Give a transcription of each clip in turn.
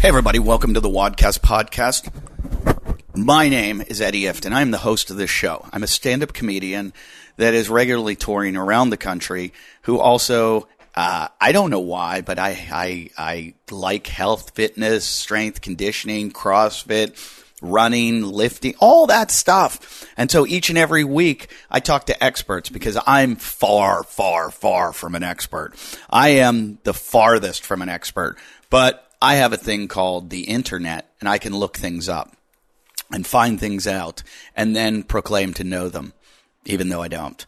Hey everybody, welcome to the Wadcast podcast. My name is Eddie Ift, and I'm the host of this show. I'm a stand-up comedian that is regularly touring around the country, who also, I don't know why, but I like health, fitness, strength, conditioning, CrossFit, running, lifting, all that stuff. And so each and every week I talk to experts because I'm far, far, far from an expert. I am the farthest from an expert, but I have a thing called the internet, and I can look things up and find things out and then proclaim to know them, even though I don't.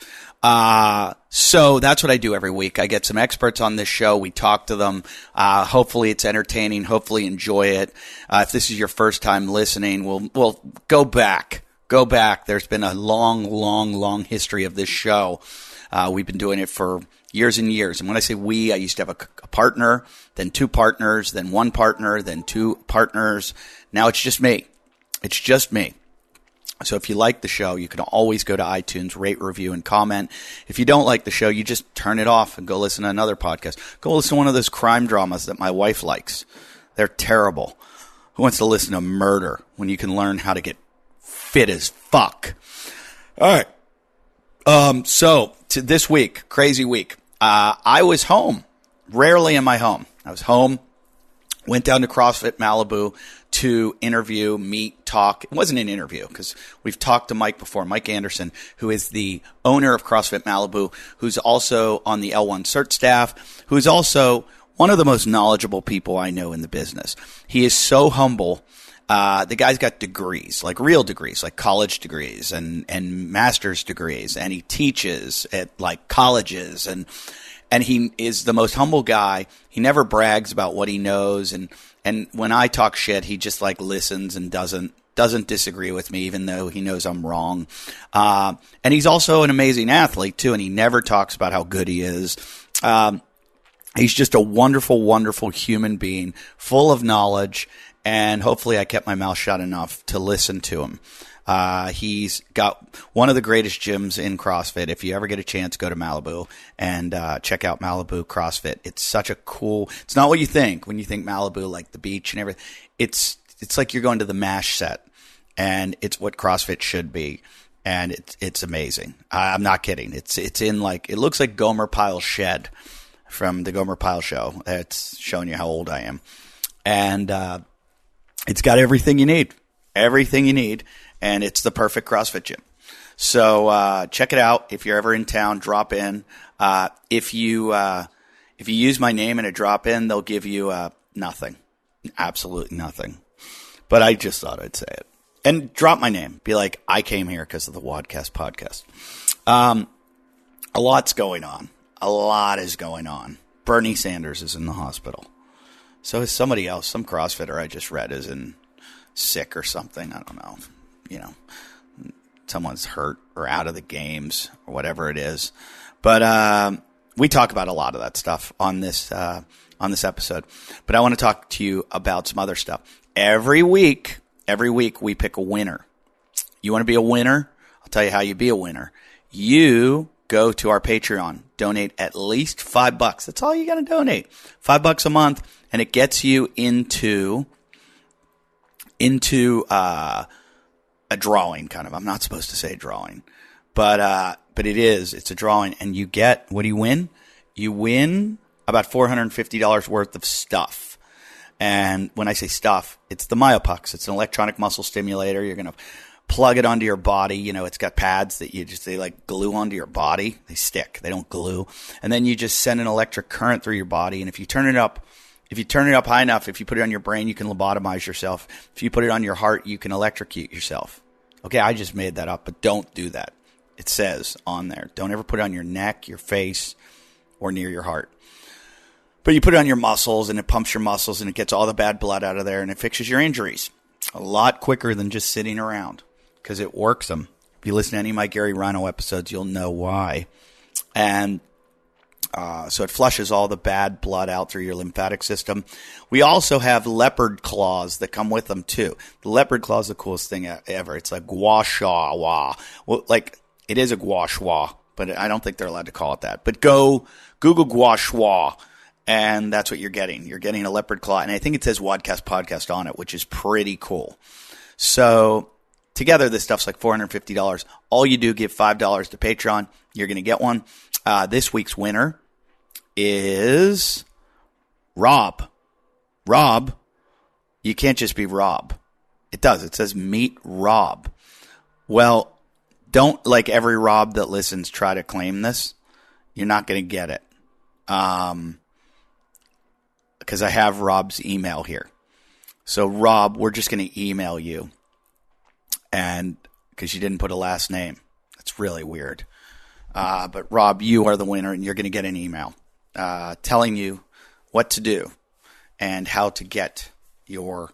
So that's what I do every week. I get some experts on this show. We talk to them. Hopefully it's entertaining. Hopefully enjoy it. If this is your first time listening, we'll go back. Go back. There's been a long history of this show. We've been doing it for years and years. And when I say we, I used to have a partner, then two partners, then one partner, then two partners. Now it's just me. It's just me. So if you like the show, you can always go to iTunes, rate, review, and comment. If you don't like the show, you just turn it off and go listen to another podcast. Go listen to one of those crime dramas that my wife likes. They're terrible. Who wants to listen to murder when you can learn how to get fit as fuck? All right. So to this week, crazy week. I was home. Rarely am I home. I was home. Went down to CrossFit Malibu to interview, meet, talk. It wasn't an interview because we've talked to Mike before, Mike Anderson, who is the owner of CrossFit Malibu, who's also on the L1 Cert staff, who's also one of the most knowledgeable people I know in the business. He is so humble. The guy's got degrees, like real degrees, like college degrees and master's degrees, and he teaches at like colleges, and he is the most humble guy. He never brags about what he knows, and when I talk shit, he just like listens and doesn't disagree with me, even though he knows I'm wrong. And he's also an amazing athlete too, and he never talks about how good he is. He's just a wonderful, wonderful human being, full of knowledge. And hopefully I kept my mouth shut enough to listen to him. He's got one of the greatest gyms in CrossFit. If you ever get a chance, go to Malibu and check out Malibu CrossFit. It's such a cool – it's not what you think when you think Malibu, like the beach and everything. It's like you're going to the MASH set, and it's what CrossFit should be. And it's amazing. I'm not kidding. It's in like – it looks like Gomer Pyle's shed from the Gomer Pyle show. It's showing you how old I am. And it's got everything you need, and it's the perfect CrossFit gym. So check it out. If you're ever in town, drop in. If you use my name in a drop in, they'll give you nothing, absolutely nothing. But I just thought I'd say it and drop my name. Be like, I came here because of the Wadcast podcast. A lot's going on. A lot is going on. Bernie Sanders is in the hospital. So is somebody else, some CrossFitter I just read is in sick or something. I don't know. You know, someone's hurt or out of the games or whatever it is. But we talk about a lot of that stuff on this episode. But I want to talk to you about some other stuff. Every week we pick a winner. You want to be a winner? I'll tell you how you be a winner. You go to our Patreon, donate at least $5. That's all you got to donate. $5 a month. And it gets you into a drawing, kind of. I'm not supposed to say drawing, but it is. It's a drawing, and you get, what do you win? You win about $450 worth of stuff. And when I say stuff, it's the Myopucks. It's an electronic muscle stimulator. You're going to plug it onto your body. You know, it's got pads that they like glue onto your body. They stick. They don't glue. And then you just send an electric current through your body. And if you turn it up high enough, if you put it on your brain, you can lobotomize yourself. If you put it on your heart, you can electrocute yourself. Okay, I just made that up, but don't do that. It says on there, don't ever put it on your neck, your face, or near your heart. But you put it on your muscles, and it pumps your muscles, and it gets all the bad blood out of there, and it fixes your injuries a lot quicker than just sitting around because it works them. If you listen to any of my Gary Rhino episodes, you'll know why. And so it flushes all the bad blood out through your lymphatic system. We also have leopard claws that come with them too. The leopard claw is the coolest thing ever. It's like gua sha wa. Well, like it is a gua sha, but I don't think they're allowed to call it that. But go Google gua sha And that's what you're getting. You're getting a leopard claw. And I think it says Wadcast Podcast on it, which is pretty cool. So together, this stuff's like $450. All you do, give $5 to Patreon. You're going to get one. This week's winner is Rob. Rob, you can't just be Rob. It does. It says meet Rob. Well, don't, like every Rob that listens, try to claim this. You're not going to get it. Because I have Rob's email here. So Rob, we're just going to email you. And because you didn't put a last name. That's really weird. But Rob, you are the winner, and you're going to get an email telling you what to do and how to get your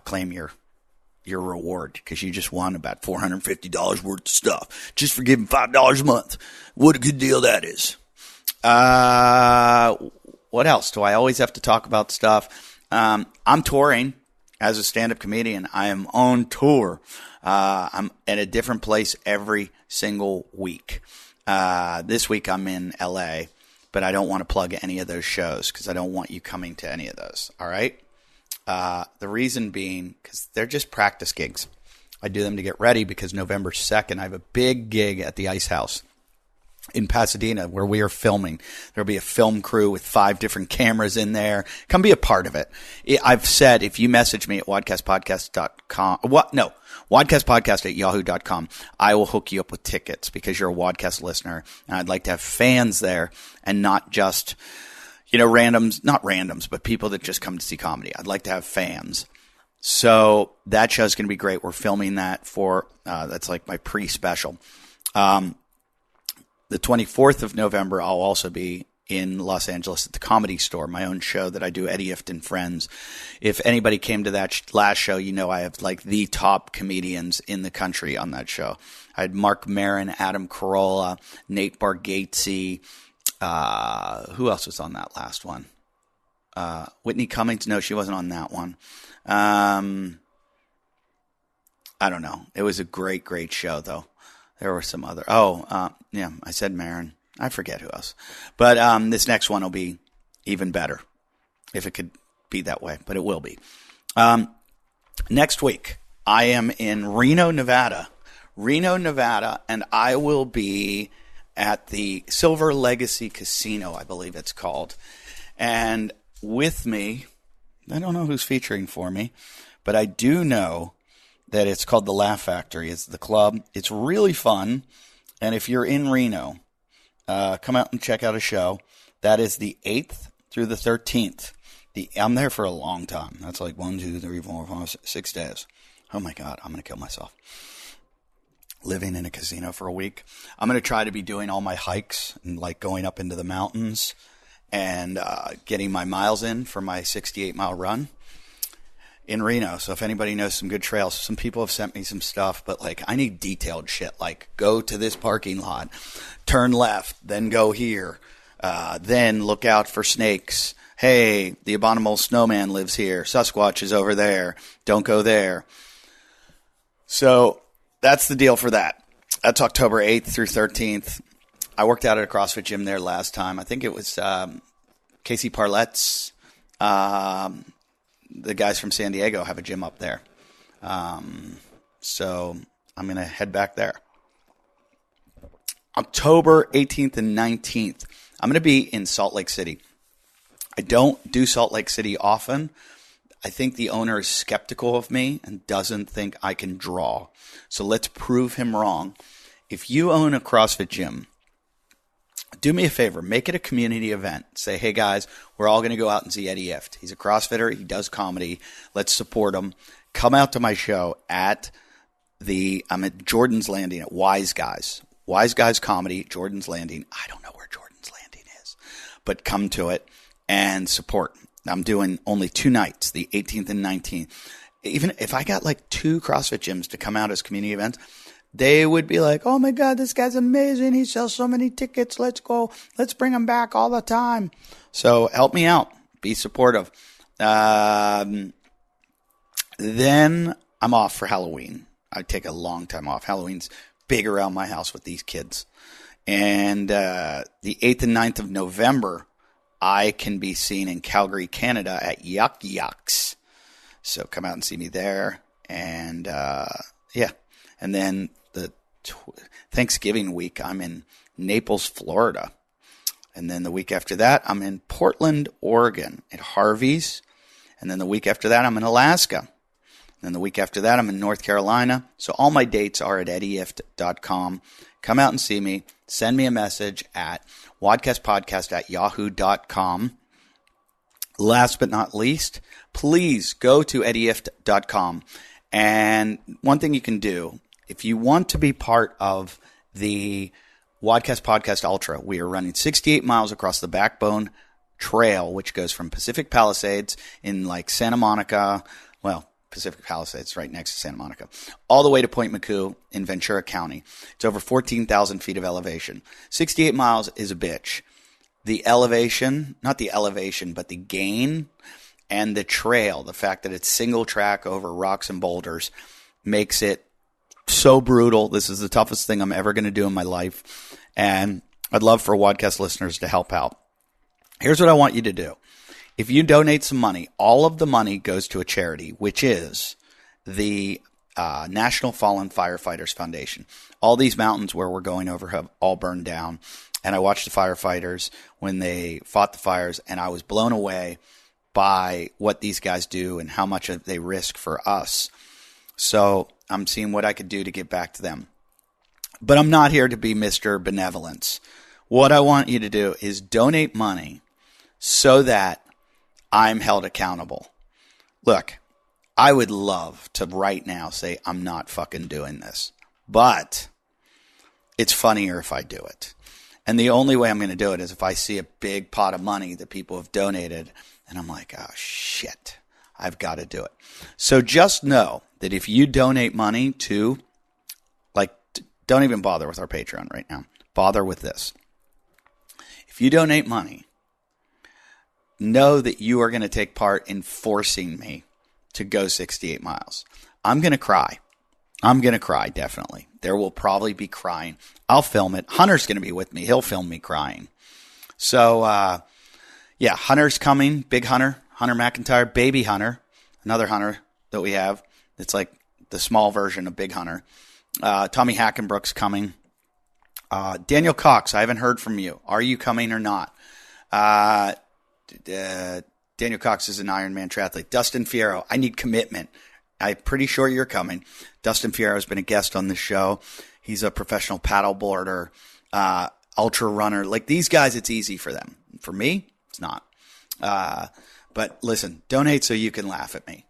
claim your reward, because you just won about $450 worth of stuff just for giving $5 a month. What a good deal that is. What else? Do I always have to talk about stuff? I'm touring as a stand-up comedian. I am on tour. I'm at a different place every single week. This week I'm in LA, but I don't want to plug any of those shows because I don't want you coming to any of those. All right? The reason being because they're just practice gigs. I do them to get ready because November 2nd, I have a big gig at the Ice House in Pasadena where we are filming. There'll be a film crew with 5 different cameras in there. Come be a part of it. I've said if you message me at wadcastpodcast.com, wadcastpodcast@yahoo.com, I will hook you up with tickets because you're a Wadcast listener. And I'd like to have fans there and not just, randoms, not randoms, but people that just come to see comedy. I'd like to have fans. So that show's going to be great. We're filming that for, that's like my pre-special. The 24th of November, I'll also be in Los Angeles at the Comedy Store, my own show that I do, Eddie Ift and Friends. If anybody came to that last show, I have like the top comedians in the country on that show. I had Mark Maron, Adam Carolla, Nate Bargatze. Who else was on that last one? Whitney Cummings. No, she wasn't on that one. I don't know. It was a great, great show, though. There were some other. I said Marin. I forget who else. But this next one will be even better, if it could be that way. But it will be. Next week, I am in Reno, Nevada. And I will be at the Silver Legacy Casino, I believe it's called. And with me, I don't know who's featuring for me, but I do know that it's called the Laugh Factory. It's the club. It's really fun. And if you're in Reno, come out and check out a show. That is the 8th through the 13th. I'm there for a long time. That's like 1, 2, 3, 4, 5, 6 days. Oh my God, I'm going to kill myself. Living in a casino for a week. I'm going to try to be doing all my hikes and like going up into the mountains and getting my miles in for my 68-mile run in Reno. So if anybody knows some good trails, some people have sent me some stuff, but like I need detailed shit. Like go to this parking lot, turn left, then go here, then look out for snakes. Hey, the abominable snowman lives here. Sasquatch is over there. Don't go there. So that's the deal for that. That's October 8th through 13th. I worked out at a CrossFit gym there last time. I think it was Casey Parlette's. The guys from San Diego have a gym up there. So I'm going to head back there. October 18th and 19th, I'm going to be in Salt Lake City. I don't do Salt Lake City often. I think the owner is skeptical of me and doesn't think I can draw. So let's prove him wrong. If you own a CrossFit gym, do me a favor, make it a community event. Say, hey guys, we're all going to go out and see Eddie Ift. He's a CrossFitter. He does comedy. Let's support him. Come out to my show I'm at Jordan's Landing at Wise Guys. Wise Guys Comedy, Jordan's Landing. I don't know where Jordan's Landing is, but come to it and support. I'm doing only 2 nights, the 18th and 19th. Even if I got like 2 CrossFit gyms to come out as community events, they would be like, oh my God, this guy's amazing. He sells so many tickets. Let's go. Let's bring him back all the time. So help me out. Be supportive. Then I'm off for Halloween. I take a long time off. Halloween's big around my house with these kids. And the 8th and 9th of November, I can be seen in Calgary, Canada at Yuck Yucks. So come out and see me there. And yeah. And then the Thanksgiving week, I'm in Naples, Florida. And then the week after that, I'm in Portland, Oregon at Harvey's. And then the week after that, I'm in Alaska. And then the week after that, I'm in North Carolina. So all my dates are at eddieift.com. Come out and see me. Send me a message at wadcastpodcast@yahoo.com. Last but not least, please go to eddieift.com. And one thing you can do, if you want to be part of the Wadcast Podcast Ultra, we are running 68 miles across the Backbone Trail, which goes from Pacific Palisades in like Santa Monica, well, Pacific Palisades right next to Santa Monica, all the way to Point McCoo in Ventura County. It's over 14,000 feet of elevation. 68 miles is a bitch. The elevation, not the elevation, but the gain and the trail, the fact that it's single track over rocks and boulders makes it so brutal. This is the toughest thing I'm ever going to do in my life. And I'd love for Wadcast listeners to help out. Here's what I want you to do. If you donate some money, all of the money goes to a charity, which is the National Fallen Firefighters Foundation. All these mountains where we're going over have all burned down. And I watched the firefighters when they fought the fires, and I was blown away by what these guys do and how much they risk for us. So I'm seeing what I could do to get back to them. But I'm not here to be Mr. Benevolence. What I want you to do is donate money so that I'm held accountable. Look, I would love to right now say I'm not fucking doing this, but it's funnier if I do it. And the only way I'm going to do it is if I see a big pot of money that people have donated and I'm like, oh shit, I've got to do it. So just know that if you donate money to, like, don't even bother with our Patreon right now. Bother with this. If you donate money, know that you are going to take part in forcing me to go 68 miles. I'm going to cry. I'm going to cry, definitely. There will probably be crying. I'll film it. Hunter's going to be with me. He'll film me crying. So, yeah, Hunter's coming. Big Hunter. Hunter McIntyre. Baby Hunter. Another Hunter that we have. It's like the small version of Big Hunter. Tommy Hackenbrook's coming. Daniel Cox, I haven't heard from you. Are you coming or not? Daniel Cox is an Ironman triathlete. Dustin Fierro, I need commitment. I'm pretty sure you're coming. Dustin Fierro has been a guest on the show. He's a professional paddleboarder, ultra runner. Like these guys, it's easy for them. For me, it's not. But listen, donate so you can laugh at me.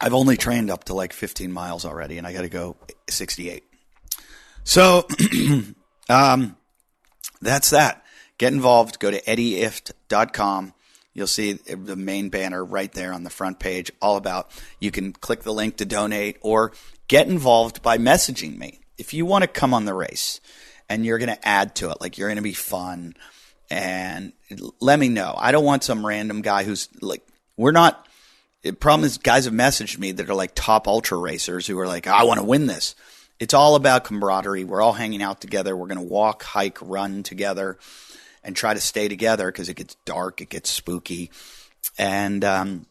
I've only trained up to like 15 miles already, and I got to go 68. So that's that. Get involved. Go to eddieift.com. You'll see the main banner right there on the front page, all about, you can click the link to donate or get involved by messaging me. If you want to come on the race and you're going to add to it, like you're going to be fun, and let me know. I don't want some random guy who's like, the problem is guys have messaged me that are like top ultra racers who are like, I want to win this. It's all about camaraderie. We're all hanging out together. We're going to walk, hike, run together and try to stay together because it gets dark, it gets spooky. And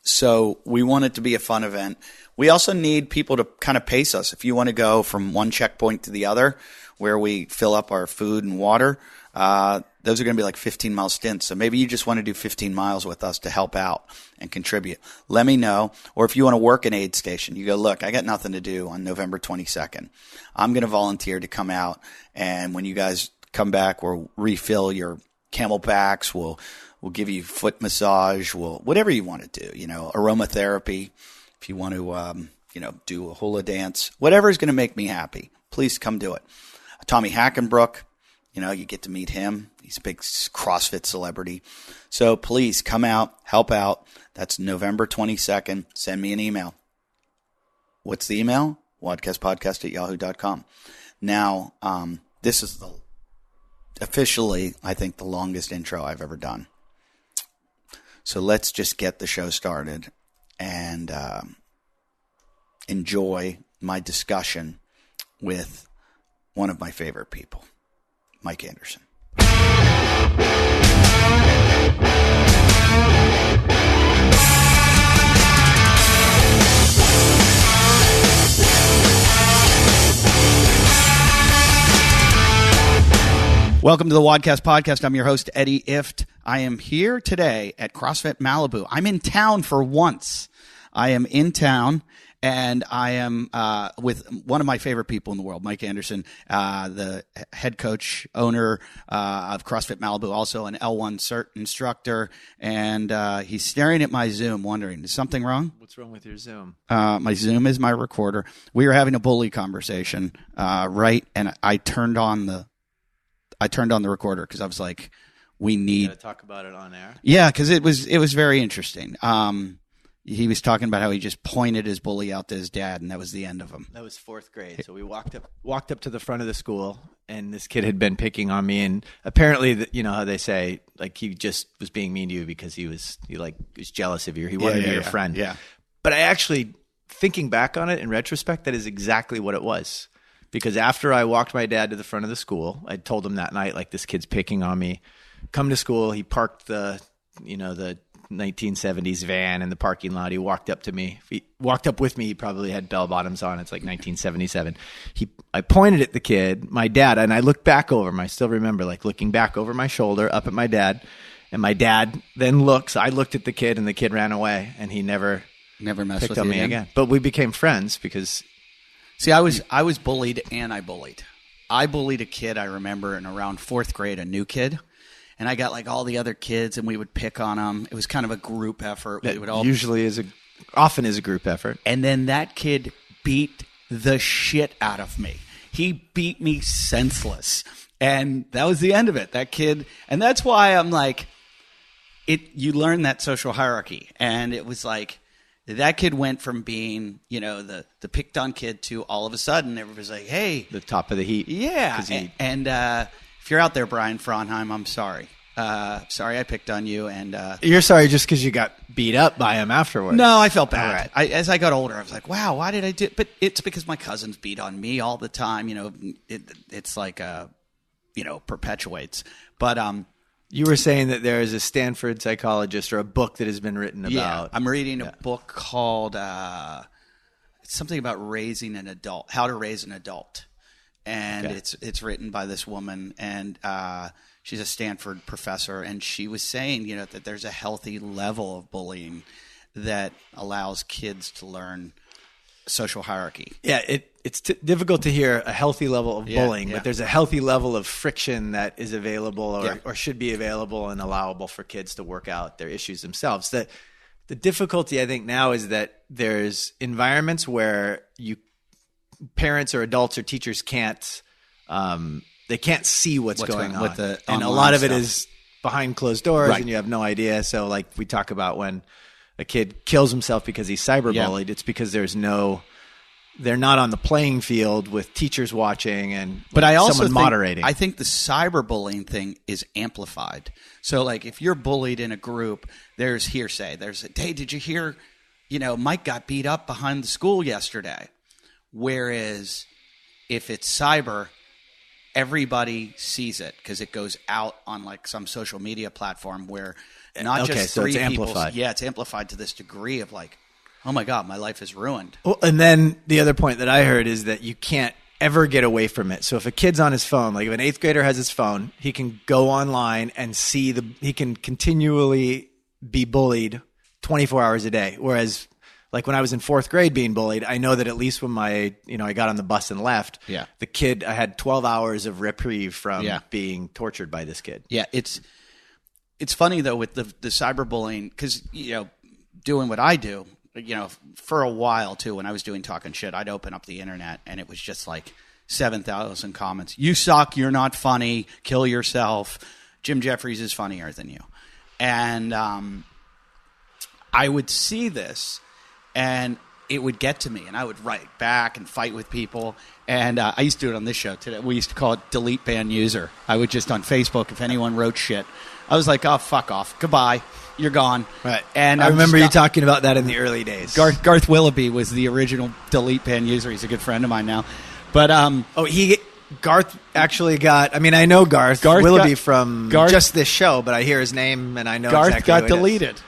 so we want it to be a fun event. We also need people to kind of pace us. If you want to go from one checkpoint to the other where we fill up our food and water, those are going to be like 15-mile stints. So maybe you just want to do 15 miles with us to help out and contribute. Let me know. Or if you want to work an aid station, you go, look, I got nothing to do on November 22nd. I'm going to volunteer to come out, and when you guys come back, we'll refill your Camelbacks. We'll give you foot massage. Whatever you want to do, aromatherapy. If you want to, do a hula dance, whatever is going to make me happy, please come do it. Tommy Hackenbrook, you get to meet him. He's a big CrossFit celebrity. So please come out, help out. That's November 22nd. Send me an email. What's the email? wadcastpodcast@yahoo.com. Now, this is officially, I think, the longest intro I've ever done. So let's just get the show started and enjoy my discussion with one of my favorite people, Mike Anderson. Welcome to the Wadcast Podcast. I'm your host, Eddie Ift. I am here today at CrossFit Malibu. I'm in town for once. I am in town, and I am with one of my favorite people in the world, Mike Anderson, the head coach, owner of CrossFit Malibu, also an L1 Cert instructor. And he's staring at my Zoom, wondering, is something wrong? What's wrong with your Zoom? My Zoom is my recorder. We were having a bully conversation, and I turned on the recorder because I was like, we need to talk about it on air. Yeah, because it was very interesting. He was talking about how he just pointed his bully out to his dad, and that was the end of him. That was fourth grade. So we walked up to the front of the school, and this kid had been picking on me, and apparently, you know how they say, like, he just was being mean to you because he was jealous of you. He wanted to be your friend. Yeah. But I actually, thinking back on it in retrospect, that is exactly what it was. Because after I walked my dad to the front of the school, I told him that night, like, this kid's picking on me. Come to school. He parked the 1970s van in the parking lot. He walked up to me. He walked up with me. He probably had bell bottoms on. It's like 1977. I pointed at the kid, my dad, and I looked back over him. I still remember, like, looking back over my shoulder up at my dad. And my dad then looks. I looked at the kid, and the kid ran away, and he never messed picked with on you me again. But we became friends because... See, I was bullied, and I bullied. I bullied a kid, I remember, in around fourth grade, a new kid. And I got, like, all the other kids, and we would pick on them. It was kind of a group effort. That often is a group effort. And then that kid beat the shit out of me. He beat me senseless. And that was the end of it. That kid. And that's why I'm like, you learn that social hierarchy. And it was like, that kid went from being, the picked on kid to all of a sudden everybody's like, hey. The top of the heap. Yeah. And if you're out there, Brian Fronheim, I'm sorry. Sorry I picked on you. And you're sorry just because you got beat up by him afterwards. No, I felt bad. Right. As I got older, I was like, wow, why did I do it? But it's because my cousins beat on me all the time. It's like, perpetuates. But you were saying that there is a Stanford psychologist or a book that has been written about. Yeah, I'm reading a book called it's something about raising an adult, how to raise an adult. And it's written by this woman, and she's a Stanford professor, and she was saying, that there's a healthy level of bullying that allows kids to learn social hierarchy. Yeah, it's difficult to hear a healthy level of bullying, but there's a healthy level of friction that is available or should be available and allowable for kids to work out their issues themselves. The difficulty, I think, now is that there's environments where parents or adults or teachers can't they can't see what's going on. And a lot of it is behind closed doors, and you have no idea. So, like, we talk about when a kid kills himself because he's cyberbullied, it's because they're not on the playing field with teachers watching and someone moderating. I think the cyberbullying thing is amplified. So, like, if you're bullied in a group, there's hearsay. There's, hey, did you hear, Mike got beat up behind the school yesterday? Whereas if it's cyber, everybody sees it because it goes out on, like, some social media platform where not just three people. Amplified. Yeah, it's amplified to this degree of, like, oh my God, my life is ruined. Well, and then the other point that I heard is that you can't ever get away from it. So if a kid's on his phone, like if an 8th grader has his phone, he can go online and he can continually be bullied 24 hours a day. Whereas, like, when I was in 4th grade being bullied, I know that at least when I got on the bus and left, the kid, I had 12 hours of reprieve from being tortured by this kid. Yeah, it's funny though with the cyberbullying, because doing what I do, for a while too, when I was doing talking shit, I'd open up the internet and it was just like 7,000 comments. You suck. You're not funny. Kill yourself. Jim Jeffries is funnier than you. And I would see this and it would get to me and I would write back and fight with people. And I used to do it on this show today. We used to call it delete ban user. I would just on Facebook, if anyone wrote shit, I was like, oh, fuck off. Goodbye. You're gone. Right. And I remember you talking about that in the early days. Garth Willoughby was the original delete ban user. He's a good friend of mine now. But Garth actually got. I mean, I know Garth Willoughby from just this show, but I hear his name and I know Garth exactly got deleted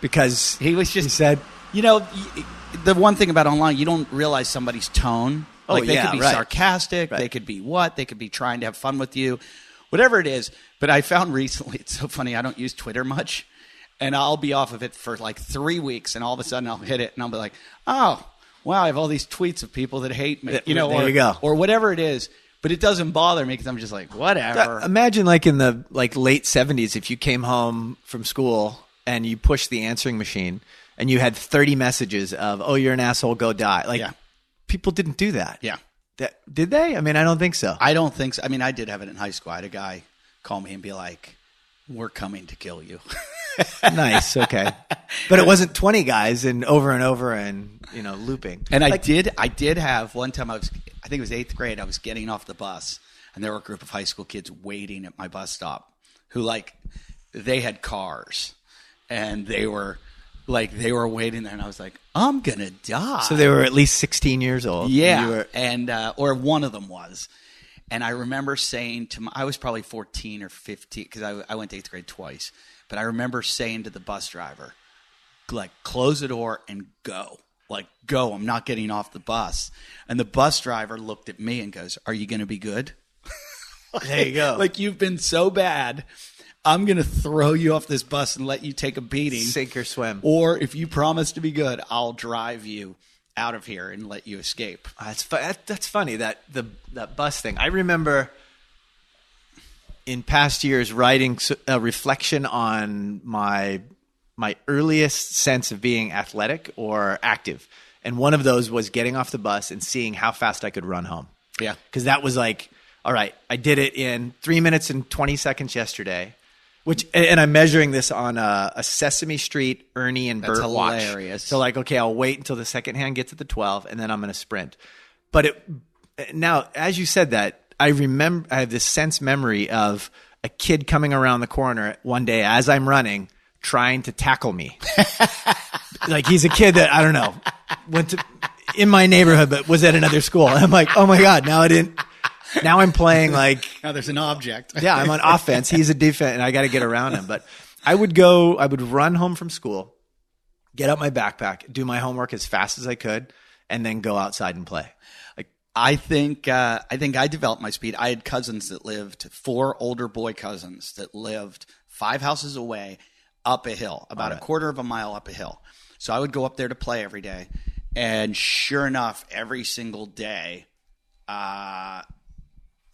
because he said, the one thing about online, you don't realize somebody's tone. Like they could be sarcastic, they could be they could be trying to have fun with you, whatever it is. But I found recently, it's so funny, I don't use Twitter much, and I'll be off of it for like 3 weeks, and all of a sudden I'll hit it, and I'll be like, oh, wow, I have all these tweets of people that hate me, there you go. Or whatever it is. But it doesn't bother me because I'm just like, whatever. Imagine like in the late 70s, if you came home from school and you pushed the answering machine and you had 30 messages of, oh, you're an asshole, go die. People didn't do that. Yeah. Did they? I mean, I don't think so. I don't think so. I mean, I did have it in high school. I had a guy call me and be like, we're coming to kill you. Nice. Okay. But it wasn't 20 guys and over and looping. And I did have one time I think it was 8th grade. I was getting off the bus and there were a group of high school kids waiting at my bus stop who they had cars and they were waiting there, and I was like, I'm going to die. So they were at least 16 years old. Yeah. Or one of them was. And I remember saying I was probably 14 or 15 because I went to 8th grade twice. But I remember saying to the bus driver, close the door and go. Go. I'm not getting off the bus. And the bus driver looked at me and goes, are you going to be good? There you go. You've been so bad. I'm going to throw you off this bus and let you take a beating. Sink or swim. Or if you promise to be good, I'll drive you out of here and let you escape. That's funny, that bus thing. I remember in past years writing a reflection on my earliest sense of being athletic or active. And one of those was getting off the bus and seeing how fast I could run home. Yeah. Because that was like, all right, I did it in 3 minutes and 20 seconds yesterday. And I'm measuring this on a Sesame Street Ernie and Bert watch. That's hilarious. So okay, I'll wait until the second hand gets at the 12, and then I'm going to sprint. But now, as you said that, I have this memory of a kid coming around the corner one day as I'm running, trying to tackle me. He's a kid that, I don't know, went to in my neighborhood, but was at another school. And I'm like, oh my God, now I'm playing now there's an object. Yeah, I'm on offense. He's a defense, and I got to get around him. But I would run home from school, get out my backpack, do my homework as fast as I could, and then go outside and play. I think I developed my speed. I had cousins that lived, 4 older boy cousins that lived 5 houses away up a hill, about a quarter of a mile up a hill. So I would go up there to play every day. And sure enough, every single day,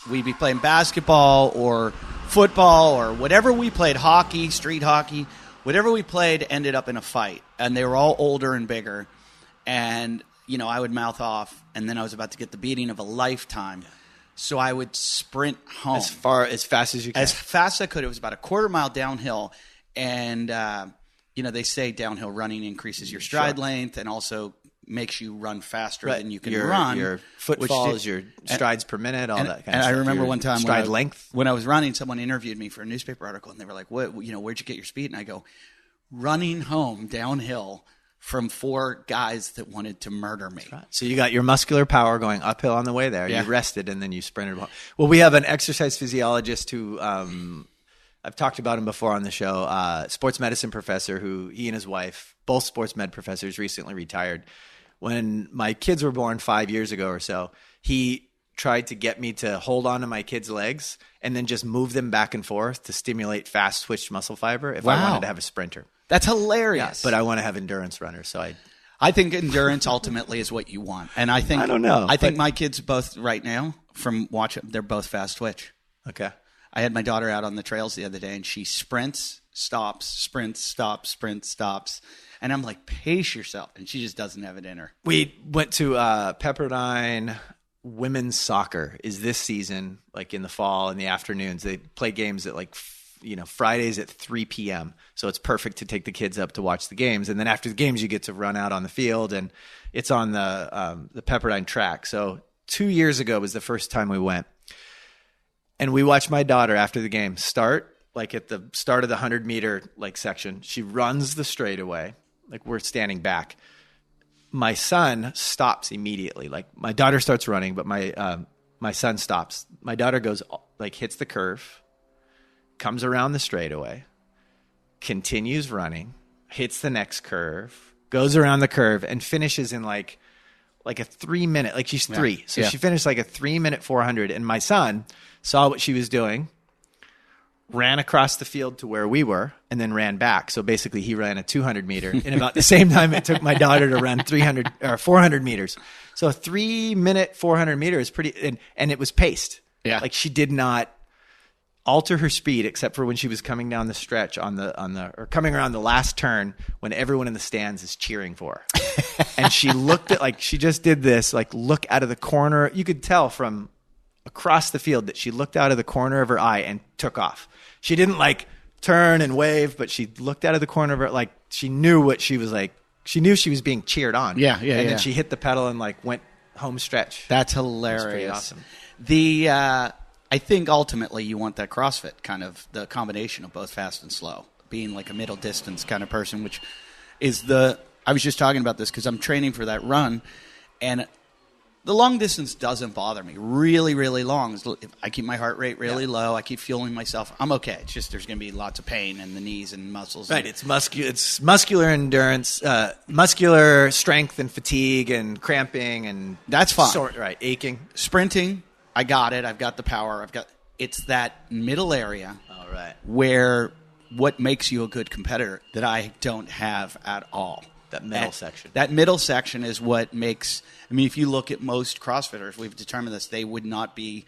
we'd be playing basketball or football or whatever we played, hockey, street hockey, whatever we played ended up in a fight. And they were all older and bigger. And, I would mouth off, and then I was about to get the beating of a lifetime. So I would sprint home. As fast as you can. As fast as I could. It was about a quarter mile downhill. And, they say downhill running increases your stride length and also makes you run faster than you can run. Your footfalls, your strides per minute, all that kind of stuff. And I remember one time length. When I was running, someone interviewed me for a newspaper article, and they were like, "What? Where'd you get your speed?" And I go, "Running home downhill from 4 guys that wanted to murder me." Right. So you got your muscular power going uphill on the way there. Yeah. You rested, and then you sprinted. Well, we have an exercise physiologist who I've talked about him before on the show, sports medicine professor who he and his wife, both sports med professors, recently retired. When my kids were born 5 years ago or so, he tried to get me to hold on to my kids' legs and then just move them back and forth to stimulate fast twitch muscle fiber if I wanted to have a sprinter. That's hilarious. Yeah, but I want to have endurance runners, so I think endurance ultimately is what you want. And I don't know. I think my kids both right now, from watching, they're both fast twitch. Okay. I had my daughter out on the trails the other day, and she sprints, stops, sprints, stops, sprints, stops. And I'm like, pace yourself. And she just doesn't have it in her. We went to Pepperdine women's soccer is this season, in the fall in the afternoons. They play games at Fridays at 3 p.m. So it's perfect to take the kids up to watch the games. And then after the games, you get to run out on the field, and it's on the Pepperdine track. So 2 years ago was the first time we went. And we watched my daughter after the game start, at the start of the 100-meter section. She runs the straightaway. We're standing back. My son stops immediately. My daughter starts running, but my My son stops. My daughter goes, like, hits the curve, comes around the straightaway, continues running, hits the next curve, goes around the curve, and finishes in like a 3 minute, like she's 3. So she finished like a 3 minute 400. And my son saw what she was doing, ran across the field to where we were, and then ran back. So basically he ran a 200 meter in about the same time it took my daughter to run 300 or 400 meters. So a 3 minute 400 meters is pretty, and it was paced. Yeah. Like she did not alter her speed except for when she was coming down the stretch or coming around the last turn when everyone in the stands is cheering for her. And she looked at, like, she just did this, like, look out of the corner. You could tell from across the field that she looked out of the corner of her eye and took off. She didn't like turn and wave, but she looked out of the corner of her, like, she knew what she was like. She knew she was being cheered on. Yeah. And then she hit the pedal and like went home stretch. That's hilarious. That's pretty awesome. I think ultimately you want that CrossFit kind of the combination of both fast and slow, being like a middle distance kind of person, which is I was just talking about this because I'm training for that run, and the long distance doesn't bother me. Really, really long. If I keep my heart rate really low. I keep fueling myself. I'm okay. It's just there's going to be lots of pain in the knees and muscles. Right. It's muscular endurance, muscular strength and fatigue and cramping and that's fine. Right. Aching. Sprinting. I got it. I've got the power. It's that middle area. All right. Where what makes you a good competitor that I don't have at all. That middle section. That middle section is what makes. I mean, if you look at most CrossFitters, we've determined this. They would not be.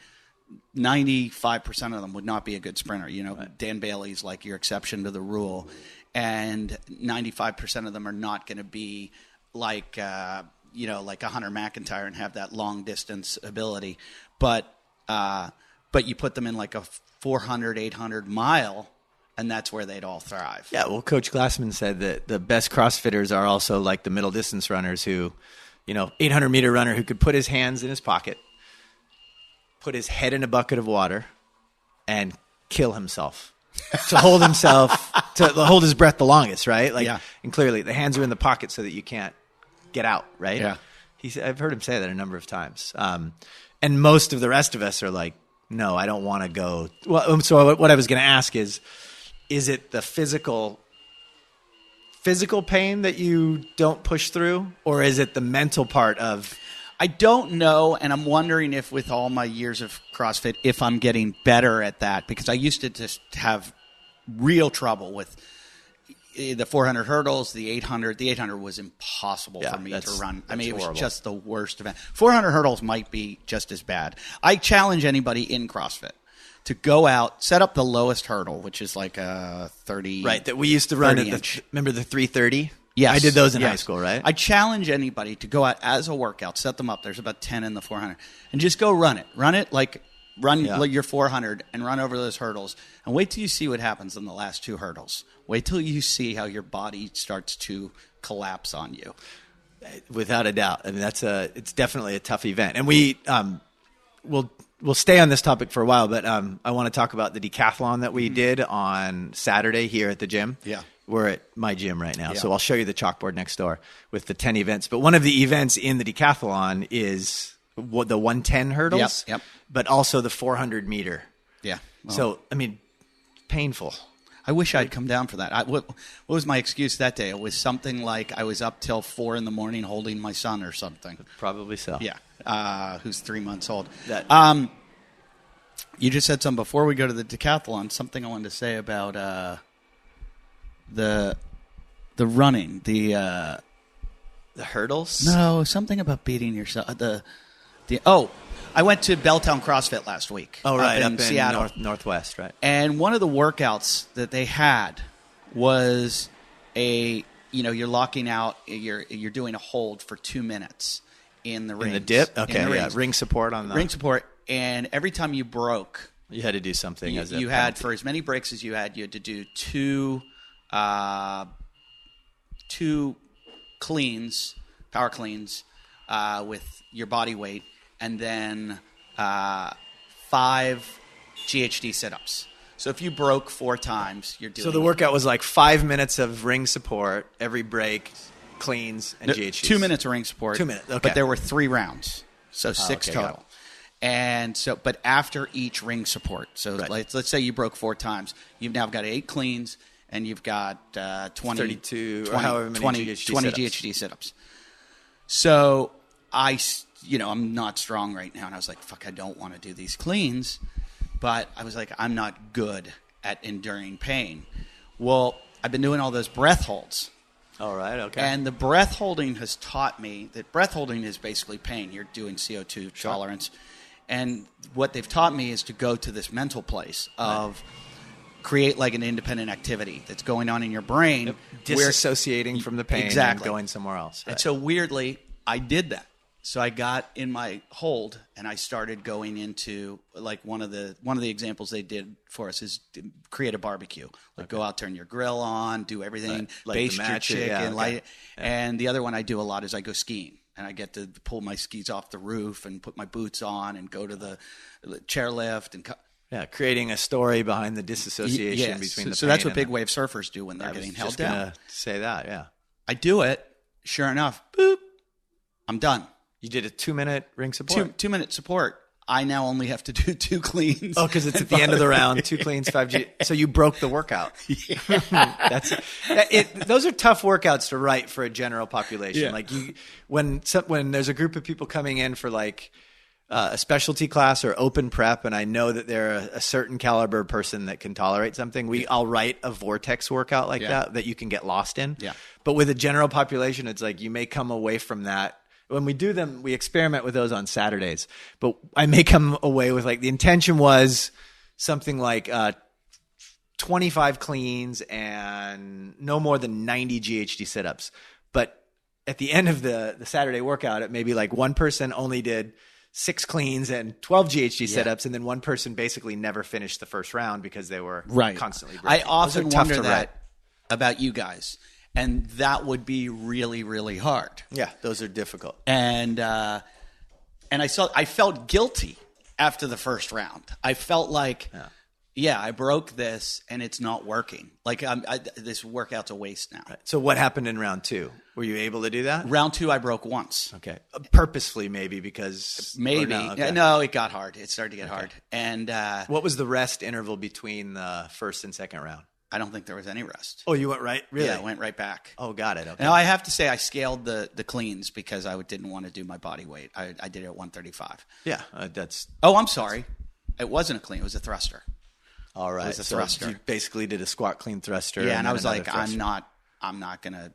95% of them would not be a good sprinter. You know, right. Dan Bailey's like your exception to the rule, and 95% of them are not going to be like like a Hunter McIntyre and have that long distance ability. But you put them in like a 400, 800 mile, and that's where they'd all thrive. Yeah, well, Coach Glassman said that the best CrossFitters are also like the middle distance runners who, 800-meter runner who could put his hands in his pocket, put his head in a bucket of water, and kill himself. to hold his breath the longest, right? Like, and clearly the hands are in the pocket so that you can't get out, right? Yeah. I've heard him say that a number of times. And most of the rest of us are like, no, I don't want to go. Well, so what I was going to ask is it the physical pain that you don't push through, or is it the mental part of? I don't know, and I'm wondering if with all my years of CrossFit, if I'm getting better at that, because I used to just have real trouble with the 400 hurdles, the 800. The 800 was impossible for me to run. I mean, it was horrible. Just the worst event. 400 hurdles might be just as bad. I challenge anybody in CrossFit to go out, set up the lowest hurdle, which is like a 30. Right, that we used to run at remember the 330? Yes. I did those in high school, right? I challenge anybody to go out as a workout, set them up. There's about 10 in the 400. And just go run it. Run your 400 and run over those hurdles. And wait till you see what happens in the last two hurdles. Wait till you see how your body starts to collapse on you. Without a doubt. I mean, it's definitely a tough event. And we'll stay on this topic for a while, but I want to talk about the decathlon that we did on Saturday here at the gym. Yeah. We're at my gym right now, so I'll show you the chalkboard next door with the 10 events. But one of the events in the decathlon is the 110 hurdles, but also the 400 meter. Yeah. Well, so, I mean, painful. I wish I'd come down for that. What was my excuse that day? It was something like I was up till 4 a.m. holding my son or something. Probably so. Yeah. Who's 3 months old. You just said something before we go to the decathlon, something I wanted to say about the running, the hurdles. No, something about beating yourself. I went to Belltown CrossFit last week. Oh, right, up in Seattle, Northwest, right. And one of the workouts that they had was you're locking out, you're doing a hold for 2 minutes in the ring. In the dip, okay, ring support on the ring support, and every time you broke, you had to do something. You had for as many breaks as you had to do two cleans, power cleans, with your body weight, and then 5 GHD sit-ups. So if you broke 4 times, you're doing. So the workout was like 5 minutes of ring support, every break, cleans, and GHD. 2 minutes of ring support. 2 minutes, okay. But there were 3 rounds, so 6 total. And so, but after each ring support, so let's say you broke 4 times, you've now got 8 cleans, and you've got 32 or however many GHD sit-ups. So I'm not strong right now, and I was like, fuck, I don't want to do these cleans, but I was like, I'm not good at enduring pain. Well, I've been doing all those breath holds. All right, okay. And the breath holding has taught me that breath holding is basically pain. You're doing CO2 tolerance. And what they've taught me is to go to this mental place of create like an independent activity that's going on in your brain. Yep. Disassociating from the pain and going somewhere else. Right. And so weirdly, I did that. So I got in my hold and I started going into like one of the examples they did for us is create a barbecue. Like go out, turn your grill on, do everything, baste your chicken, light it. Yeah. And the other one I do a lot is I go skiing. And I get to pull my skis off the roof and put my boots on and go to the chairlift and creating a story behind the disassociation between the pain. So that's what big wave surfers do when they're getting held down. I was just say that, yeah. I do it. Sure enough, boop, I'm done. You did a 2-minute ring support. 2-minute support. I now only have to do 2 cleans. Oh, because it's at the end of the round, 2 cleans, 5G. So you broke the workout. Yeah. Those are tough workouts to write for a general population. Yeah. Like when there's a group of people coming in for like a specialty class or open prep, and I know that they're a certain caliber person that can tolerate something, I'll write a vortex workout like that you can get lost in. Yeah. But with a general population, it's like you may come away from that. When we do them, we experiment with those on Saturdays. But I may come away with like the intention was something like 25 cleans and no more than 90 GHD sit-ups. But at the end of the Saturday workout, it may be like one person only did 6 cleans and 12 GHD sit-ups, and then one person basically never finished the first round because they were constantly breaking. I often wonder that about you guys. And that would be really, really hard. Yeah, those are difficult. And I felt guilty after the first round. I felt like, I broke this and it's not working. Like this workout's a waste now. Right. So what happened in round 2? Were you able to do that? Round 2, I broke once. Okay, purposefully maybe because maybe no, it got hard. It started to get hard. And what was the rest interval between the first and second round? I don't think there was any rest. Oh, you went right? Really? Yeah, I went right back. Oh, got it. Okay. Now, I have to say I scaled the cleans because I didn't want to do my body weight. I did it at 135. Yeah, that's... Oh, I'm sorry. It wasn't a clean. It was a thruster. All right. It was a thruster. You basically did a squat, clean thruster. Yeah, and I was like, thruster. I'm not going to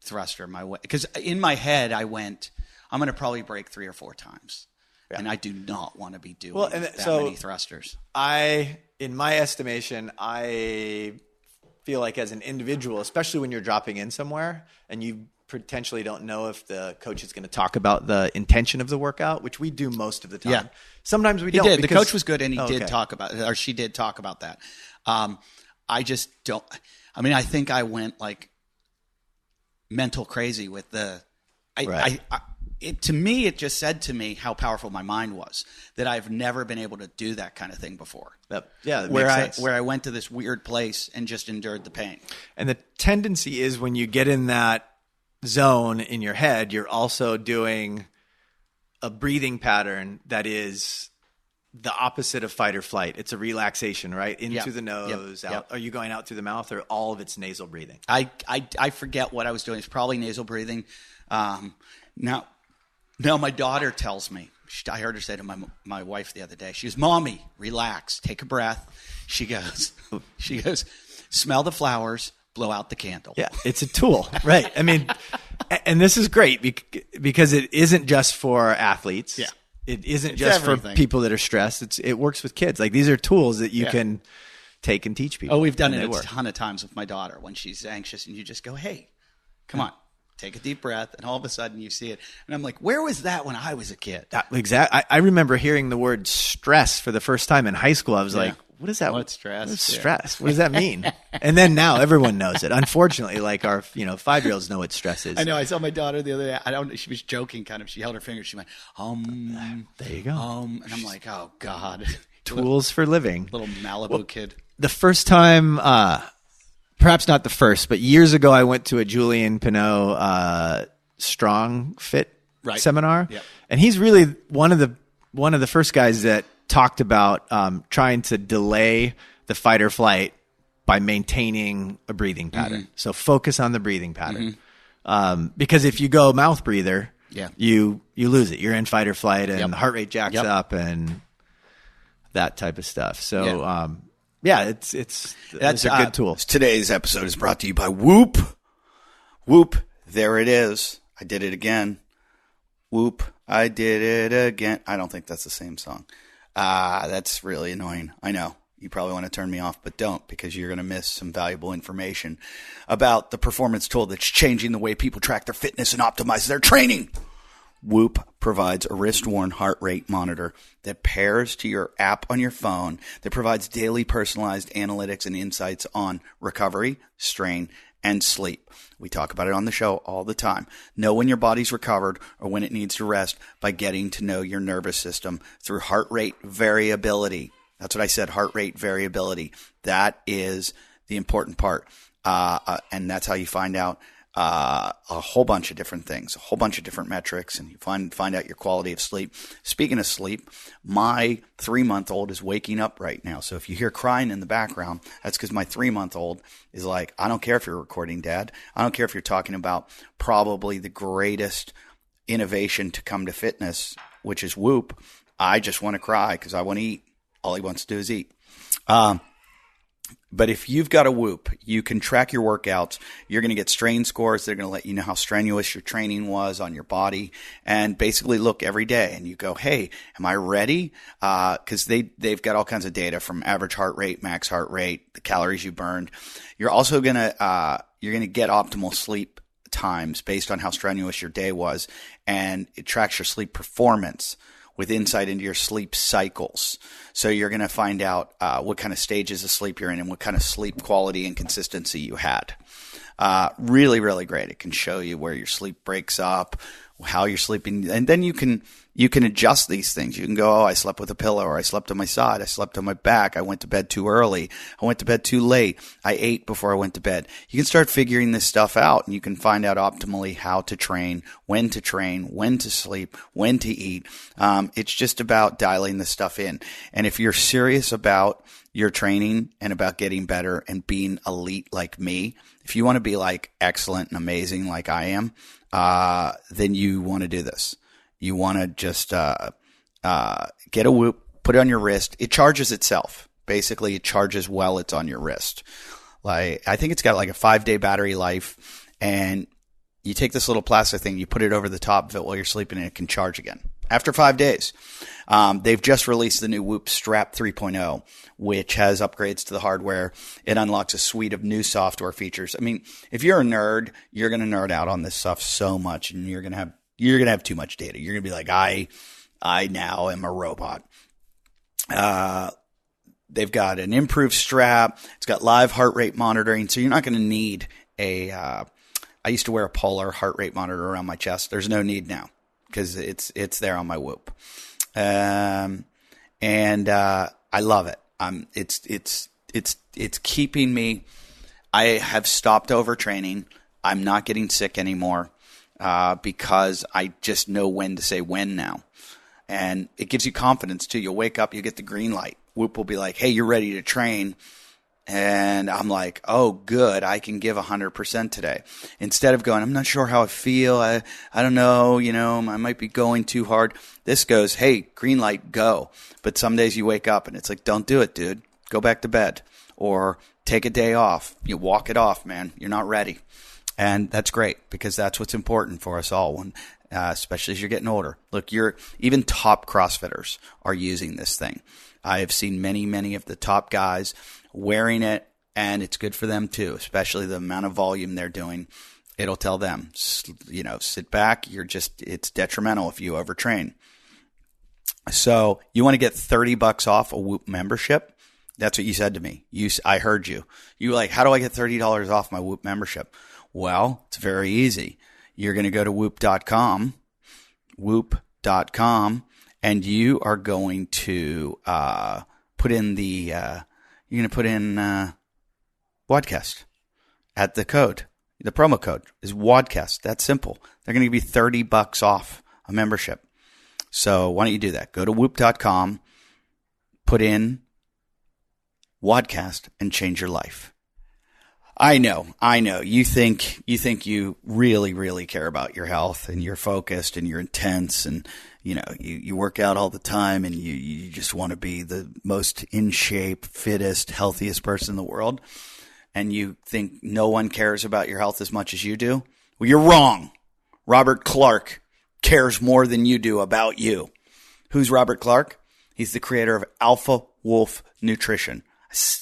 thruster my way. Because in my head, I went, I'm going to probably break 3 or 4 times. Yeah. And I do not want to be doing that many thrusters. In my estimation, I feel like as an individual, especially when you're dropping in somewhere and you potentially don't know if the coach is going to talk about the intention of the workout, which we do most of the time. Yeah. Sometimes we don't. He did. The coach was good and he did talk about it, or she did talk about that. I just don't. I mean, I think I went like mental crazy with the. To me, it just said to me how powerful my mind was, that I've never been able to do that kind of thing before. That makes sense. Where I went to this weird place and just endured the pain. And the tendency is when you get in that zone in your head, you're also doing a breathing pattern that is the opposite of fight or flight. It's a relaxation, right? Into the nose. Out. Are you going out through the mouth, or all of it's nasal breathing? I forget what I was doing. It's probably nasal breathing. Now my daughter tells me, I heard her say to my wife the other day, she goes, "Mommy, relax, take a breath." She goes, "Smell the flowers, blow out the candle." Yeah, it's a tool, right? I mean, and this is great because it isn't just for athletes. Yeah, it isn't just for people that are stressed. It works with kids. Like these are tools that you can take and teach people. Oh, we've done it a ton of times with my daughter when she's anxious, and you just go, "Hey, come on." Take a deep breath, and all of a sudden you see it. And I'm like, where was that when I was a kid? Exactly. I remember hearing the word stress for the first time in high school. I was like, what is that? What's stress? What is stress? What does that mean? And then now everyone knows it. Unfortunately, like our 5-year-olds know what stress is. I know. I saw my daughter the other day. She was joking kind of. She held her finger. She went, there you go. And I'm like, oh, God. Tools for living. Little Malibu kid. The first time... perhaps not the first, but years ago, I went to a Julian Pinot Strong Fit seminar. Yep. And he's really one of the one of the first guys that talked about trying to delay the fight or flight by maintaining a breathing pattern. Mm-hmm. So focus on the breathing pattern. Mm-hmm. Because if you go mouth breather, you lose it. You're in fight or flight, and the heart rate jacks up and that type of stuff. So that's a good tool. Today's episode is brought to you by Whoop. Whoop, there it is. I did it again. Whoop, I did it again. I don't think that's the same song. That's really annoying. I know. You probably want to turn me off, but don't, because you're going to miss some valuable information about the performance tool that's changing the way people track their fitness and optimize their training. Whoop provides a wrist-worn heart rate monitor that pairs to your app on your phone that provides daily personalized analytics and insights on recovery, strain, and sleep. We talk about it on the show all the time. Know when your body's recovered or when it needs to rest by getting to know your nervous system through heart rate variability. That's what I said, heart rate variability. That is the important part. And that's how you find out a whole bunch of different things, a whole bunch of different metrics, and you find out your quality of sleep. Speaking of sleep, my 3-month-old is waking up right now. So if you hear crying in the background, that's because my 3-month-old is like, I don't care if you're recording, Dad. I don't care if you're talking about probably the greatest innovation to come to fitness, which is Whoop. I just want to cry because I want to eat. All he wants to do is eat. But if you've got a Whoop, you can track your workouts. You're going to get strain scores. They're going to let you know how strenuous your training was on your body, and basically look every day. And you go, hey, am I ready? Because they've got all kinds of data from average heart rate, max heart rate, the calories you burned. You're also going to get optimal sleep times based on how strenuous your day was, and it tracks your sleep performance with insight into your sleep cycles. So you're going to find out what kind of stages of sleep you're in and what kind of sleep quality and consistency you had. Really, really great. It can show you where your sleep breaks up, how you're sleeping, and then you can adjust these things. You can go, oh, I slept with a pillow, or I slept on my side, I slept on my back, I went to bed too early, I went to bed too late, I ate before I went to bed. You can start figuring this stuff out, and you can find out optimally how to train, when to sleep, when to eat. It's just about dialing this stuff in. And if you're serious about your training and about getting better and being elite like me, if you want to be like excellent and amazing like I am, then you want to do this. You want to just get a Whoop, put it on your wrist. It charges itself. Basically, it charges while it's on your wrist. Like, I think it's got like a 5-day battery life, and you take this little plastic thing, you put it over the top of it while you're sleeping, and it can charge again after 5 days. They've just released the new Whoop Strap 3.0, which has upgrades to the hardware. It unlocks a suite of new software features. I mean, if you're a nerd, you're going to nerd out on this stuff so much, and you're going to have too much data. You're going to be like, I now am a robot. They've got an improved strap. It's got live heart rate monitoring. So you're not going to need I used to wear a Polar heart rate monitor around my chest. There's no need now because it's there on my Whoop. And I love it. It's keeping me. I have stopped overtraining. I'm not getting sick anymore. Because I just know when to say when now. And it gives you confidence too. You'll wake up, you get the green light. Whoop will be like, hey, you're ready to train. And I'm like, oh, good. I can give 100% today. Instead of going, I'm not sure how I feel. I don't know. I might be going too hard. This goes, hey, green light, go. But some days you wake up and it's like, don't do it, dude. Go back to bed or take a day off. You walk it off, man. You're not ready. And that's great because that's what's important for us all, when, especially as you're getting older. Look, even top CrossFitters are using this thing. I have seen many, many of the top guys wearing it, and it's good for them too, especially the amount of volume they're doing. It'll tell them, sit back. It's detrimental if you overtrain. So you want to get $30 off a Whoop membership? That's what you said to me. I heard you. You were like, how do I get $30 off my Whoop membership? Well, it's very easy. You're going to go to whoop.com, and you are going to put in WODcast at the code. The promo code is WODcast. That's simple. They're going to give you $30 off a membership. So why don't you do that? Go to whoop.com, put in Wadcast, and change your life. I know. You think you really, really care about your health, and you're focused and you're intense, and you work out all the time, and you just want to be the most in shape, fittest, healthiest person in the world. And you think no one cares about your health as much as you do? Well, you're wrong. Robert Clark cares more than you do about you. Who's Robert Clark? He's the creator of Alpha Wolf Nutrition.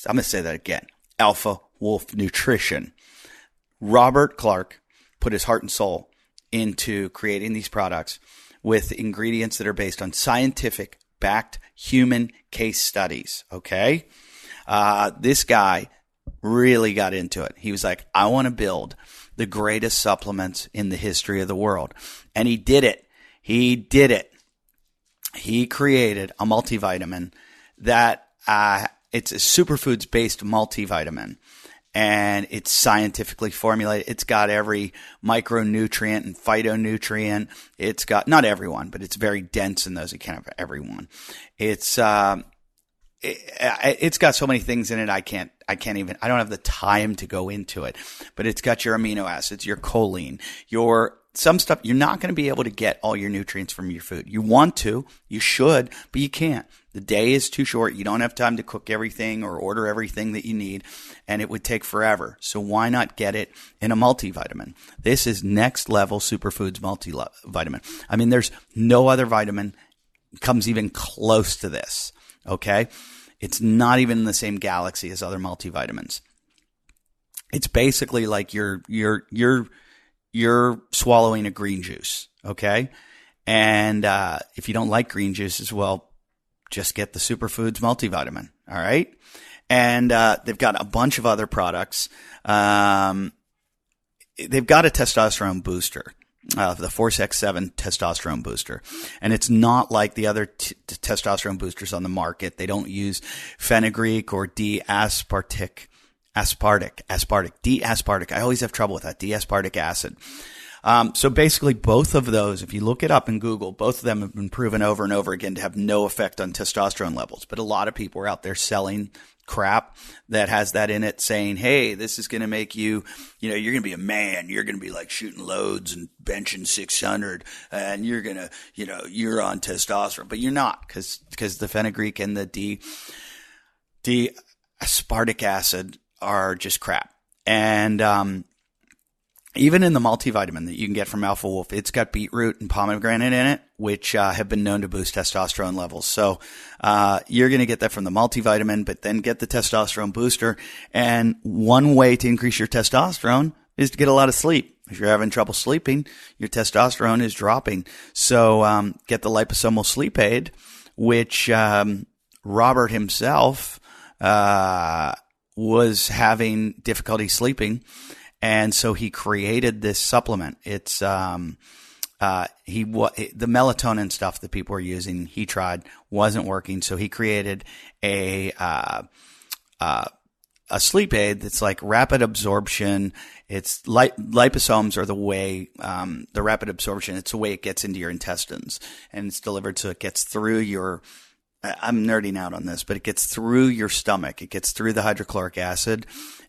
I'm going to say that again. Alpha Wolf Nutrition. Robert Clark put his heart and soul into creating these products with ingredients that are based on scientific backed human case studies. Okay. This guy really got into it. He was like, I want to build the greatest supplements in the history of the world. And he did it. He created a multivitamin that, it's a superfoods based multivitamin, and it's scientifically formulated. It's got every micronutrient and phytonutrient. It's got, not everyone, but it's very dense in those. It can't have everyone. It's got so many things in it. I don't have the time to go into it, but it's got your amino acids, your choline, some stuff. You're not going to be able to get all your nutrients from your food. You want to, you should, but you can't. The day is too short. You don't have time to cook everything or order everything that you need, and it would take forever. So why not get it in a multivitamin? This is next level superfoods multivitamin. I mean, there's no other vitamin comes even close to this. Okay. It's not even in the same galaxy as other multivitamins. It's basically like you're swallowing a green juice. Okay. And, if you don't like green juices, well, just get the superfoods multivitamin. All right. And, they've got a bunch of other products. They've got a testosterone booster. The Force X7 testosterone booster. And it's not like the other testosterone boosters on the market. They don't use fenugreek or D-aspartic. I always have trouble with that. D-aspartic acid. So basically both of those, if you look it up in Google, both of them have been proven over and over again to have no effect on testosterone levels. But a lot of people are out there selling crap that has that in it, saying, hey, this is going to make you, you're going to be a man. You're going to be like shooting loads and benching 600, and you're going to, you're on testosterone, but you're not, because the fenugreek and the D-aspartic acid are just crap. And, even in the multivitamin that you can get from Alpha Wolf, it's got beetroot and pomegranate in it, which have been known to boost testosterone levels. So you're going to get that from the multivitamin, but then get the testosterone booster. And one way to increase your testosterone is to get a lot of sleep. If you're having trouble sleeping, your testosterone is dropping. So get the liposomal sleep aid, which Robert himself was having difficulty sleeping. And so he created this supplement. It's, the melatonin stuff that people were using, he tried, wasn't working. So he created a sleep aid that's like rapid absorption. It's liposomes are the way, the rapid absorption, it's the way it gets into your intestines, and it's delivered so it gets through your, I'm nerding out on this, but it gets through your stomach. It gets through the hydrochloric acid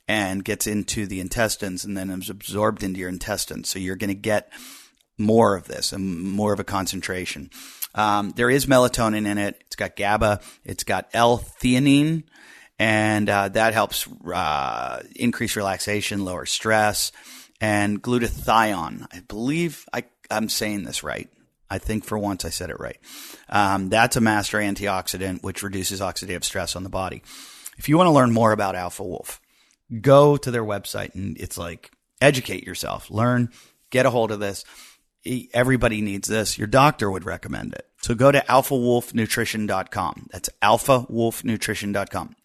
and gets into the intestines, and then is absorbed into your intestines. So you're going to get more of this and more of a concentration. There is melatonin in it. It's got GABA. It's got L-theanine, and that helps increase relaxation, lower stress, and glutathione. I believe I'm saying this right. I think for once I said it right. That's a master antioxidant, which reduces oxidative stress on the body. If you want to learn more about Alpha Wolf, go to their website, and it's like, educate yourself, learn, get a hold of this. Everybody needs this. Your doctor would recommend it. So go to alphawolfnutrition.com. That's alphawolfnutrition.com.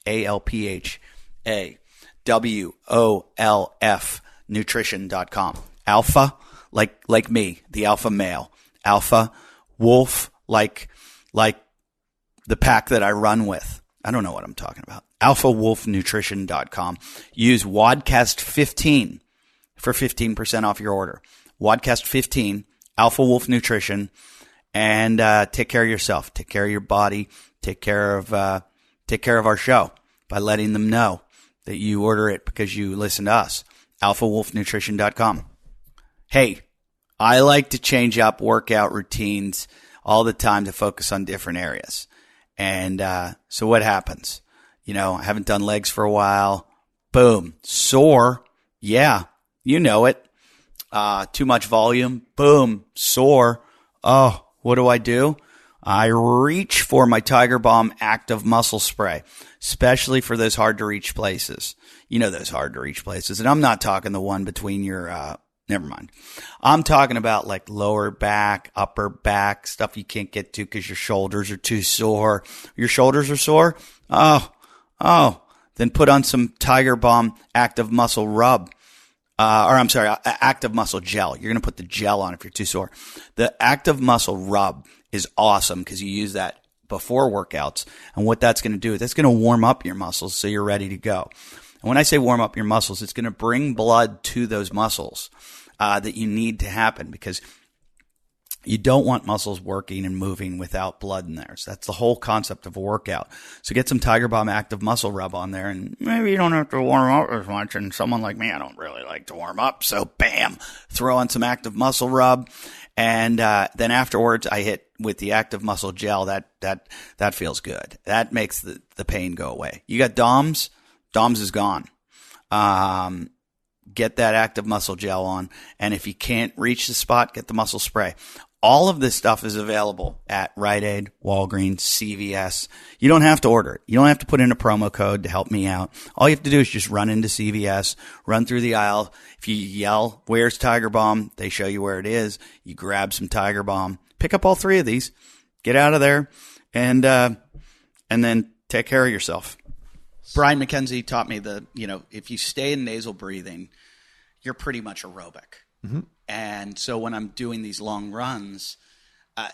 ALPHAWOLF nutrition.com. Alpha, like me, the alpha male. Alpha, wolf, like the pack that I run with. I don't know what I'm talking about. alphawolfnutrition.com. Use WODcast15 for 15% off your order. WODcast15, Alpha Wolf Nutrition, and take care of yourself, take care of your body, take care of our show by letting them know that you order it because you listen to us. AlphaWolfNutrition.com. Hey, I like to change up workout routines all the time to focus on different areas. And so what happens? I haven't done legs for a while. Boom. Sore. Yeah, you know it. Too much volume. Boom. Sore. Oh, what do? I reach for my Tiger Balm Active Muscle Spray, especially for those hard to reach places. Those hard to reach places. And I'm not talking the one between your, never mind. I'm talking about like lower back, upper back, stuff you can't get to because your shoulders are too sore. Your shoulders are sore? Oh, then put on some Tiger Balm Active Muscle Rub. Active Muscle Gel. You're going to put the gel on if you're too sore. The Active Muscle Rub is awesome because you use that before workouts. And what that's going to do is that's going to warm up your muscles so you're ready to go. And when I say warm up your muscles, it's going to bring blood to those muscles that you need to happen, because you don't want muscles working and moving without blood in there. So that's the whole concept of a workout. So get some Tiger Balm Active Muscle Rub on there, and maybe you don't have to warm up as much. And someone like me, I don't really like to warm up. So bam, throw on some Active Muscle Rub. And then afterwards, I hit with the Active Muscle Gel. That feels good. That makes the pain go away. You got DOMS? DOMS is gone. Get that Active Muscle Gel on. And if you can't reach the spot, get the muscle spray. All of this stuff is available at Rite Aid, Walgreens, CVS. You don't have to order it. You don't have to put in a promo code to help me out. All you have to do is just run into CVS, run through the aisle. If you yell, "Where's Tiger Balm?" they show you where it is. You grab some Tiger Balm, pick up all 3 of these, get out of there, and then take care of yourself. Brian McKenzie taught me if you stay in nasal breathing, you're pretty much aerobic. Mm-hmm. And so when I'm doing these long runs, I'll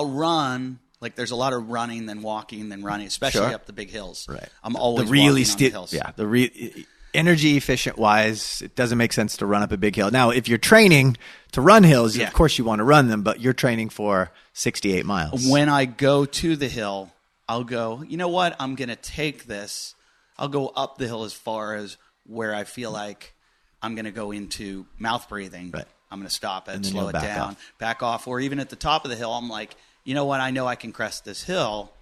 run, like there's a lot of running, then walking, then running, especially up the big hills. Right. I'm always walking on the hills. Yeah. Energy efficient wise, it doesn't make sense to run up a big hill. Now, if you're training to run hills, of course you want to run them, but you're training for 68 miles. When I go to the hill, I'll go, you know what? I'm going to take this. I'll go up the hill as far as where I feel like I'm going to go into mouth breathing. Right. I'm going to stop it, slow it down, back off. Or even at the top of the hill, I'm like, you know what? I know I can crest this hill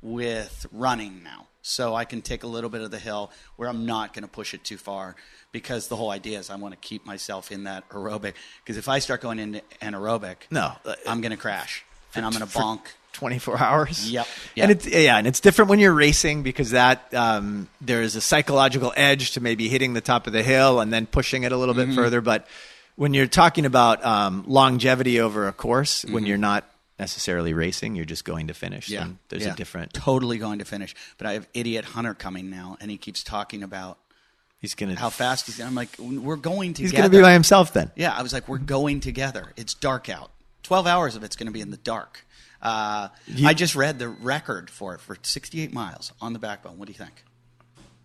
with running now. So I can take a little bit of the hill where I'm not going to push it too far, because the whole idea is I want to keep myself in that aerobic. Because if I start going into anaerobic, I'm going to crash and I'm going to bonk. 24 hours. Yep. And it's different when you're racing, because that there is a psychological edge to maybe hitting the top of the hill and then pushing it a little bit further. But when you're talking about longevity over a course, when you're not necessarily racing, you're just going to finish. Yeah. There's a different. Totally going to finish. But I have Idiot Hunter coming now, and he keeps talking about how fast he's. I'm like, we're going together. He's going to be by himself then. Yeah, I was like, we're going together. It's dark out. 12 hours of it's going to be in the dark. I just read the record for 68 miles on the backbone. What do you think?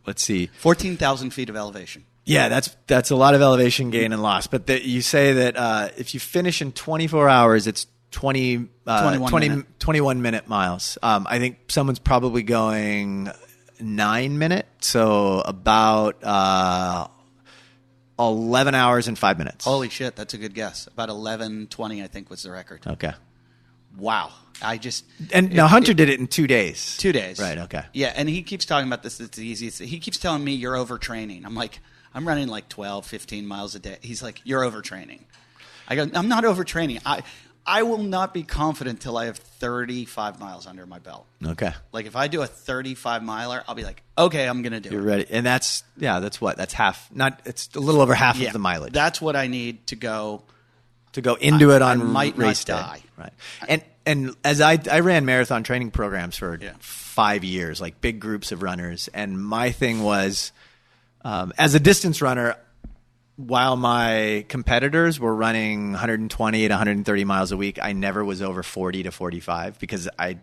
Let's see. 14,000 feet of elevation. Yeah, that's a lot of elevation gain and loss. But you say that if you finish in 24 hours, it's 21 minute miles. I think someone's probably going 9 minutes, so about 11 hours and 5 minutes. Holy shit, that's a good guess. About 11:20, I think, was the record. Okay. Wow. Now Hunter did it in 2 days. 2 days. Right, okay. Yeah, and he keeps talking about this. It's the easiest. He keeps telling me you're overtraining. I'm like, I'm running like 12, 15 miles a day. He's like, you're overtraining. I go, I'm not overtraining. I will not be confident till I have 35 miles under my belt. Okay. Like if I do a 35 miler, I'll be like, okay, I'm going to do it. You're ready. And that's what? That's half. It's a little over half of the mileage. That's what I need to go into it on might race not day. Die. Right. And as I ran marathon training programs for 5 years, like big groups of runners. And my thing was, as a distance runner, while my competitors were running 120 to 130 miles a week, I never was over 40 to 45 because I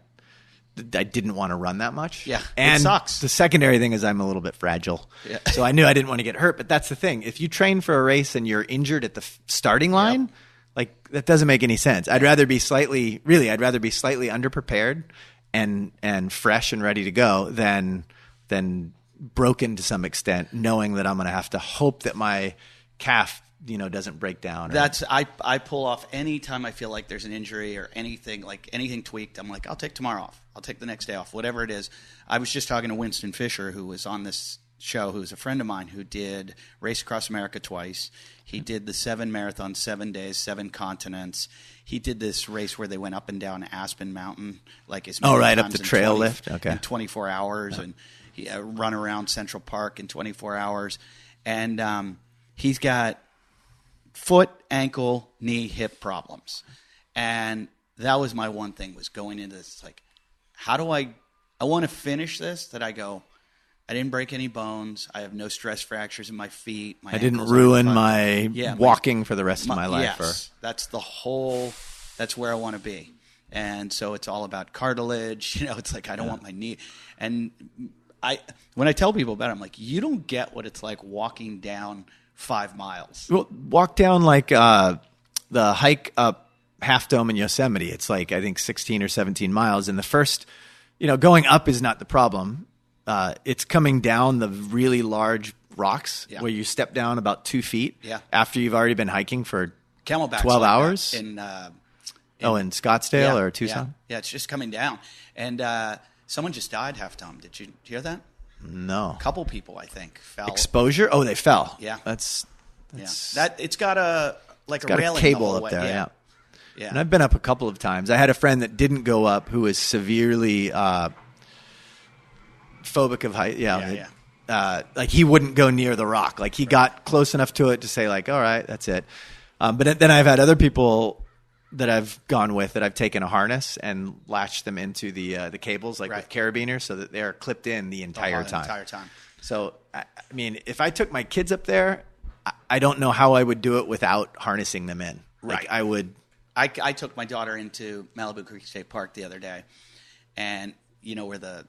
didn't want to run that much. Yeah, and it sucks. The secondary thing is I'm a little bit fragile. Yeah. So I knew I didn't want to get hurt. But that's the thing. If you train for a race and you're injured at the starting line, Like, that doesn't make any sense. I'd rather be slightly underprepared and fresh and ready to go than broken to some extent, knowing that I'm going to have to hope that my calf, doesn't break down. I pull off any time I feel like there's an injury or anything tweaked. I'm like, I'll take tomorrow off. I'll take the next day off, whatever it is. I was just talking to Winston Fisher, who was on this show, who's a friend of mine, who did Race Across America twice. He did the 7 marathons, 7 days, 7 continents. He did this race where they went up and down Aspen Mountain, like as many right, times up the trail lift, in 24 hours, and he run around Central Park in 24 hours. And he's got foot, ankle, knee, hip problems. And that was my one thing, was going into this, like, how do I want to finish this, that I go, I didn't break any bones. I have no stress fractures in my feet. I didn't ruin my walking for the rest of my life. Yes, that's where I want to be. And so it's all about cartilage. It's like, I don't want my knee. And when I tell people about it, I'm like, you don't get what it's like walking down 5 miles. Well, walk down like the hike up Half Dome in Yosemite. It's like, I think 16 or 17 miles. And the first, going up is not the problem. It's coming down the really large rocks where you step down about 2 feet after you've already been hiking for Camelback's 12 hours. In Scottsdale or Tucson? Yeah, it's just coming down. And someone just died Half Dome. Did you hear that? No. A couple people, I think, fell. Exposure? Oh, they fell. Yeah. That's it's got a railing a cable up there. Yeah. And I've been up a couple of times. I had a friend that didn't go up who was severely phobic of height. Like, he wouldn't go near the rock. Like, he got close enough to it to say, like, all right, that's it. But then I've had other people that I've gone with that I've taken a harness and latched them into the cables, like with carabiners, so that they're clipped in the entire time. So, I mean, if I took my kids up there, I don't know how I would do it without harnessing them in. Like, I would. I took my daughter into Malibu Creek State Park the other day, and where the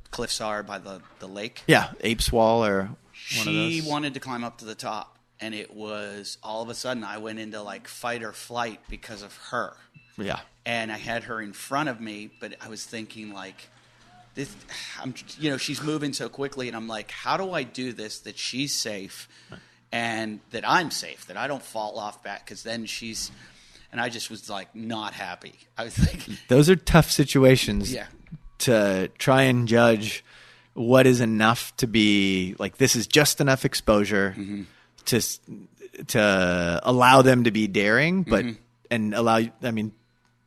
cliffs are by the lake. Yeah, Apes Wall or one of those. She wanted to climb up to the top, and it was all of a sudden I went into like fight or flight because of her. Yeah. And I had her in front of me, but I was thinking, like, this, she's moving so quickly, and I'm like, how do I do this that she's safe and that I'm safe, that I don't fall off back, because then she's. And I just was like not happy. I was like, those are tough situations. Yeah. To try and judge what is enough to be like, this is just enough exposure to allow them to be daring, but and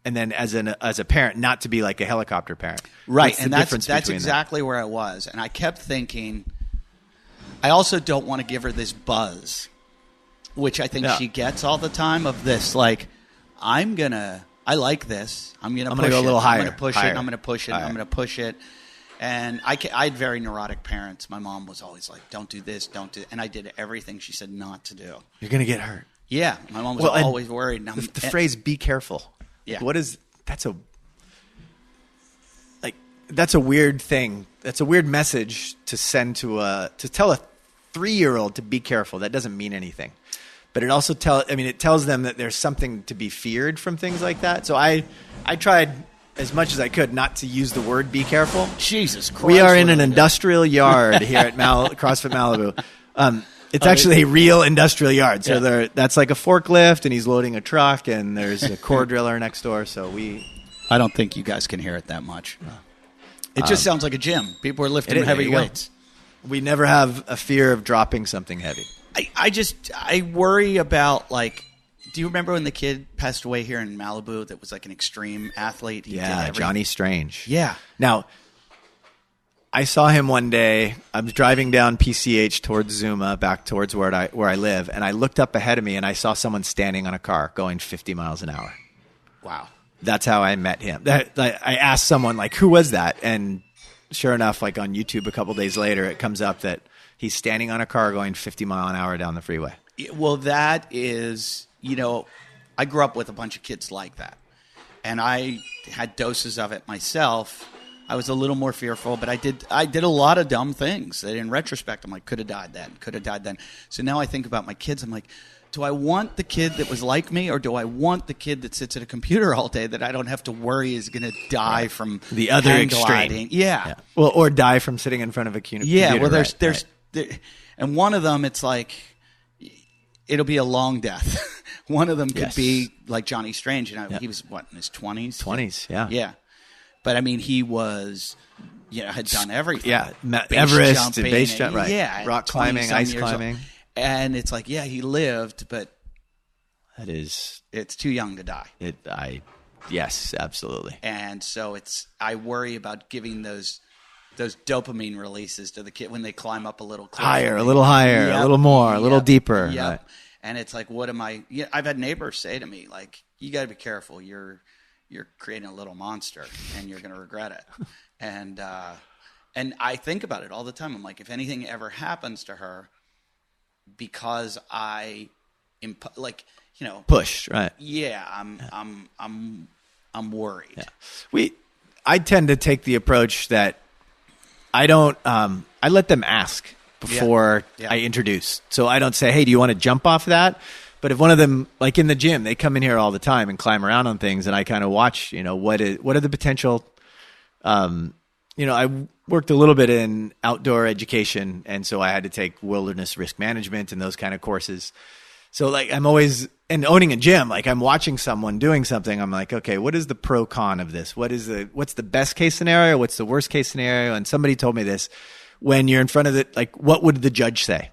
then as a parent not to be like a helicopter parent. Right. And that's exactly where I was. And I kept thinking, I also don't want to give her this buzz, which I think she gets all the time, of this, like, I like this. I'm going to go a little higher. I'm going to push it. I'm going to push it. I'm going to push it. And I had very neurotic parents. My mom was always like, don't do this, don't do. And I did everything she said not to do. You're going to get hurt. Yeah. My mom was always worried. And the phrase, be careful. Yeah. That's a weird thing. That's a weird message to send to tell a 3-year-old to be careful. That doesn't mean anything. But it also tells them that there's something to be feared from things like that. So I tried as much as I could not to use the word "be careful." Jesus Christ! We are in an industrial yard here at CrossFit Malibu. It's actually a real industrial yard. So that's like a forklift, and he's loading a truck, and there's a core driller next door. So I don't think you guys can hear it that much. It just sounds like a gym. People are lifting heavy weights. We never have a fear of dropping something heavy. I worry about, like, do you remember when the kid passed away here in Malibu that was like an extreme athlete? Johnny Strange. Yeah. Now, I saw him one day. I was driving down PCH towards Zuma, back towards where I live, and I looked up ahead of me, and I saw someone standing on a car going 50 miles an hour. Wow. That's how I met him. I asked someone, like, who was that? And sure enough, like on YouTube a couple days later, it comes up that he's standing on a car going 50 mile an hour down the freeway. Well, that is, I grew up with a bunch of kids like that. And I had doses of it myself, I was a little more fearful, but I did a lot of dumb things that in retrospect I'm like, could have died then. So now I think about my kids. I'm like, do I want the kid that was like me, or do I want the kid that sits at a computer all day that I don't have to worry is going to die from the other extreme? Gliding? Yeah. Well, or die from sitting in front of a computer. Yeah. Well, there's and one of them, it's like it'll be a long death. One of them could be like Johnny Strange. He was in his 20s? 20s, yeah. Yeah. But I mean, he was, had done everything. Yeah. Base Everest, jumping, base jump, right. Yeah. Rock climbing, ice climbing. And it's like, he lived, but it's too young to die. Yes, absolutely. And so I worry about giving those dopamine releases to the kid when they climb up a little cliff. Higher, a little higher, a little more, a little deeper. Yep. Right. And it's like, what am I? Yeah, I've had neighbors say to me, like, you got to be careful. You're creating a little monster, and you're going to regret it. And I think about it all the time. I'm like, if anything ever happens to her, because I, push, right? Yeah, I'm worried. Yeah. I tend to take the approach that I don't. I let them ask before I introduce. So I don't say, "Hey, do you want to jump off that?" But if one of them, like in the gym, they come in here all the time and climb around on things, and I kind of watch. What are the potential? I worked a little bit in outdoor education, and so I had to take wilderness risk management and those kind of courses. So like I'm always owning a gym, like I'm watching someone doing something. I'm like, okay, what is the pro con of this? What's the best case scenario? What's the worst case scenario? And somebody told me this when you're in front of it, like, what would the judge say?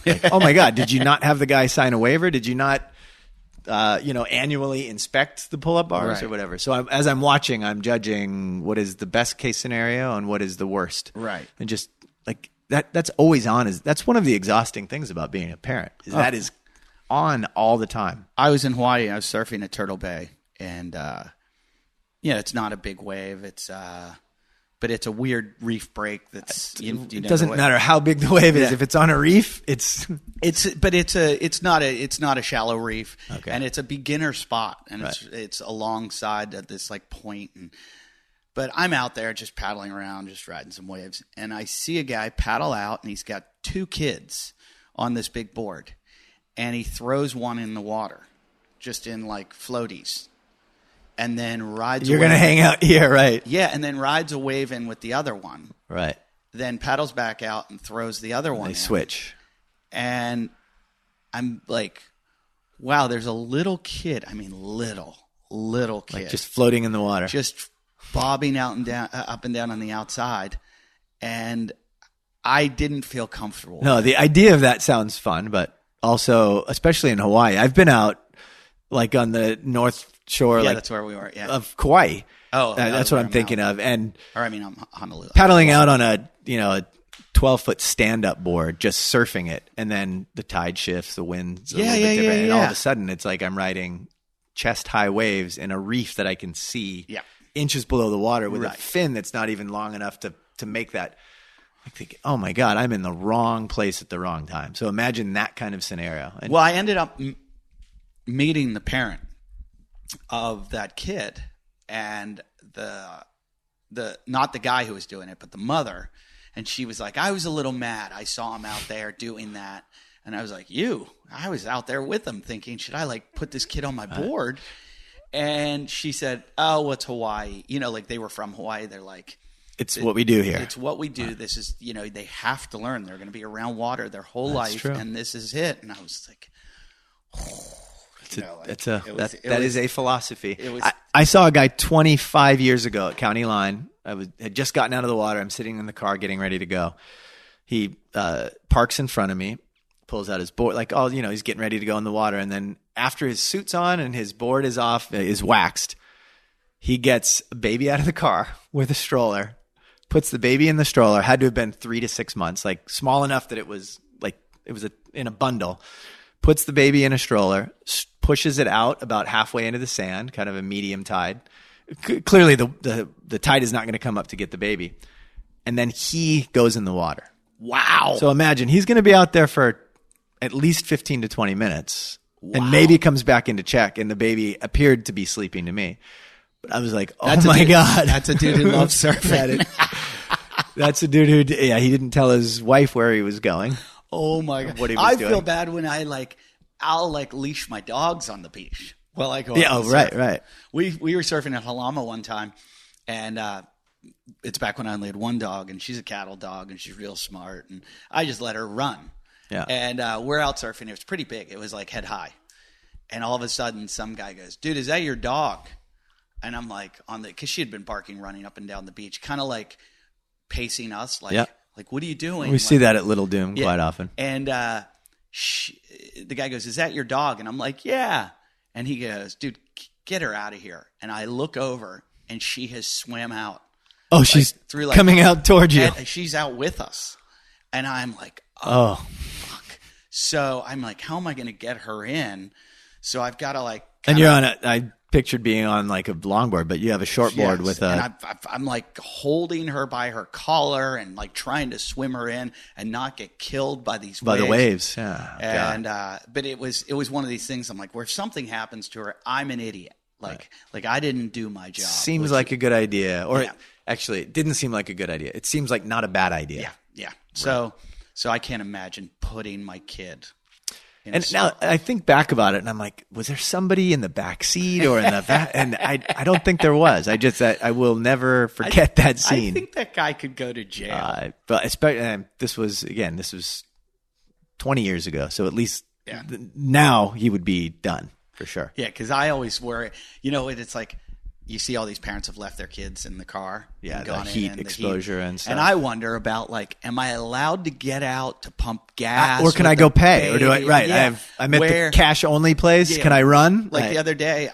Like, oh my God, did you not have the guy sign a waiver? Did you not, annually inspect the pull-up bars or whatever? So as I'm watching, I'm judging what is the best case scenario and what is the worst. Right. And just like that's always on. That's one of the exhausting things about being a parent. That is on all the time. I was in Hawaii. I was surfing at Turtle Bay, and it's not a big wave. It's but it's a weird reef break. It doesn't matter how big the wave is. If it's on a reef, it's not a shallow reef, and it's a beginner spot, and it's alongside this like point. But I'm out there just paddling around, just riding some waves, and I see a guy paddle out, and he's got 2 kids on this big board. And he throws one in the water, just in like floaties, and then rides. You're going to hang out here, right? Yeah, and then rides a wave in with the other one. Right. Then paddles back out and throws the other one in. They switch. And I'm like, wow, there's a little kid. I mean, little kid. Like just floating in the water. Just bobbing out and down, up and down on the outside. And I didn't feel comfortable. No, the idea of that sounds fun, but also, especially in Hawaii, I've been out like on the North Shore, that's where we were, of Kauai. Oh, that's what I'm thinking of. And I'm Honolulu. Paddling out on a 12-foot stand-up board, just surfing it, and then the tide shifts, the wind's a little bit different, and all of a sudden it's like I'm riding chest-high waves in a reef that I can see inches below the water with a fin that's not even long enough to make that. I think, oh my God, I'm in the wrong place at the wrong time. So imagine that kind of scenario. Well, I ended up meeting the parent of that kid, and the not the guy who was doing it, but the mother. And she was like, I was a little mad. I saw him out there doing that. And I was like, I was out there with him thinking, should I like put this kid on my board? And she said, oh, it's Hawaii. Like they were from Hawaii. They're like, it's what we do here. It's what we do. This is, they have to learn. They're going to be around water their whole life. True. And this is it. And I was like, that is a philosophy. I saw a guy 25 years ago at County Line. Had just gotten out of the water. I'm sitting in the car getting ready to go. He parks in front of me, pulls out his board, he's getting ready to go in the water. And then after his suit's on and his board is off, is waxed, he gets a baby out of the car with a stroller, puts the baby in the stroller, had to have been 3 to 6 months, like small enough that it was in a bundle, puts the baby in a stroller, pushes it out about halfway into the sand, kind of a medium tide. Clearly the tide is not going to come up to get the baby. And then he goes in the water. Wow. So imagine he's going to be out there for at least 15 to 20 minutes and maybe comes back into check, and the baby appeared to be sleeping to me. But I was like, oh my God. That's a dude who loves surfing. That's a dude who, he didn't tell his wife where he was going. Oh my God. What he was doing. Feel bad when I'll leash my dogs on the beach while I go out. Yeah, right. We were surfing at Halama one time, and it's back when I only had one dog, and she's a cattle dog, and she's real smart, and I just let her run. Yeah. And we're out surfing. It was pretty big. It was like head high. And all of a sudden, some guy goes, dude, is that your dog? And I'm like, because she had been barking, running up and down the beach, kind of like pacing us, like, what are you doing? We see that at Little Doom quite often. And the guy goes, is that your dog? And I'm like, yeah. And he goes, dude, get her out of here. And I look over, and she has swam out. Oh, she's coming out towards you. She's out with us. And I'm like, oh, fuck. So I'm like, how am I going to get her in? So I've got to and you're on I pictured being on like a longboard, but you have a shortboard with a. And I'm like holding her by her collar and like trying to swim her in and not get killed by these waves. The waves. Yeah. And but it was one of these things. I'm like, where if something happens to her, I'm an idiot. Like I didn't do my job. Seems like a good idea, or actually, it didn't seem like a good idea. It seems like not a bad idea. Yeah. So I can't imagine putting my kid. And now I think back about it, and I'm like, was there somebody in the back seat or in the back? And I don't think there was. I will never forget that scene. I think that guy could go to jail. But especially, this was 20 years ago, so at least now he would be done for sure. Yeah, because I always worry. It's like you see all these parents have left their kids in the car. Yeah, the heat exposure and stuff. And I wonder about am I allowed to get out to pump gas? Or can I go pay? Or do I? Right. Yeah. I'm at the cash only place. Yeah. Can I run? The other day,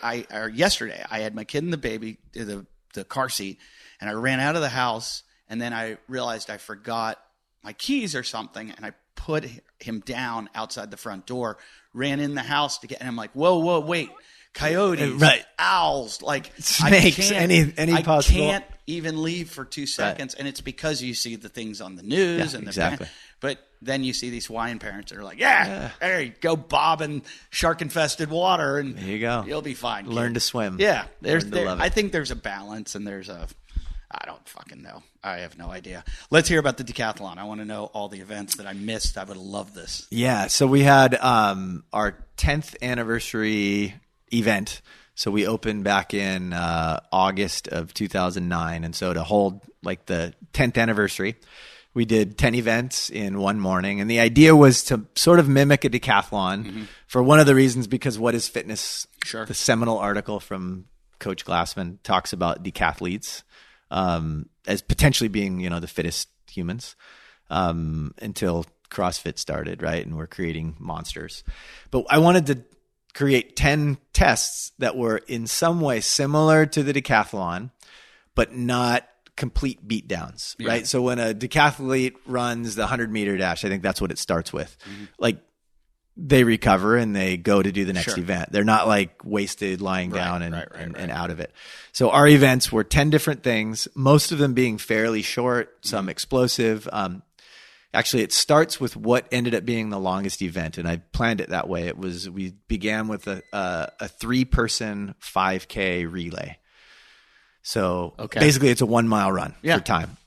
yesterday, I had my kid in the baby, the car seat, and I ran out of the house, and then I realized I forgot my keys or something, and I put him down outside the front door, ran in the house and I'm like, whoa, wait. Coyotes, owls, snakes, any possible. I can't even leave for 2 seconds, and it's because you see the things on the news and exactly. But then you see these Hawaiian parents that are like, there you go, bob in shark-infested water, and there you go, you'll be fine. Learn to swim. Yeah, I think there's a balance, and I don't fucking know. I have no idea. Let's hear about the Decathlon. I want to know all the events that I missed. I would love this. Yeah, so we had our 10th anniversary event. So we opened back in August of 2009. And so to hold the 10th anniversary, we did 10 events in one morning. And the idea was to sort of mimic a decathlon for one of the reasons, because What is Fitness? Sure. The seminal article from Coach Glassman talks about decathletes as potentially being, the fittest humans until CrossFit started, right? And we're creating monsters. But I wanted to create 10 tests that were in some way similar to the decathlon, but not complete beatdowns, right? So when a decathlete runs the 100-meter dash, I think that's what it starts with. They recover and they go to do the next event. They're not wasted lying down and out of it. So our events were 10 different things, most of them being fairly short, some explosive. Actually, it starts with what ended up being the longest event, and I planned it that way. We began with a 3-person 5K relay. So basically, it's a 1-mile run for time.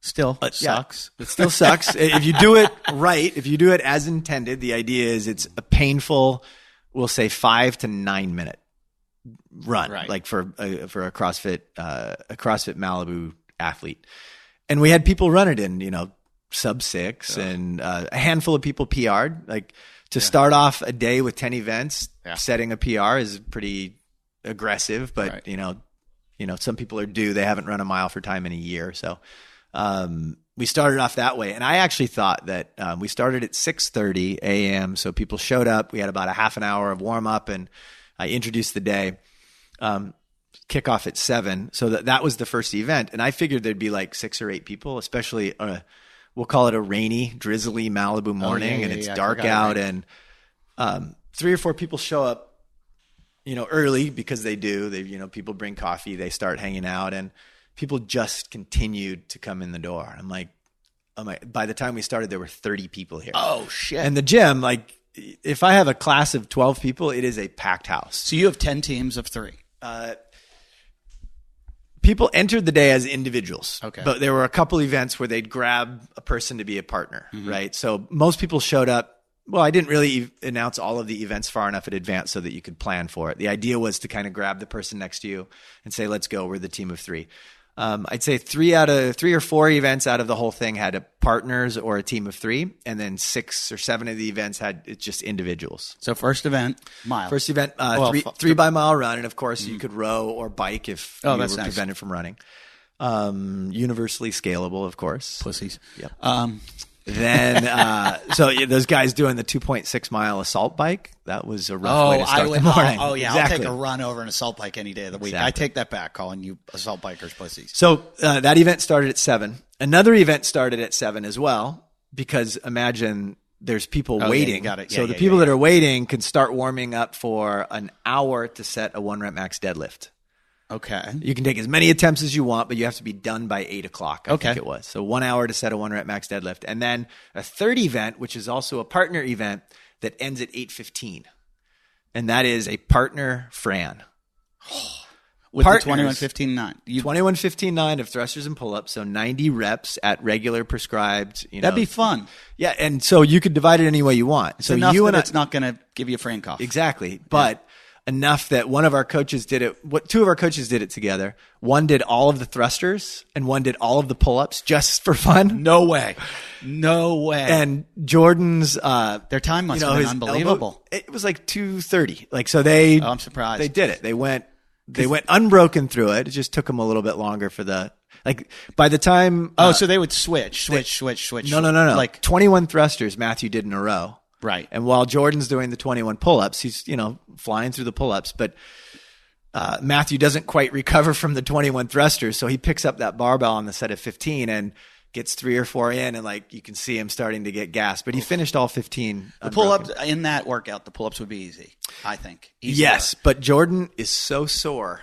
Still sucks. It still sucks. If you do it right, if you do it as intended, the idea is it's a painful, we'll say 5 to 9 minute run, for a CrossFit Malibu athlete. And we had people run it in, sub 6 and a handful of people PR'd. To start off a day with 10 events, setting a PR is pretty aggressive, but some people are due. They haven't run a mile for time in a year. So we started off that way. And I actually thought that we started at 6:30 a.m. So people showed up. We had about a half an hour of warm up, and I introduced the day. Kickoff at 7. So that was the first event. And I figured there'd be 6 or 8 people, especially we'll call it a rainy, drizzly Malibu morning, and it's dark out, and 3 or 4 people show up, early because they do. People bring coffee, they start hanging out, and people just continued to come in the door. I'm like, by the time we started, there were 30 people here. Oh shit! And the gym, if I have a class of 12 people, it is a packed house. So you have 10 teams of 3. People entered the day as individuals. Okay. But there were a couple events where they'd grab a person to be a partner, right? So most people showed up. Well, I didn't really announce all of the events far enough in advance so that you could plan for it. The idea was to kind of grab the person next to you and say, let's go. We're the team of 3. I'd say 3 or 4 events out of the whole thing had partners or a team of 3. And then 6 or 7 of the events had just individuals. So first event, mile. First event, 3 by mile run. And of course you could row or bike if you were prevented from running. Universally scalable, of course. Pussies. Yep. Then, so those guys doing the 2.6 mile assault bike, that was a rough way to start the morning. Exactly. I'll take a run over an assault bike any day of the week. I take that back, calling you assault bikers pussies. So that event started at 7. Another event started at 7 as well, because imagine there's people waiting. Yeah, got it. So the people that are waiting can start warming up for an hour to set a 1 rep max deadlift. Okay. You can take as many attempts as you want, but you have to be done by 8 o'clock, I think it was. So 1 hour to set a 1 rep max deadlift. And then a third event, which is also a partner event that ends at 8:15. And that is a partner Fran. With the 21:15.9. 21:15.9 of thrusters and pull-ups, so 90 reps at regular prescribed. That'd be fun. Yeah, and so you could divide it any way you want. It's so enough that it's not going to give you a Fran cough. Exactly, but enough that one of our coaches did it. Two of our coaches did it together. One did all of the thrusters, and one did all of the pull-ups just for fun. No way. And Jordan's their time must have been unbelievable. It was like 2:30. Like so they. I'm surprised they did it. They went unbroken through it. It just took them a little bit longer for the by the time. So they would switch. No. Like 21 thrusters Matthew did in a row. Right. And while Jordan's doing the 21 pull-ups, he's, flying through the pull-ups, but Matthew doesn't quite recover from the 21 thrusters. So he picks up that barbell on the set of 15 and gets 3 or 4 in, and you can see him starting to get gas, but he finished all 15. The pull-ups in that workout, the pull-ups would be easy, I think. Yes, but Jordan is so sore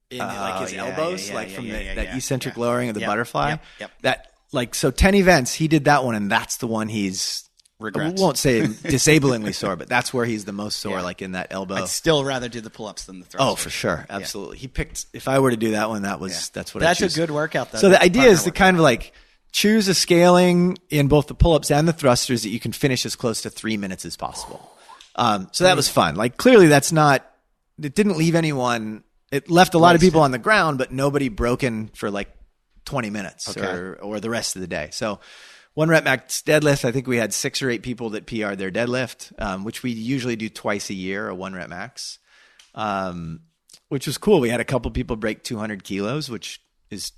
in his elbows, from that eccentric lowering of the butterfly. That so 10 events, he did that one, and that's the one he's regrets. I won't say disablingly sore, but that's where he's the most sore, in that elbow. I'd still rather do the pull-ups than the thrusters. Oh, for sure. Absolutely. He picked, if I were to do that one, that's what I choose. That's a good workout, though. So the idea is to kind of choose a scaling in both the pull-ups and the thrusters that you can finish as close to 3 minutes as possible. So that was fun. Clearly it didn't leave anyone, it left a lot of people on the ground, but nobody broken for 20 minutes or the rest of the day. So 1 rep max deadlift, I think we had 6 or 8 people that PR'd their deadlift, which we usually do twice a year, a 1 rep max, which was cool. We had a couple people break 200 kilos, which is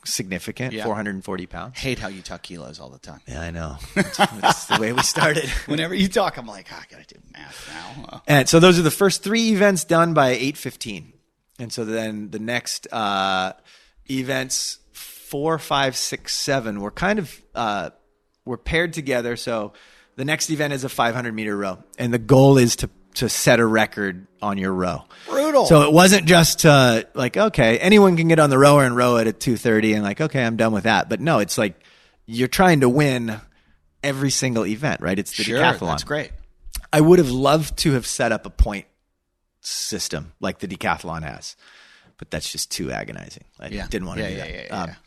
significant, 440 pounds. Hate how you talk kilos all the time. Yeah, I know. It's the way we started. Whenever you talk, I'm like, I got to do math now. And so those are the first 3 events done by 8:15. And so then the next events 4, 5, 6, 7 were kind of were paired together. So the next event is a 500-meter row, and the goal is to set a record on your row. Brutal. So it wasn't just okay, anyone can get on the rower and row it at 2:30, and okay, I'm done with that. But no, it's you're trying to win every single event, right? It's the decathlon. That's great. I would have loved to have set up a point system like the decathlon has, but that's just too agonizing. I didn't want to do that.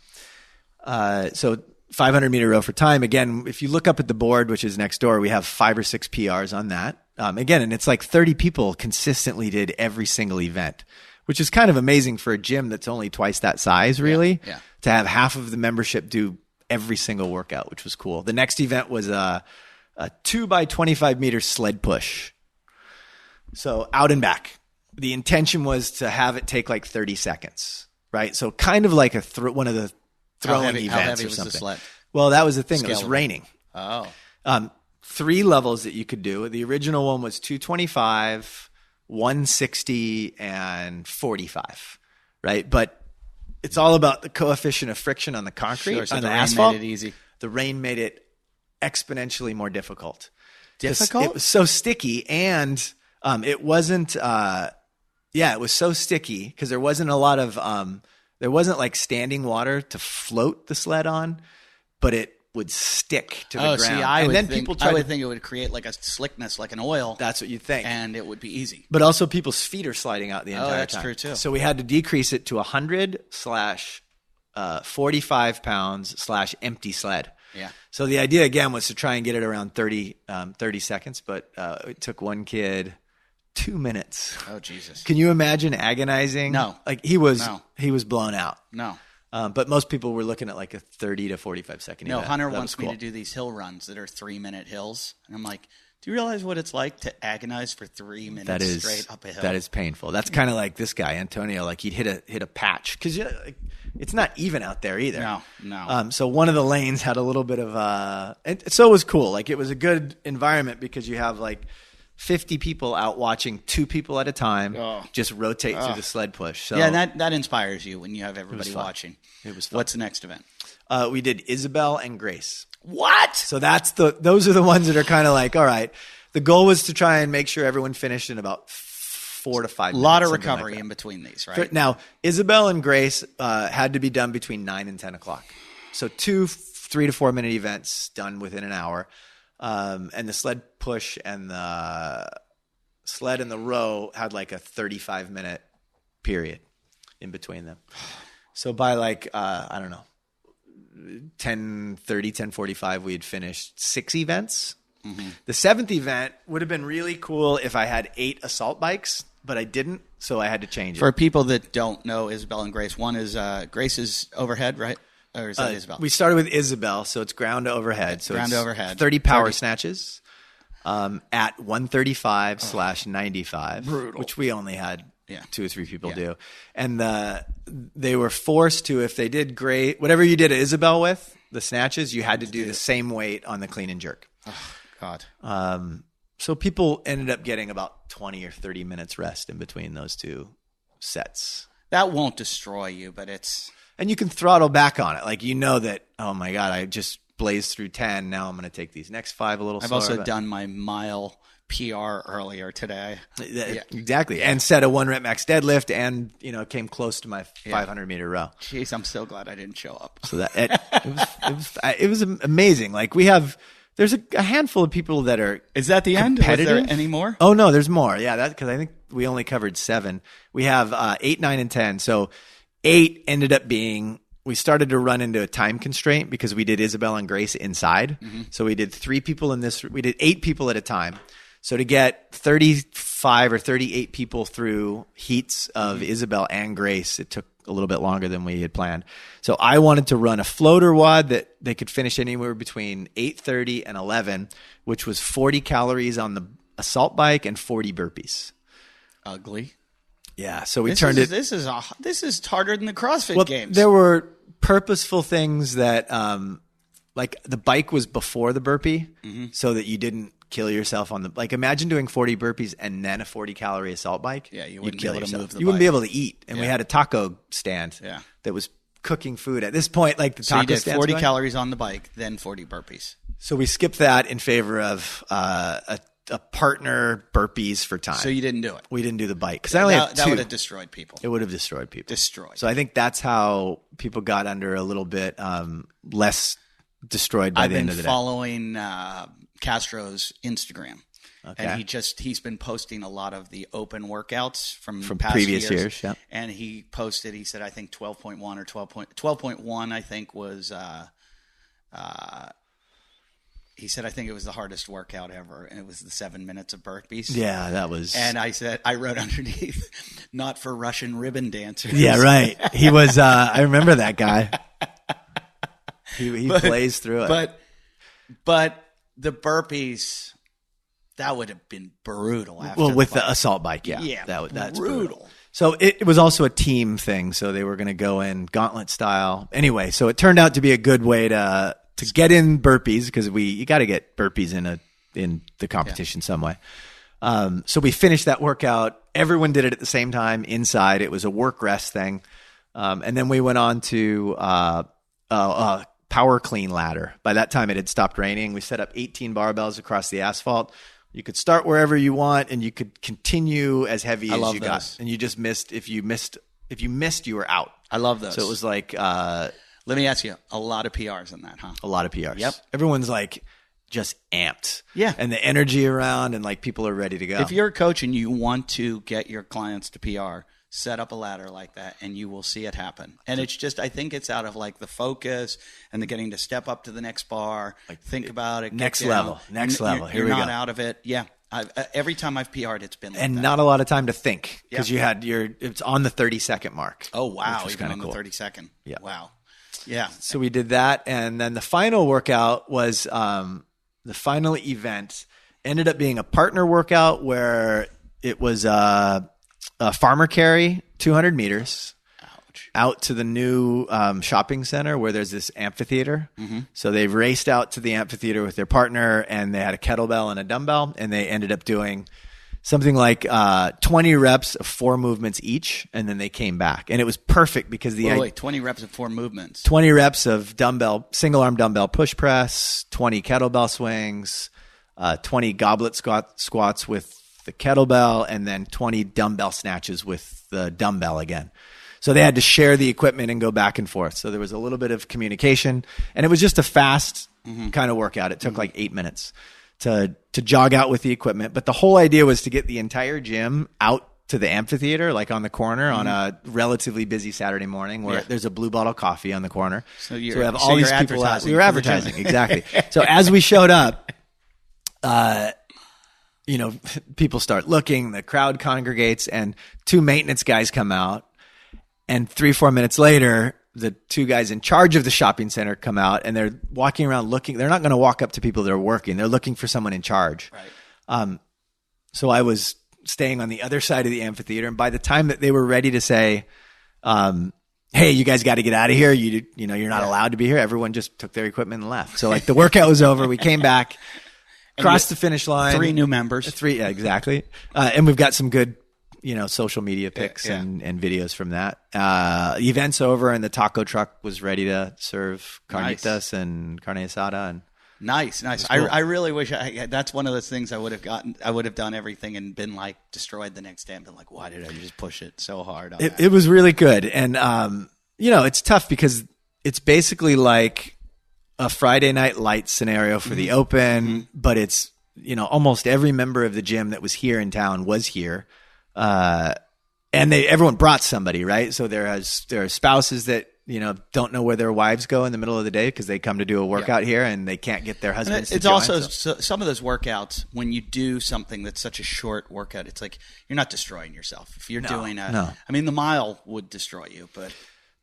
So 500-meter row for time. Again, if you look up at the board, which is next door, we have 5 or 6 PRs on that. Again, and it's 30 people consistently did every single event, which is kind of amazing for a gym that's only twice that size, really, to have half of the membership do every single workout, which was cool. The next event was a 2 by 25 meter sled push. So out and back. The intention was to have it take 30 seconds, right? So kind of like one of the throwing events or something. The sled? Well, that was the thing. It was raining. Oh. 3 levels that you could do. The original one was 225, 160, and 45, right? But it's all about the coefficient of friction on the concrete, so on the asphalt. Made it easy. The rain made it exponentially more difficult. Difficult? It was so sticky, and it wasn't. It was so sticky because there wasn't a lot of. There wasn't standing water to float the sled on, but it would stick to the ground. See, I would think it would create like a slickness, like an oil. That's what you'd think. And it would be easy. But also people's feet are sliding out the entire time. Oh, that's true too. So we had to decrease it to 100/45 pounds/empty sled. Yeah. So the idea again was to try and get it around 30 seconds, but it took one kid 2 minutes. Oh, Jesus. Can you imagine agonizing? No. Like he was blown out. No. But most people were looking at like a 30 to 45 second event. No, Hunter wants me to do these hill runs that are 3-minute hills. And I'm like, do you realize what it's like to agonize for 3 minutes straight up a hill? That is painful. That's kind of like this guy, Antonio. Like he'd hit a patch because it's not even out there either. No. So one of the lanes had a little bit of so it was cool. Like it was a good environment because you have like 50 people out watching 2 people at a time just rotate through the sled push. So yeah, that inspires you when you have everybody watching. It was fun. What's the next event? We did Isabel and Grace. What? So those are the ones that are kind of like, all right. The goal was to try and make sure everyone finished in about 4 to 5 minutes. A lot of recovery in between these, right? Now, Isabel and Grace had to be done between 9 and 10 o'clock. So 2 3 to 4 minute events done within an hour. And the sled push and the sled and the row had like a 35-minute period in between them. So by like, I don't know, 10:30, 10:45, we had finished 6 events. Mm-hmm. The 7th event would have been really cool if I had 8 assault bikes, but I didn't, so I had to change it. For people that don't know Isabel and Grace, one is Grace's overhead, right? Or is that Isabel? We started with Isabel, so it's ground to overhead. So ground to overhead. 30 power snatches at 135/95, brutal. Which we only had 2 or 3 people do. And they were forced to, if they did great, whatever you did Isabel with, the snatches, you had to do the same weight on the clean and jerk. Oh, God. So people ended up getting about 20 or 30 minutes rest in between those 2 sets. That won't destroy you, but it's... And you can throttle back on it. Like, you know that, oh my God, I just blazed through 10. Now I'm going to take these next 5 a little slower. I've also done my mile PR earlier today. Exactly. And set a 1 rep max deadlift and, came close to my 500 meter row. Jeez, I'm so glad I didn't show up. So that it was amazing. Like there's a handful of people that are Is that the end? Is there any more? Oh no, there's more. Yeah, because I think we only covered 7. We have 8, 9, and 10. So 8 ended up being, we started to run into a time constraint because we did Isabel and Grace inside. Mm-hmm. So we did 3 people we did 8 people at a time. So to get 35 or 38 people through heats of Isabel and Grace, it took a little bit longer than we had planned. So I wanted to run a floater WOD that they could finish anywhere between 8:30 and 11, which was 40 calories on the assault bike and 40 burpees. Ugly. Yeah, so we turned it. This is harder than the CrossFit games. There were purposeful things that, like the bike was before the burpee, so that you didn't kill yourself on the. Like, imagine doing 40 burpees and then a 40-calorie assault bike. Yeah, you wouldn't be able to move the bike. You wouldn't be able to eat, and we had a taco stand. That was cooking food at this point. Like the taco stand. So you did 40 calories on the bike, then 40 burpees. So we skipped that in favor of a partner burpees for time. So you didn't do it. We didn't do the bike because I only had 2. That would have destroyed people. It would have destroyed people. Destroyed. So I think that's how people got under a little bit less destroyed by the end of the day. I've been following Castro's Instagram. Okay. And he's been posting a lot of the open workeds from past previous years. Yeah. And he said, I think 12.1 or 12.1, I think was, he said, I think it was the hardest workout ever. And it was the 7 minutes of burpees. Yeah, that was. And I wrote underneath, not for Russian ribbon dancers. Yeah, right. He was, I remember that guy. He blazed through it. But the burpees, that would have been brutal. With the assault bike, yeah. Yeah, that's brutal. So it was also a team thing. So they were going to go in gauntlet style. Anyway, so it turned out to be a good way to get in burpees because you got to get burpees in the competition some way. So we finished that workout. Everyone did it at the same time inside. It was a work rest thing. And then we went on to power clean ladder. By that time it had stopped raining. We set up 18 barbells across the asphalt. You could start wherever you want and you could continue as heavy as you got. And you just missed. If you missed, you were out. I love those. So it was like Let me ask you, a lot of PRs in that, huh? A lot of PRs. Yep. Everyone's like just amped. Yeah. And the energy around and like people are ready to go. If you're a coach and you want to get your clients to PR, set up a ladder like that and you will see it happen. And it's just, I think it's out of like the focus and the getting to step up to the next bar, like think about it. Next level. You're not out of it. Yeah. Every time I've PR'd, it's been like and that. not a lot of time to think because you had it's on the 30-second mark. Oh, wow. Which was Even on cool. the 30-second. Yeah. Wow. Yeah. So we did that. And then the final workout was the final event ended up being a partner workout where it was a farmer carry, 200 meters. Out to the new shopping center where there's this amphitheater. Mm-hmm. So they raced out to the amphitheater with their partner and they had a kettlebell and a dumbbell and they ended up doing something like 20 reps of 4 movements each. And then they came back and it was perfect because 20 reps of 4 movements, 20 reps of single arm dumbbell push press, 20 kettlebell swings, 20 goblet squats with the kettlebell, and then 20 dumbbell snatches with the dumbbell again. So they had to share the equipment and go back and forth. So there was a little bit of communication, and it was just a fast kind of workout. It took like 8 minutes to jog out with the equipment. But the whole idea was to get the entire gym out to the amphitheater, like on the corner on a relatively busy Saturday morning where there's a Blue Bottle coffee on the corner. So we have all these people out. We were advertising, exactly. So as we showed up, people start looking, the crowd congregates, and 2 maintenance guys come out. And 3-4 minutes later, the 2 guys in charge of the shopping center come out and they're walking around looking. They're not going to walk up to people that are working. They're looking for someone in charge. Right. So I was staying on the other side of the amphitheater. And by the time that they were ready to say, hey, you guys got to get out of here. You're not allowed to be here. Everyone just took their equipment and left. So like the workout was over. We came back, crossed the finish line. 3 new members. 3, yeah, exactly. And we've got some good social media pics and videos from that. Event's over and the taco truck was ready to serve carnitas and carne asada. And nice. Cool. I really wish that's one of those things I would have gotten. I would have done everything and been like destroyed the next day and been like, why did I just push it so hard on that? It was really good. And, it's tough because it's basically like a Friday Night Lights scenario for the open, but it's, almost every member of the gym that was here in town was here. And everyone brought somebody, right? So there are spouses that, don't know where their wives go in the middle of the day because they come to do a workout here and they can't get their husbands to join. It's also some of those workouts, when you do something that's such a short workout, it's like you're not destroying yourself. If you're doing I mean, the mile would destroy you, but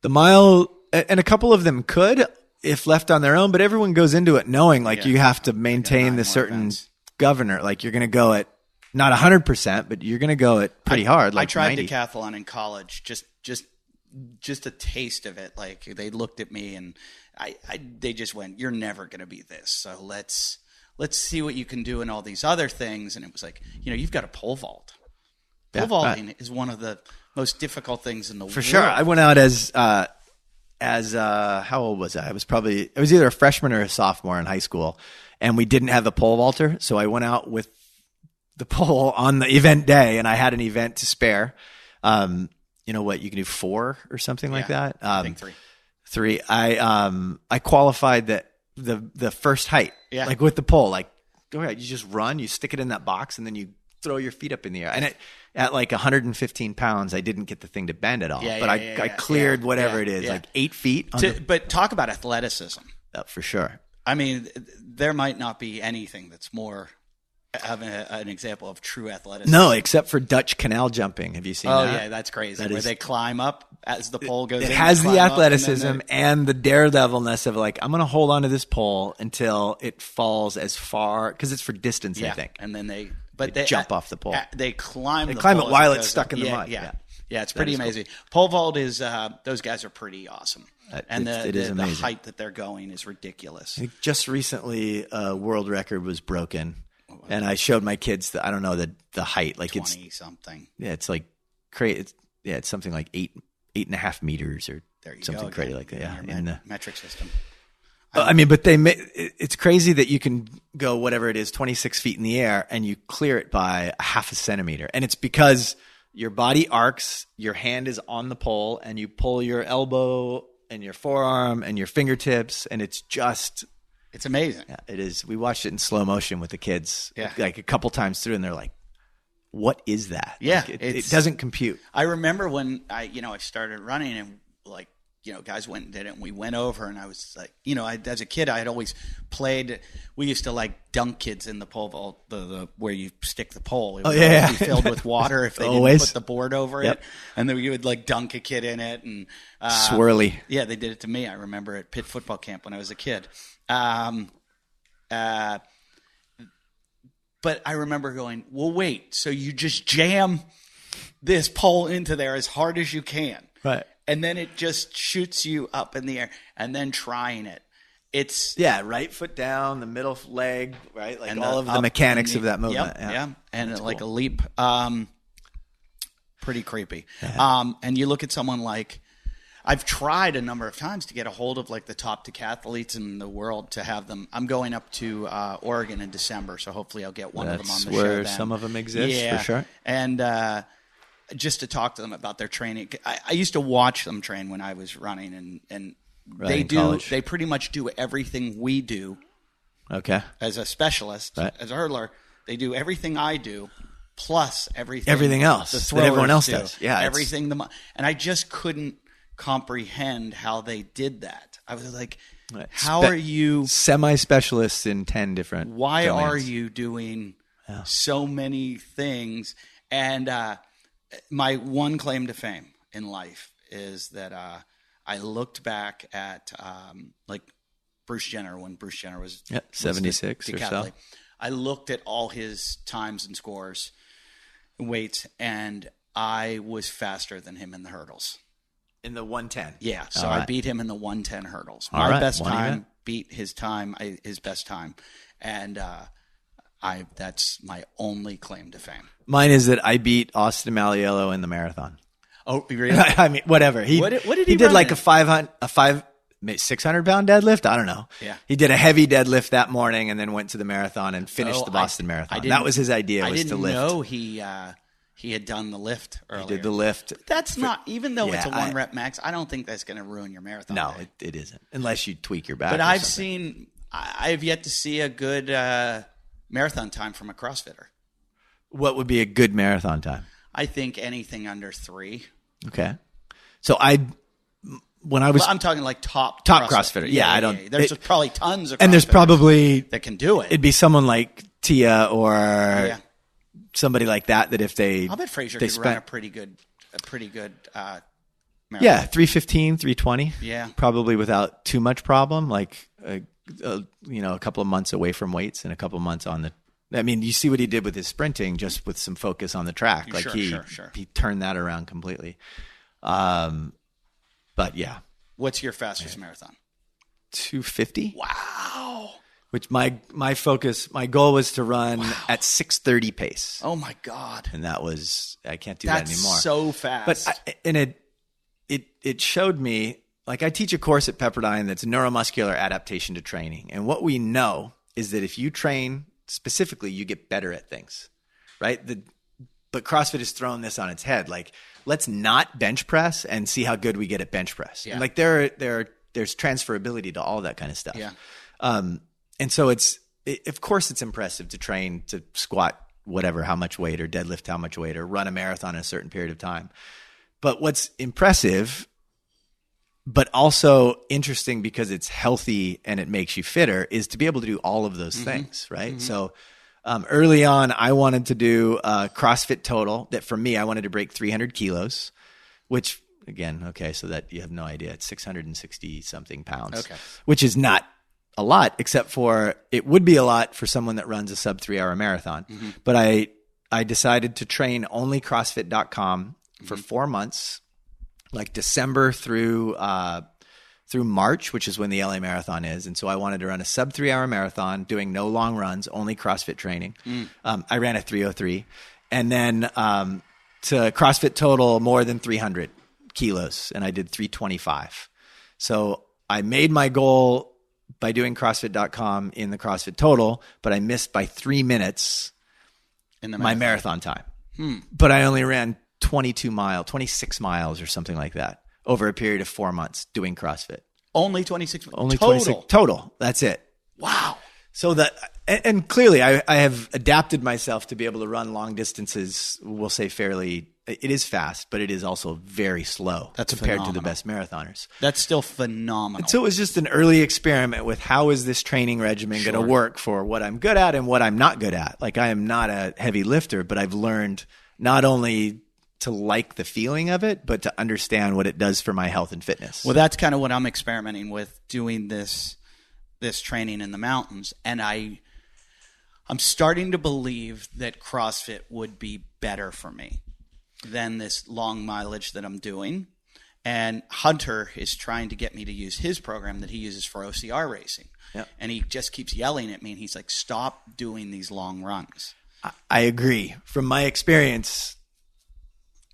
the mile, and a couple of them could if left on their own, but everyone goes into it knowing you have to maintain the certain governor. Like you're going to go at not 100%, but you're going to go at pretty hard. Like I tried 90. Decathlon in college, just a taste of it. Like they looked at me and they just went, "You're never going to be this. So let's see what you can do in all these other things." And it was like, you've got a pole vault. Pole vaulting is one of the most difficult things in the world. For sure. I went out as how old was I? I was either a freshman or a sophomore in high school, and we didn't have a pole vaulter, so I went out with the pole on the event day, and I had an event to spare. You can do 4 or something like that. I think 3. 3. I qualified the first height, like with the pole. Like, all right, you just run, you stick it in that box, and then you throw your feet up in the air. And at like 115 pounds, I didn't get the thing to bend at all. I cleared whatever it is, like 8 feet. But talk about athleticism. For sure. I mean, there might not be anything that's more have an example of true athleticism. No, except for Dutch canal jumping. Have you seen that? Oh, yeah, that's crazy. Where they climb up as the pole goes in. It has the athleticism and the daredevilness of like, I'm going to hold on to this pole until it falls as far, because it's for distance, I think. And then they jump off the pole. They climb the climb pole it while it's stuck in the mud. Yeah, it's pretty amazing. Cool. Pole vault is, those guys are pretty awesome. And the height that they're going is ridiculous. Just recently, a world record was broken. And I showed my kids I don't know the height, like 20 something. Yeah, it's like crazy. It's something like 8.5 meters or something crazy like that. Yeah, in the metric system. I mean, but it's crazy that you can go whatever it is, 26 feet in the air, and you clear it by a half a centimeter, and it's because your body arcs, your hand is on the pole, and you pull your elbow and your forearm and your fingertips, and it's amazing. Yeah, it is. We watched it in slow motion with the kids, Yeah. like a couple times through, and they're like, "What is that?" Yeah, Like, it doesn't compute. I remember when I started running, and guys went and did it, and we went over, and I was like, as a kid, I had always played. We used to like dunk kids in the pole vault, the where you stick the pole. It would always be filled with water if they didn't put the board over it, and then you would like dunk a kid in it, and swirly. Yeah, they did it to me. I remember at Pitt football camp when I was a kid. But I remember going, well, wait, so you just jam this pole into there as hard as you can. Right. And then it just shoots you up in the air, and then trying it. It's right foot down, the middle leg, right? Like all of the mechanics of that movement. Yeah. And that's like cool. a leap. Pretty creepy. Yeah. And you look at someone like, I've tried a number of times to get a hold of like the top decathletes in the world to have them. I'm going up to Oregon in December, so hopefully I'll get one of them on the show. That's where then. some of them exist, yeah. for sure. And just to talk to them about their training. I used to watch them train when I was running, and they pretty much do everything we do. Okay. As a specialist, as a hurdler, they do everything I do, plus everything else that everyone else does. Yeah, everything. And I just couldn't comprehend how they did that. I was like, how are you semi-specialists in 10 different why domains. Are you doing so many things? And my one claim to fame in life is that I looked back at like Bruce Jenner, when Bruce Jenner was 76 or so. I looked at all his times and scores, weights, and I was faster than him in the hurdles. In the 110. Yeah, so I beat him in the 110 hurdles. All My right. best time beat his time, his best time, and that's my only claim to fame. Mine is that I beat Austin Maliello in the marathon. Oh, really? I mean, whatever. What did he did run like in? a 600-pound deadlift. I don't know. Yeah. He did a heavy deadlift that morning and then went to the marathon and finished the Boston Marathon. That was his idea. I was to lift. didn't know he had done the lift earlier. He did the lift. That's not, even though it's a one rep max, I don't think that's going to ruin your marathon. No, day. it isn't, unless you tweak your back. But I've yet to see a good marathon time from a CrossFitter. What would be a good marathon time? I think anything under 3. Okay. So I'm talking like top CrossFitter. Yeah, I don't. There's probably tons of CrossFitters, and there's probably that can do it. It'd be someone like Tia or somebody like that if they. I'll bet Fraser could run a pretty good marathon. Yeah, 315, 320. Yeah, probably without too much problem. Like a couple of months away from weights and a couple of months on the. I mean, you see what he did with his sprinting, just with some focus on the track. Like he turned that around completely. But yeah. What's your fastest marathon? 250. Wow. Which my goal was to run at 6:30 pace. Oh my God. And I can't do that anymore. That's so fast. But it showed me, like I teach a course at Pepperdine that's neuromuscular adaptation to training. And what we know is that if you train specifically, you get better at things, right? But CrossFit has thrown this on its head. Like, let's not bench press and see how good we get at bench press. Yeah. And like there's transferability to all that kind of stuff. Yeah. And so of course it's impressive to train to squat how much weight or deadlift how much weight or run a marathon in a certain period of time. But what's impressive, but also interesting because it's healthy and it makes you fitter, is to be able to do all of those things, right? Mm-hmm. So early on, I wanted to do a CrossFit total that for me, I wanted to break 300 kilos, which again, okay, so that you have no idea. It's 660 something pounds, which is not a lot, except for it would be a lot for someone that runs a sub 3-hour marathon. Mm-hmm. But I decided to train only CrossFit.com for 4 months, like December through March, which is when the LA Marathon is. And so I wanted to run a sub 3-hour marathon, doing no long runs, only CrossFit training. I ran a 3:03, and then to CrossFit total more than 300 kilos, and I did 325. So I made my goal by doing CrossFit.com in the CrossFit total, but I missed by 3 minutes in my marathon time. But I only ran 26 miles or something like that over a period of 4 months doing CrossFit. Only 26 Only total. 26 total. That's it. Wow. So and clearly I have adapted myself to be able to run long distances. We'll say it is fast, but it is also very slow compared to the best marathoners. That's still phenomenal. And so it was just an early experiment with how is this training regimen going to work for what I'm good at and what I'm not good at. Like I am not a heavy lifter, but I've learned not only to like the feeling of it, but to understand what it does for my health and fitness. Well, that's kind of what I'm experimenting with, doing this training in the mountains. And I'm starting to believe that CrossFit would be better for me than this long mileage that I'm doing. And Hunter is trying to get me to use his program that he uses for OCR racing. Yep. And he just keeps yelling at me, and he's like, stop doing these long runs. I agree. From my experience,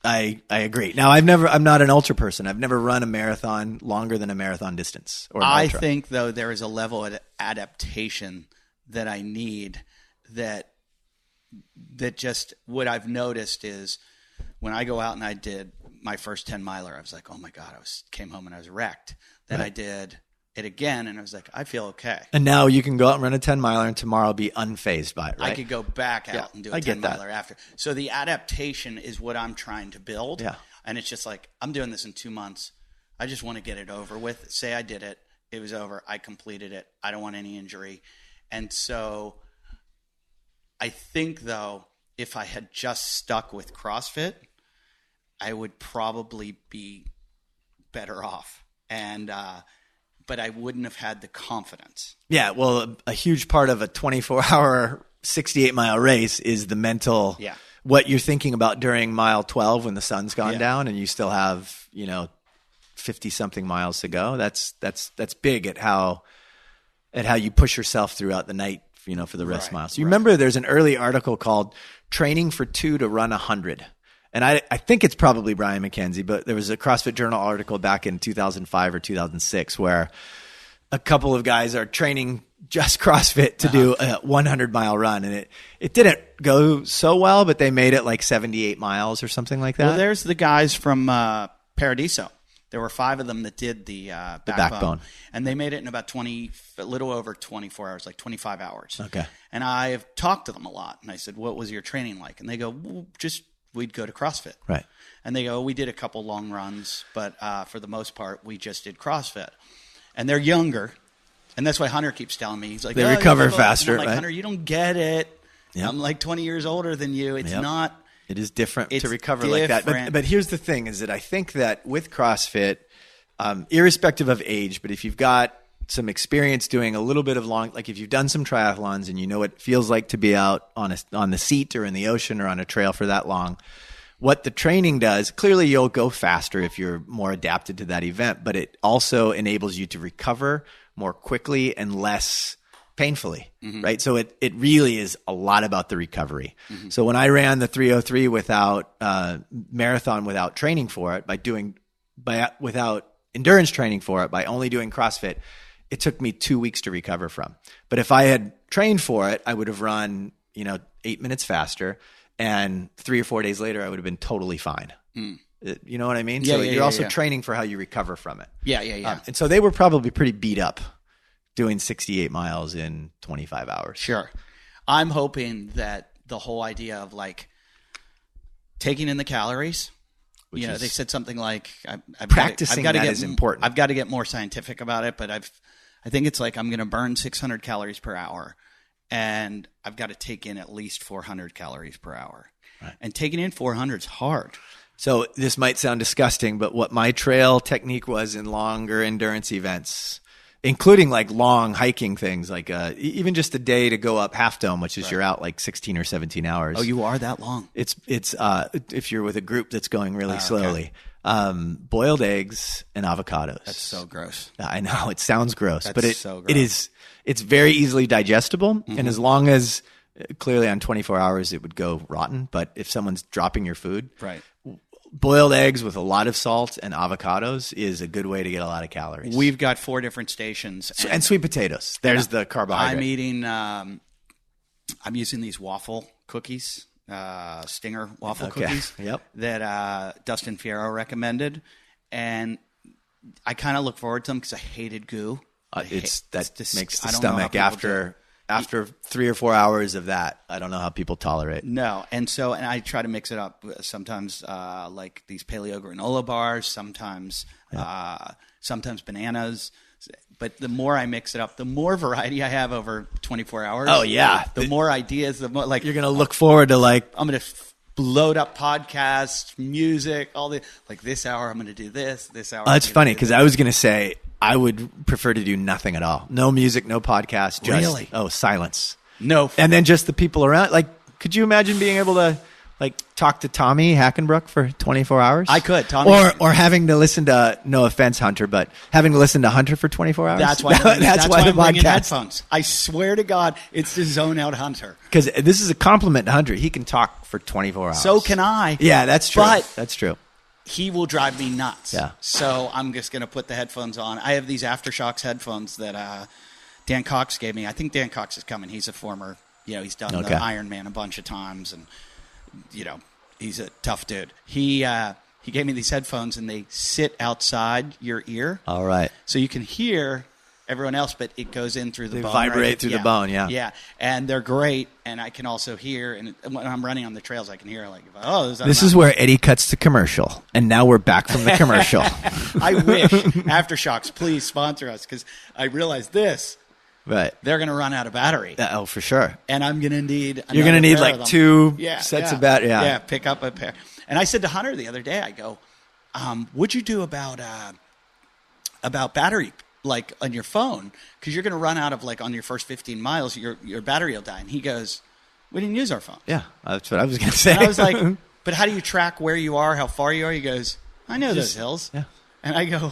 I agree. Now, I'm not an ultra person. I've never run a marathon longer than a marathon distance or an ultra. I think, though, there is a level of adaptation that I need that just what I've noticed is when I go out and I did my first 10 miler, I was like, oh my God, came home and I was wrecked. Then I did it again and I was like, I feel okay. And now you can go out and run a 10 miler and tomorrow be unfazed by it, right? I could go back out and do a 10 miler after. So the adaptation is what I'm trying to build. Yeah. And it's just like, I'm doing this in 2 months. I just want to get it over with. Say I did it. It was over. I completed it. I don't want any injury. And so I think, though, if I had just stuck with CrossFit, I would probably be better off. And but I wouldn't have had the confidence. Yeah, well, a huge part of a 24-hour, 68-mile race is the mental, what you're thinking about during mile 12 when the sun's gone down and you still have, 50-something miles to go. That's big at how you push yourself throughout the night, for the rest miles. So you remember there's an early article called Training for 2 to Run 100. And I think it's probably Brian McKenzie, but there was a CrossFit Journal article back in 2005 or 2006 where a couple of guys are training just CrossFit to do a 100-mile run. And it didn't go so well, but they made it like 78 miles or something like that. Well, there's the guys from Paradiso. There were 5 of them that did the backbone. And they made it in about a little over 24 hours, like 25 hours. Okay. And I've talked to them a lot. And I said, what was your training like? And they go, we'd go to CrossFit. Right. And they go, we did a couple long runs, but for the most part, we just did CrossFit. And they're younger. And that's why Hunter keeps telling me. He's like, they recover faster. And I'm like, right? Hunter, you don't get it. Yep. I'm like 20 years older than you. It's not. It is different to recover different. like that. But here's the thing is that I think that with CrossFit, irrespective of age, but if you've got some experience doing a little bit of like if you've done some triathlons and you know what it feels like to be out on the seat or in the ocean or on a trail for that long, what the training does, clearly you'll go faster if you're more adapted to that event, but it also enables you to recover more quickly and less painfully, right? So it really is a lot about the recovery. So when I ran the 303 without marathon, without training for it, without endurance training for it, by only doing CrossFit, it took me 2 weeks to recover from. But if I had trained for it, I would have run, 8 minutes faster, and 3 or 4 days later, I would have been totally fine. You know what I mean? Yeah, so you're also training for how you recover from it. Yeah. And so they were probably pretty beat up doing 68 miles in 25 hours. Sure. I'm hoping that the whole idea of like taking in the calories, they said something like practicing that is important. I've got to get more scientific about it, but I think it's like I'm going to burn 600 calories per hour and I've got to take in at least 400 calories per hour. Right. And taking in 400 is hard. So this might sound disgusting, but what my trail technique was in longer endurance events, including like long hiking things, like even just a day to go up Half Dome, which is you're out like 16 or 17 hours. Oh, you are that long? It's if you're with a group that's going really slowly. Boiled eggs and avocados. That's so gross. I know it sounds gross, That's but so gross. It's very easily digestible. And as long as clearly on 24 hours, it would go rotten. But if someone's dropping your food, right. Boiled eggs with a lot of salt and avocados is a good way to get a lot of calories. We've got 4 different stations. And sweet potatoes. There's the carbohydrate. I'm eating, I'm using these waffle cookies, Stinger waffle cookies Yep. that Dustin Fierro recommended. and I kind of look forward to them because I hated goo. Makes the stomach after 3 or 4 hours of that. I don't know how people tolerate. No, and I try to mix it up. Sometimes like these paleo granola bars. Sometimes bananas. But the more I mix it up, the more variety I have over 24 hours. Oh yeah, the more ideas, the more like you're gonna look forward to I'm gonna load up podcasts, music, all the this hour I'm gonna do this hour. That's funny because I was gonna say I would prefer to do nothing at all. No music, no podcast. Just silence. No, and then just the people around. Could you imagine being able to talk to Tommy Hackenbrook for 24 hours? I could. Tommy, or having to listen to, no offense, Hunter, but having to listen to Hunter for 24 hours. That's why. That's why the podcast. Headphones. I swear to God, it's to zone out Hunter. Because this is a compliment to Hunter. He can talk for 24 hours. So can I. Yeah, that's true. But that's true. He will drive me nuts. Yeah. So I'm just going to put the headphones on. I have these Aftershocks headphones that Dan Cox gave me. I think Dan Cox is coming. He's a former, he's done the Ironman a bunch of times, and he's a tough dude. He gave me these headphones, and they sit outside your ear. All right. So you can hear everyone else, but it goes in through the bone. They vibrate through the bone, yeah. Yeah, and they're great, and I can also hear, and when I'm running on the trails, I can hear this is where Eddie cuts to commercial, and now we're back from the commercial. I wish Aftershocks, please sponsor us, because I realize this. Right. They're going to run out of battery. Oh, for sure. And I'm going to need You're going to need 2 sets of battery. Yeah. Yeah, pick up a pair. And I said to Hunter the other day, I go, what'd you do about battery, on your phone? Because you're going to run out of, on your first 15 miles, your battery will die. And he goes, we didn't use our phone. Yeah, that's what I was going to say. And I was like, but how do you track where you are, how far you are? He goes, I know those hills. Yeah. And I go,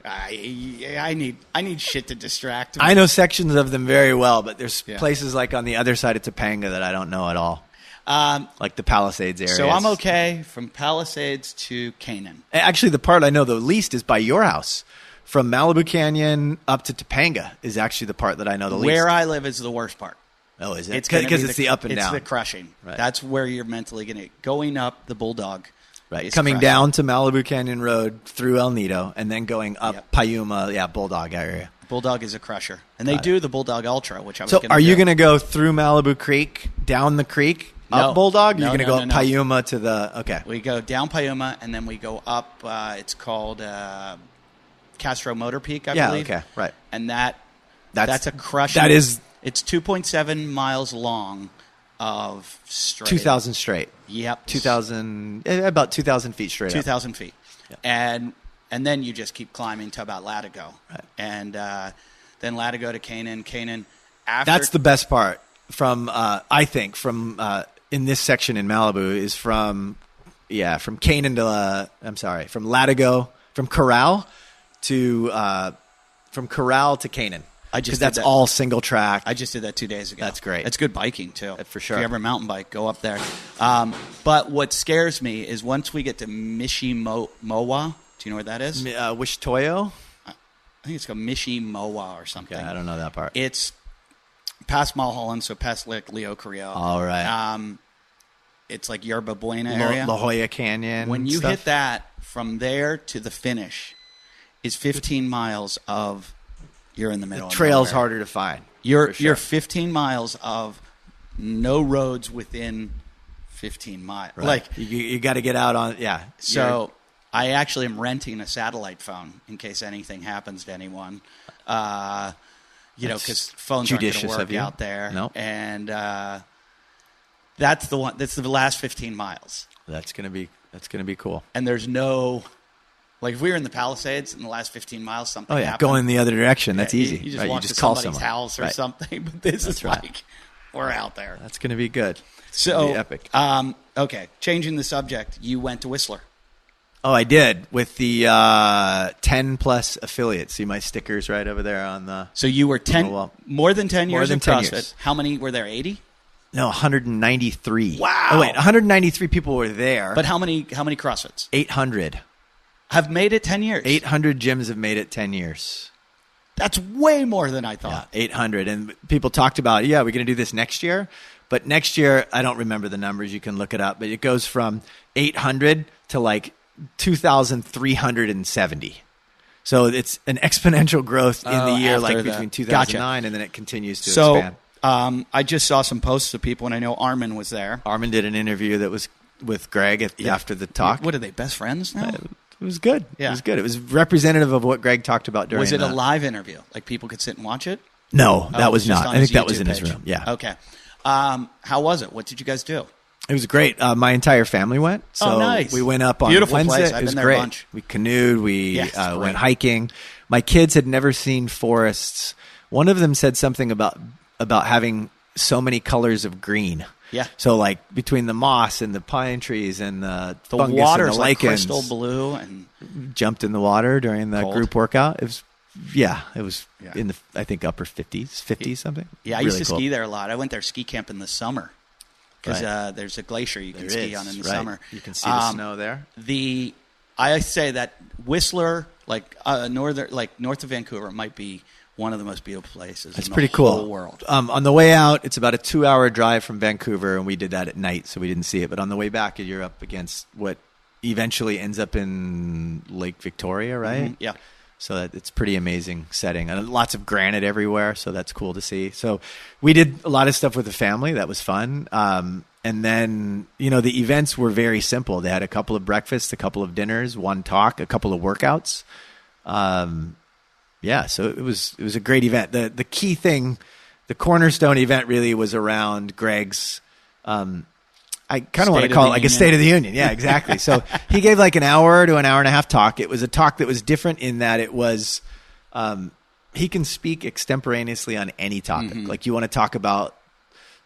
I need shit to distract me. I know sections of them very well, but there's places on the other side of Topanga that I don't know at all. The Palisades area. So I'm okay from Palisades to Canaan. Actually, the part I know the least is by your house. From Malibu Canyon up to Topanga is actually the part that I know the least. Where I live is the worst part. Oh, is it? Because it's the up and down. It's the crushing. Right. That's where you're mentally going up the Bulldog. Right, coming down to Malibu Canyon Road through El Nido and then going up Payuma, Bulldog area. Bulldog is a crusher. And they do the Bulldog Ultra, which I was going to do. So are you going to go through Malibu Creek, down the creek, up Bulldog? You're going to go up Payuma to the... Okay. We go down Payuma, and then we go up, it's called Castro Motor Peak, I believe. Yeah, okay, right. And that's a crushing... That is... It's 2.7 miles long of straight. 2,000 straight. Yep. 2,000, about 2,000 feet straight 2,000 feet. Yep. And then you just keep climbing to about Latigo. Right. And then Latigo to Canaan. That's the best part from, I think, from in this section in Malibu is from Canaan to, from Latigo, from Corral to Canaan. Because that's all single track. I just did that 2 days ago. That's great. It's good biking, too. For sure. If you ever mountain bike, go up there. But what scares me is once we get to Mishimowa, do you know where that is? Wishtoyo? I think it's called Mishimowa or something. Okay, I don't know that part. It's past Mulholland, so past Leo Carrillo. All right. It's like Yerba Buena area. La Jolla Canyon. When you hit that, from there to the finish is 15 miles of... You're in the middle. The trail's harder to find. You're 15 miles of no roads within 15 miles. Right. You got to get out on So I actually am renting a satellite phone in case anything happens to anyone. Because phones aren't going to work out there. Nope. And that's the one. That's the last 15 miles. That's gonna be cool. And there's no. If we were in the Palisades in the last 15 miles, something happened. Going the other direction. That's easy. You just walk to call somebody's house or something. But this is we're out there. That's going to be good. It's going to be epic. Okay, changing the subject. You went to Whistler. Oh, I did with the 10-plus affiliates. See my stickers right over there on the... So you were more than 10 years in CrossFit. Years. How many were there, 80? No, 193. Wow. Oh, wait, 193 people were there. But how many CrossFits? 800. Have made it 10 years. 800 gyms have made it 10 years. That's way more than I thought. Yeah, 800. And people talked about, we're going to do this next year. But next year, I don't remember the numbers. You can look it up. But it goes from 800 to 2,370. So it's an exponential growth in the year, like between 2009 and then it continues to expand. I just saw some posts of people, and I know Armin was there. Armin did an interview that was with Greg after the talk. What are they, best friends now? It was good. Yeah. It was good. It was representative of what Greg talked about during. Was it a live interview? Like people could sit and watch it? No, that was not. I think that was in his room. Yeah. Okay. How was it? What did you guys do? It was great. My entire family went. So nice. We went up on Beautiful Wednesday. Place. I've it was been there great. A bunch. We canoed. We went hiking. My kids had never seen forests. One of them said something about having so many colors of green. Yeah. So like between the moss and the pine trees and the fungus water's and the like lichens, crystal blue, and jumped in the water during the group workout. It was in the I think upper 50s something. Yeah, I used to ski there a lot. I went there ski camp in the summer. Because there's a glacier you can ski on in the summer. You can see the snow there. I say that Whistler, north of Vancouver, might be one of the most beautiful places in the whole world. On the way out, it's about a 2-hour drive from Vancouver, and we did that at night, so we didn't see it. But on the way back, you're up against what eventually ends up in Lake Victoria, right? Mm-hmm. Yeah. So it's pretty amazing setting. And lots of granite everywhere, so that's cool to see. So we did a lot of stuff with the family. That was fun. And then, the events were very simple. They had a couple of breakfasts, a couple of dinners, one talk, a couple of workouts. So it was a great event. The key thing, the cornerstone event really was around Greg's I kind of want to call it like a State of the Union. Yeah, exactly. So he gave like an hour to an hour and a half talk. It was a talk that was different in that it was, he can speak extemporaneously on any topic. Mm-hmm. Like you want to talk about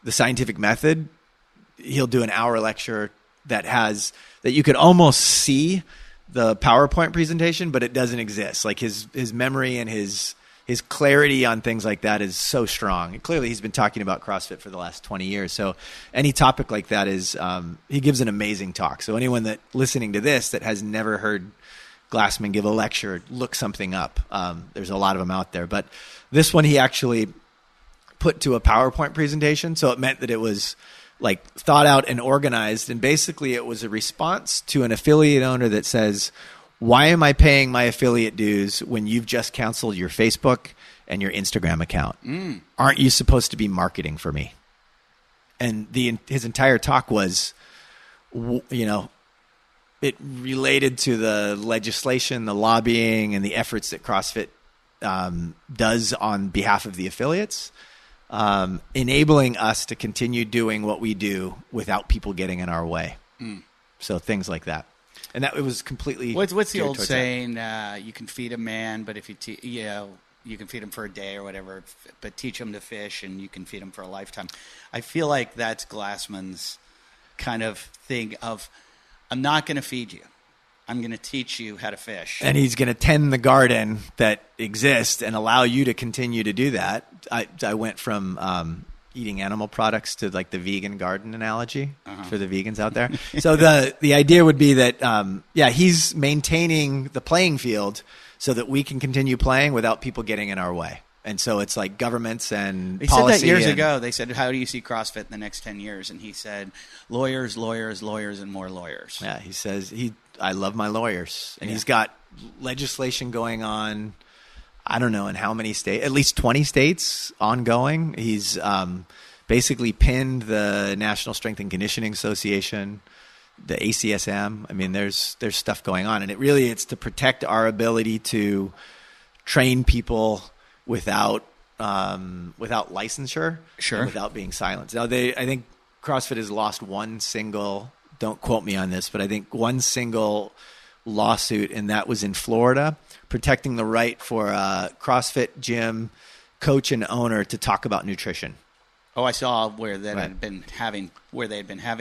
the scientific method, he'll do an hour lecture that you could almost see the PowerPoint presentation, but it doesn't exist. Like his memory and his clarity on things like that is so strong. And clearly he's been talking about CrossFit for the last 20 years. So any topic like that is, he gives an amazing talk. So anyone that listening to this that has never heard Glassman give a lecture, look something up. There's a lot of them out there, but this one he actually put to a PowerPoint presentation. So it meant that it was like thought out and organized. And basically it was a response to an affiliate owner that says, why am I paying my affiliate dues when you've just canceled your Facebook and your Instagram account? Aren't you supposed to be marketing for me? And his entire talk was, it related to the legislation, the lobbying, and the efforts that CrossFit does on behalf of the affiliates, enabling us to continue doing what we do without people getting in our way. So things like that. And that it was completely. What's the old saying? You can feed a man, but if you you can feed him for a day or whatever. But teach him to fish, and you can feed him for a lifetime. I feel like that's Glassman's kind of thing of, I'm not going to feed you. I'm going to teach you how to fish. And he's going to tend the garden that exists and allow you to continue to do that. I went from eating animal products to like the vegan garden analogy for the vegans out there. So the idea would be that, he's maintaining the playing field so that we can continue playing without people getting in our way. And so it's like governments and policy. He said that years ago. They said, how do you see CrossFit in the next 10 years? And he said, lawyers, lawyers, lawyers, and more lawyers. Yeah, he says, I love my lawyers. And he's got legislation going on, I don't know in how many states, at least 20 states ongoing. He's basically pinned the National Strength and Conditioning Association, the ACSM. I mean, there's stuff going on. And it's to protect our ability to train people without licensure, sure, without being silenced. Now, I think CrossFit has lost one single, don't quote me on this, but I think one single lawsuit, and that was in Florida, protecting the right for a CrossFit gym coach and owner to talk about nutrition. Oh, I saw where they had been having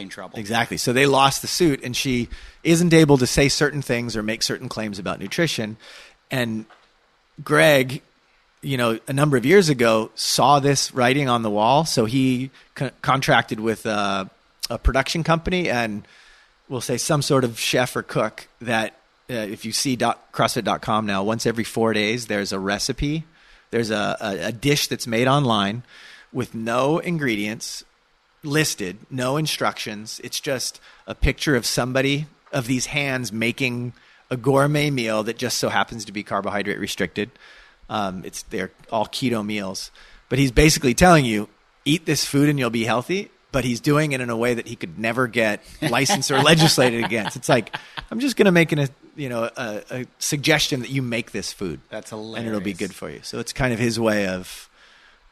trouble. Exactly. So they lost the suit, and she isn't able to say certain things or make certain claims about nutrition. And Greg, a number of years ago, saw this writing on the wall. So he contracted with a production company and we'll say some sort of chef or cook that if you see CrossFit.com now, once every 4 days, there's a recipe. There's a dish that's made online with no ingredients listed, no instructions. It's just a picture of somebody of these hands making a gourmet meal that just so happens to be carbohydrate restricted. They're all keto meals, but he's basically telling you, eat this food and you'll be healthy. But he's doing it in a way that he could never get licensed or legislated against. It's like, I'm just going to make a suggestion that you make this food. That's hilarious. And it'll be good for you. So it's kind of his way of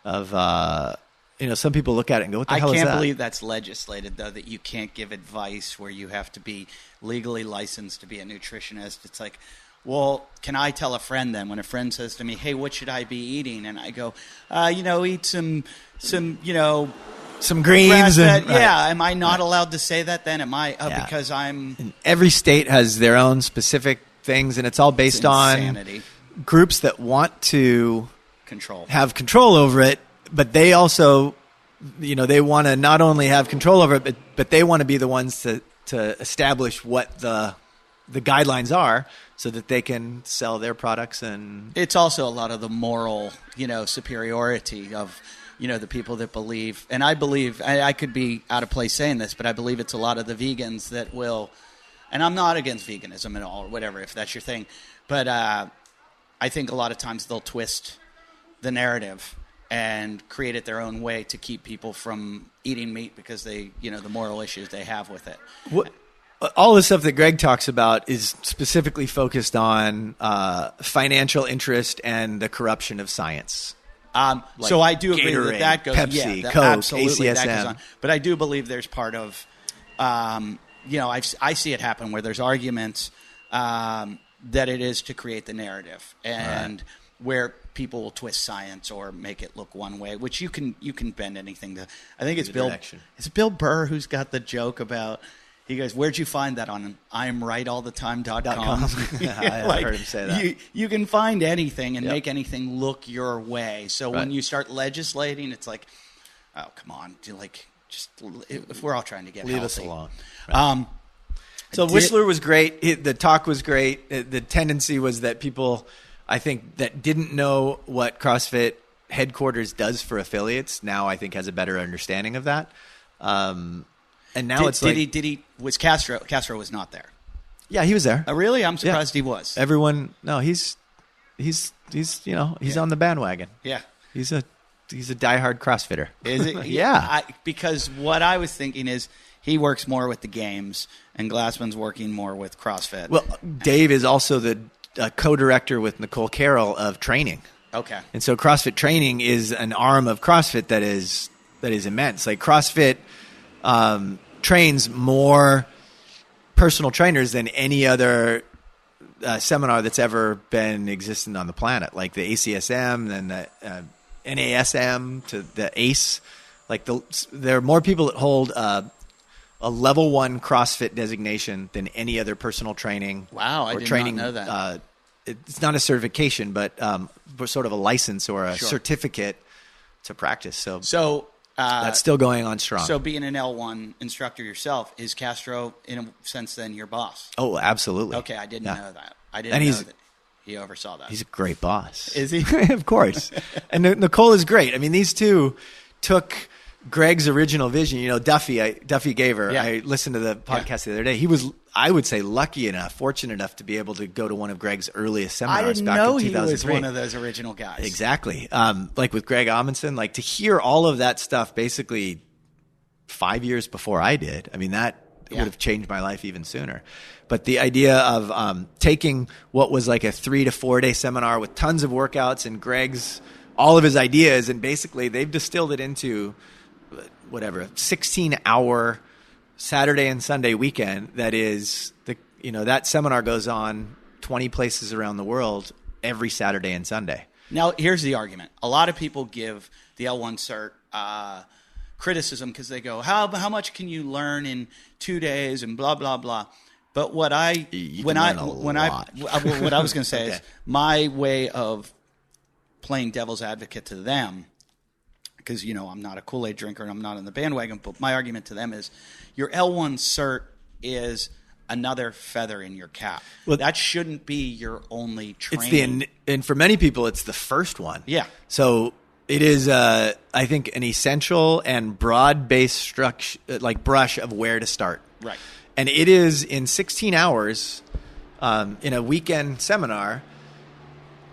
some people look at it and go, what the hell is that? I can't believe that's legislated, though, that you can't give advice where you have to be legally licensed to be a nutritionist. It's like, well, can I tell a friend then when a friend says to me, hey, what should I be eating? And I go, eat some greens. Right. Yeah. Am I not allowed to say that then? Am I because I'm... And every state has their own specific things, and it's all based on groups that want to have control over it, but they also, they want to not only have control over it, but they want to be the ones to establish what the guidelines are so that they can sell their products. And it's also a lot of the moral, superiority of... the people that believe, and I believe, I could be out of place saying this, but I believe it's a lot of the vegans that will, and I'm not against veganism at all or whatever, if that's your thing, but I think a lot of times they'll twist the narrative and create it their own way to keep people from eating meat because they, the moral issues they have with it. All the stuff that Greg talks about is specifically focused on financial interest and the corruption of science. So I do agree Gatorade, that goes. Pepsi, Coke, absolutely, ACSM. That goes on. But I do believe there's part of, I see it happen where there's arguments that it is to create the narrative and where people will twist science or make it look one way, which you can bend anything to. I think it's Bill. Direction. It's Bill Burr who's got the joke about. He goes, where'd you find that on I'mRightAllTheTime.com? I heard him say that. You can find anything and make anything look your way. So when you start legislating, it's like, oh, come on. If we're all trying to get Leave healthy. us alone. Right. So Whistler was great. The talk was great. The tendency was that people, I think, that didn't know what CrossFit headquarters does for affiliates now I think has a better understanding of that. And now was Castro was not there? Yeah, he was there. Really? I'm surprised he was. Everyone, no, he's on the bandwagon. Yeah. He's a diehard CrossFitter. Is it? Yeah. Because what I was thinking is he works more with the games and Glassman's working more with CrossFit. Well, Dave is also the co-director with Nicole Carroll of training. Okay. And so CrossFit training is an arm of CrossFit that is immense. Like CrossFit trains more personal trainers than any other seminar that's ever been existent on the planet, like the ACSM, then the NASM to the ACE. Like there are more people that hold a level 1 CrossFit designation than any other personal training. Wow, I did not know that. It's not a certification, but sort of a license or a certificate to practice. So that's still going on strong. So being an L1 instructor yourself, is Castro, in a sense, then your boss? Oh, absolutely. Okay, I didn't know that. I didn't know that he oversaw that. He's a great boss. Is he? Of course. And Nicole is great. I mean, these two took Greg's original vision. Duffy gave her. Yeah. I listened to the podcast the other day. He was, I would say, lucky enough, fortunate enough to be able to go to one of Greg's earliest seminars back in 2003. I didn't know he was one of those original guys. Exactly. Like with Greg Amundsen, like to hear all of that stuff basically 5 years before I did. I mean, that would have changed my life even sooner. But the idea of taking what was like a 3 to 4 day seminar with tons of workouts and Greg's, all of his ideas, and basically they've distilled it into whatever, 16-hour Saturday and Sunday weekend. That is that seminar goes on 20 places around the world every Saturday and Sunday. Now, here's the argument. A lot of people give the L1 Cert criticism because they go, how much can you learn in 2 days and blah, blah, blah. But what I was going to say is my way of playing devil's advocate to them, because, I'm not a Kool-Aid drinker and I'm not in the bandwagon, but my argument to them is your L1 Cert is another feather in your cap. Well, that shouldn't be your only training. And for many people, it's the first one. Yeah. So it is, I think, an essential and broad-based brush of where to start. Right. And it is in 16 hours in a weekend seminar.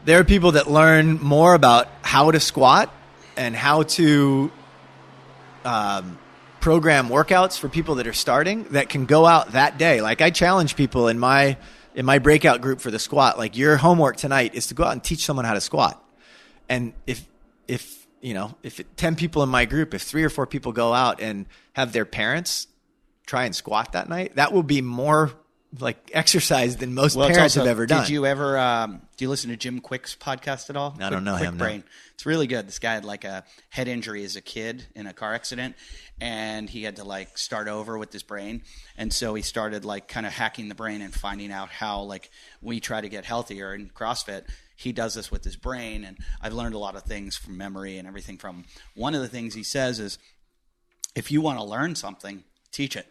There are people that learn more about how to squat and how to program workouts for people that are starting that can go out that day. Like I challenge people in my breakout group for the squat, like your homework tonight is to go out and teach someone how to squat. And if 10 people in my group, if 3 or 4 people go out and have their parents try and squat that night, that will be more like exercise than most parents have ever done. Did you ever, do you listen to Jim Quick's podcast at all? I don't know him. Brain. No. It's really good. This guy had like a head injury as a kid in a car accident, and he had to like start over with his brain. And so he started like kind of hacking the brain and finding out how like we try to get healthier in CrossFit. He does this with his brain, and I've learned a lot of things from memory and everything from him. One of the things he says is, if you want to learn something, teach it.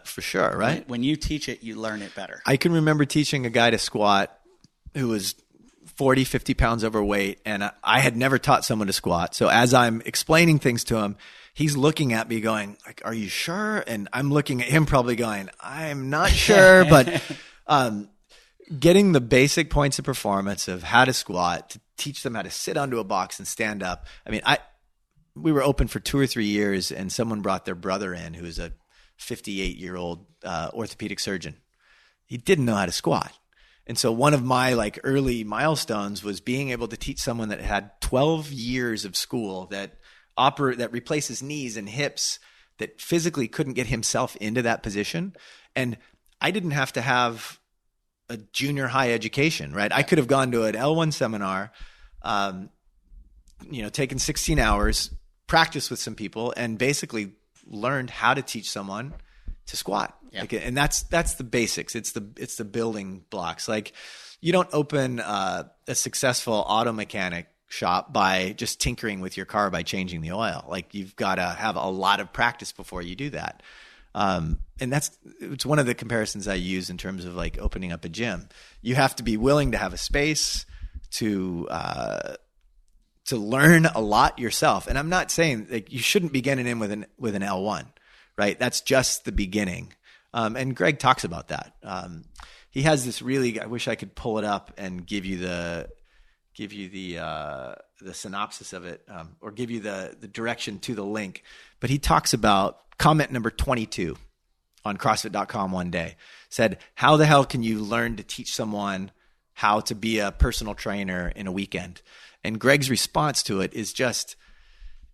For sure, right? When you teach it, you learn it better. I can remember teaching a guy to squat who was 40, 50 pounds overweight, and I had never taught someone to squat. So as I'm explaining things to him, he's looking at me going, like, are you sure? And I'm looking at him probably going, I'm not sure, but getting the basic points of performance of how to squat, to teach them how to sit onto a box and stand up. I mean, we were open for 2 or 3 years, and someone brought their brother in who was a 58-year-old orthopedic surgeon. He didn't know how to squat. And so one of my like early milestones was being able to teach someone that had 12 years of school that replaces knees and hips, that physically couldn't get himself into that position. And I didn't have to have a junior high education, right? I could have gone to an L1 seminar, taken 16 hours, practiced with some people, and basically learned how to teach someone to squat. Yeah. And that's the basics. It's the building blocks. Like you don't open a successful auto mechanic shop by just tinkering with your car by changing the oil. Like you've got to have a lot of practice before you do that. And it's one of the comparisons I use in terms of like opening up a gym. You have to be willing to have a space to learn a lot yourself. And I'm not saying like you shouldn't be getting in with an L1, right? That's just the beginning. And Greg talks about that. He has this really, I wish I could pull it up and give you the synopsis of it, or give you the direction to the link. But he talks about comment number 22 on CrossFit.com one day, said, how the hell can you learn to teach someone how to be a personal trainer in a weekend? And Greg's response to it is just,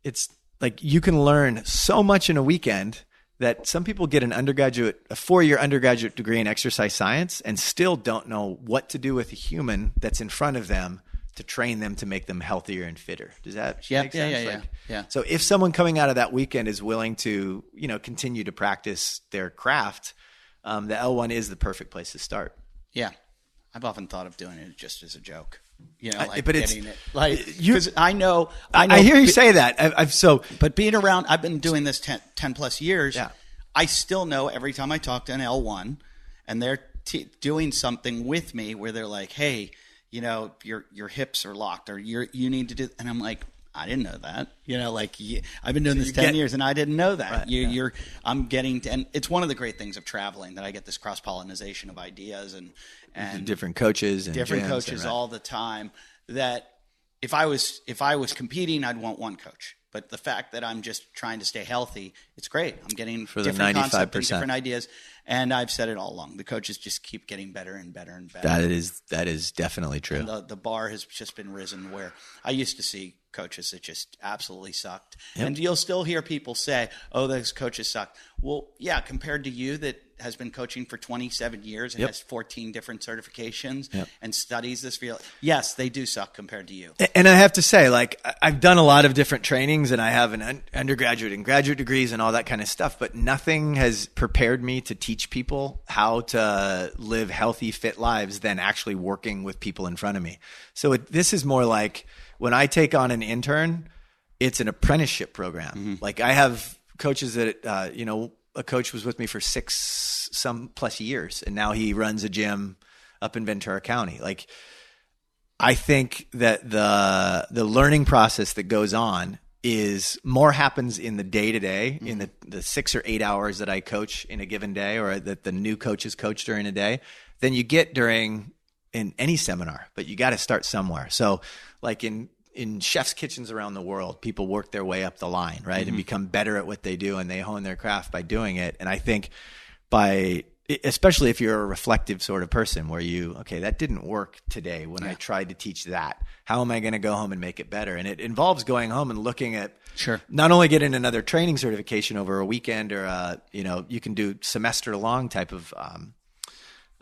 it's like you can learn so much in a weekend that some people get a 4-year undergraduate degree in exercise science and still don't know what to do with a human that's in front of them to train them to make them healthier and fitter. Does that make sense? Yeah. So if someone coming out of that weekend is willing to, continue to practice their craft, the L1 is the perfect place to start. Yeah. I've often thought of doing it just as a joke. But getting it, like, because I know. I hear you say that. But being around, I've been doing this 10 plus years. Yeah. I still know every time I talk to an L1 and they're doing something with me where they're like, hey, your hips are locked, or you need to do, and I'm like, I didn't know that. I've been doing this 10 years and I didn't know that. Right, I'm getting to, and it's one of the great things of traveling that I get this cross-pollination of ideas and different coaches and different coaches all the time. That if I was competing, I'd want one coach. But the fact that I'm just trying to stay healthy, it's great. I'm getting for different the 95%, concepts and different ideas. And I've said it all along. The coaches just keep getting better and better and better. That is definitely true. And the bar has just been risen where I used to see coaches that just absolutely sucked. Yep. And you'll still hear people say, oh, those coaches suck. Well, yeah, compared to you that has been coaching for 27 years and Yep. has 14 different certifications Yep. and studies this field. Yes, they do suck compared to you. And I have to say, like, I've done a lot of different trainings and I have an undergraduate and graduate degrees and all that kind of stuff, but nothing has prepared me to teach people how to live healthy, fit lives than actually working with people in front of me. So this is more like when I take on an intern, it's an apprenticeship program. Mm-hmm. Like I have coaches that, a coach was with me for 6+ years and now he runs a gym up in Ventura County. Like, I think that the learning process that goes on is more happens in the day-to-day, in the 6 or 8 hours that I coach in a given day, or that the new coaches coach during a day, than you get in any seminar. But you got to start somewhere. So like in chefs' kitchens around the world, people work their way up the line, right? And become better at what they do, and they hone their craft by doing it. And I think especially if you're a reflective sort of person where that didn't work today when I tried to teach that. How am I going to go home and make it better? And it involves going home and looking at not only getting another training certification over a weekend, or you can do semester long type of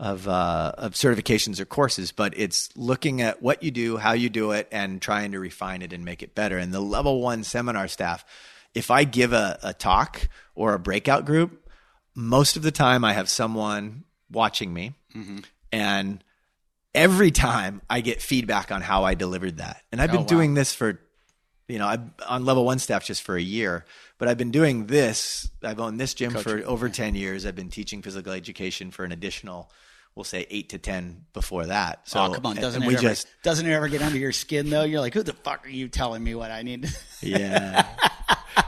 certifications or courses, but it's looking at what you do, how you do it, and trying to refine it and make it better. And the level 1 seminar staff, if I give a talk or a breakout group, most of the time I have someone watching me, and every time I get feedback on how I delivered that. And I've been doing this for, I'm on level 1 staff just for a year, but I've been doing this. I've owned this gym for over 10 years. I've been teaching physical education for an additional, we'll say 8 to 10 before that. So come on. Doesn't it ever get under your skin though? You're like, who the fuck are you telling me what I need? Yeah.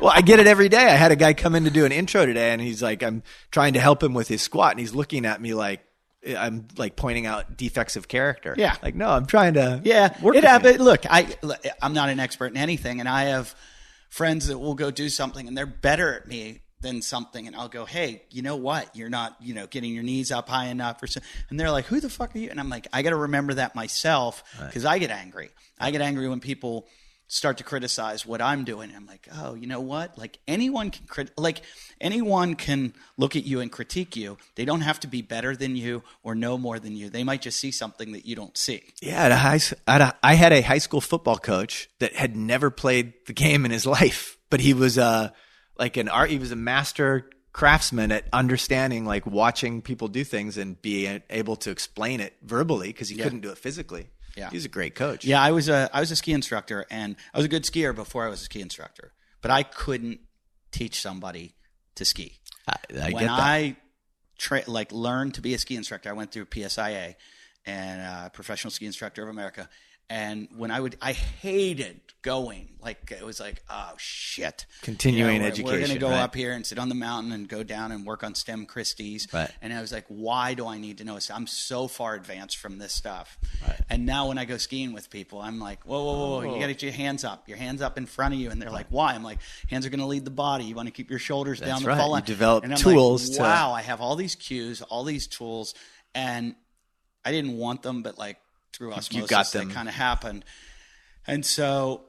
Well, I get it every day. I had a guy come in to do an intro today, and he's like, I'm trying to help him with his squat, and he's looking at me like I'm like pointing out defects of character. Yeah. Like, no, I'm trying to work it happens. Look, I'm not an expert in anything, and I have friends that will go do something, and they're better at me than something, and I'll go, hey, you know what? You're not, getting your knees up high enough, and they're like, who the fuck are you? And I'm like, I got to remember that myself, because I get angry. I get angry when people start to criticize what I'm doing. I'm like, oh, you know what? Like anyone can look at you and critique you. They don't have to be better than you or know more than you. They might just see something that you don't see. Yeah, I had a high school football coach that had never played the game in his life, but he was he was a master craftsman at understanding, like watching people do things and being able to explain it verbally, because he couldn't do it physically. Yeah. He's a great coach. Yeah, I was a ski instructor, and I was a good skier before I was a ski instructor, but I couldn't teach somebody to ski. I when get that. I learned to be a ski instructor, I went through PSIA and Professional Ski Instructor of America. And when I hated going. Like it was like, oh shit. Continuing education. We're going to go up here and sit on the mountain and go down and work on STEM Christie's. Right. And I was like, why do I need to know this? I'm so far advanced from this stuff. Right. And now when I go skiing with people, I'm like, whoa. You got to get your hands up. Your hands up in front of you. And they're like, why? I'm like, hands are going to lead the body. You want to keep your shoulders down the fall line. You develop and I'm tools. Like, wow, I have all these cues, all these tools. And I didn't want them, but like through osmosis, that kind of happened. And so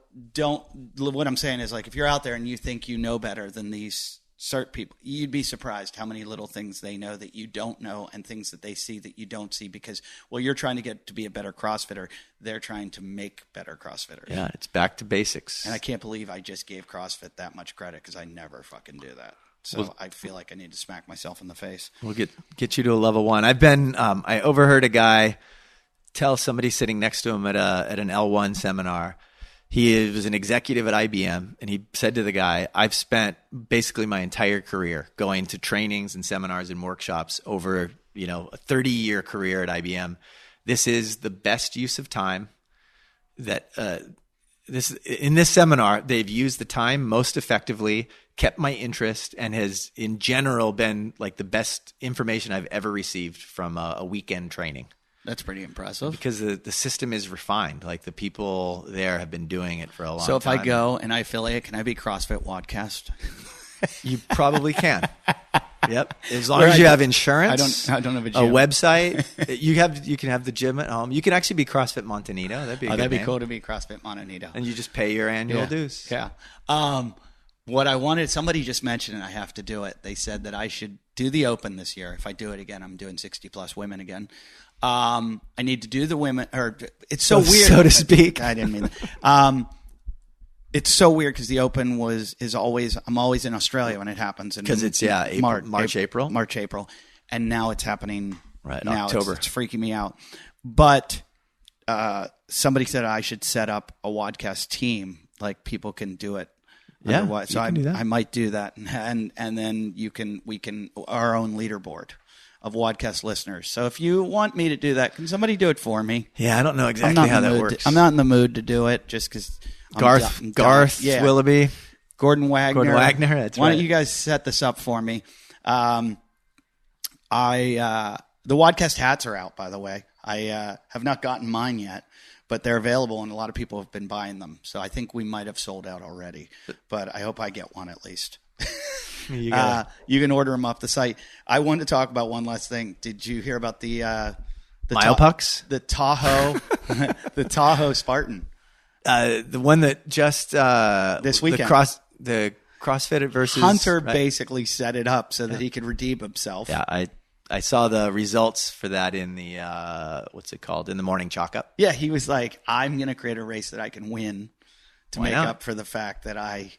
what I'm saying is, like, if you're out there and you think you know better than these Cert people, you'd be surprised how many little things they know that you don't know, and things that they see that you don't see, because you're trying to get to be a better CrossFitter. They're trying to make better CrossFitters. Yeah, it's back to basics. And I can't believe I just gave CrossFit that much credit, because I never fucking do that. So I feel like I need to smack myself in the face. We'll get you to a level 1. I've been I overheard a guy tell somebody sitting next to him at an L1 seminar. He was an executive at IBM, and he said to the guy, I've spent basically my entire career going to trainings and seminars and workshops over, a 30-year career at IBM. This is the best use of time that in this seminar, they've used the time most effectively, kept my interest, and has in general been like the best information I've ever received from a weekend training. That's pretty impressive. Because the system is refined. Like, the people there have been doing it for a long time. So if I go and I affiliate, can I be CrossFit Wadcast? You probably can. Yep. As long as you have insurance. I don't have a gym. A website. You can have the gym at home. You can actually be CrossFit Montanito. That'd be a good that'd be name. cool to be CrossFit Montanito. And you just pay your annual dues. Yeah. What I wanted, somebody just mentioned, and I have to do it. They said that I should do the Open this year. If I do it again, I'm doing 60 plus women again. I need to do the women, or it's so weird, so to speak. I didn't mean that. It's so weird because the Open is always, I'm always in Australia when it happens. Because it's March, April, and now it's happening now. October. It's freaking me out. But somebody said I should set up a Wadcast team, like people can do it. Yeah, so I might do that, and then we can our own leaderboard of Wadcast listeners. So if you want me to do that, can somebody do it for me? Yeah, I don't know exactly how that works. I'm not in the mood to do it, just because Garth Willoughby. Gordon Wagner. That's Why right. don't you guys set this up for me? The Wadcast hats are out, by the way. I have not gotten mine yet, but they're available, and a lot of people have been buying them. So I think we might have sold out already, but I hope I get one at least. You can order them off the site. I wanted to talk about one last thing. Did you hear about the Milepucks? The Tahoe, the Tahoe Spartan? The one that just this weekend. The CrossFit versus Hunter basically set it up so that he could redeem himself. Yeah, I saw the results for that in the what's it called, in the morning chalk up. Yeah, he was like, I'm going to create a race that I can win to make up for the fact that I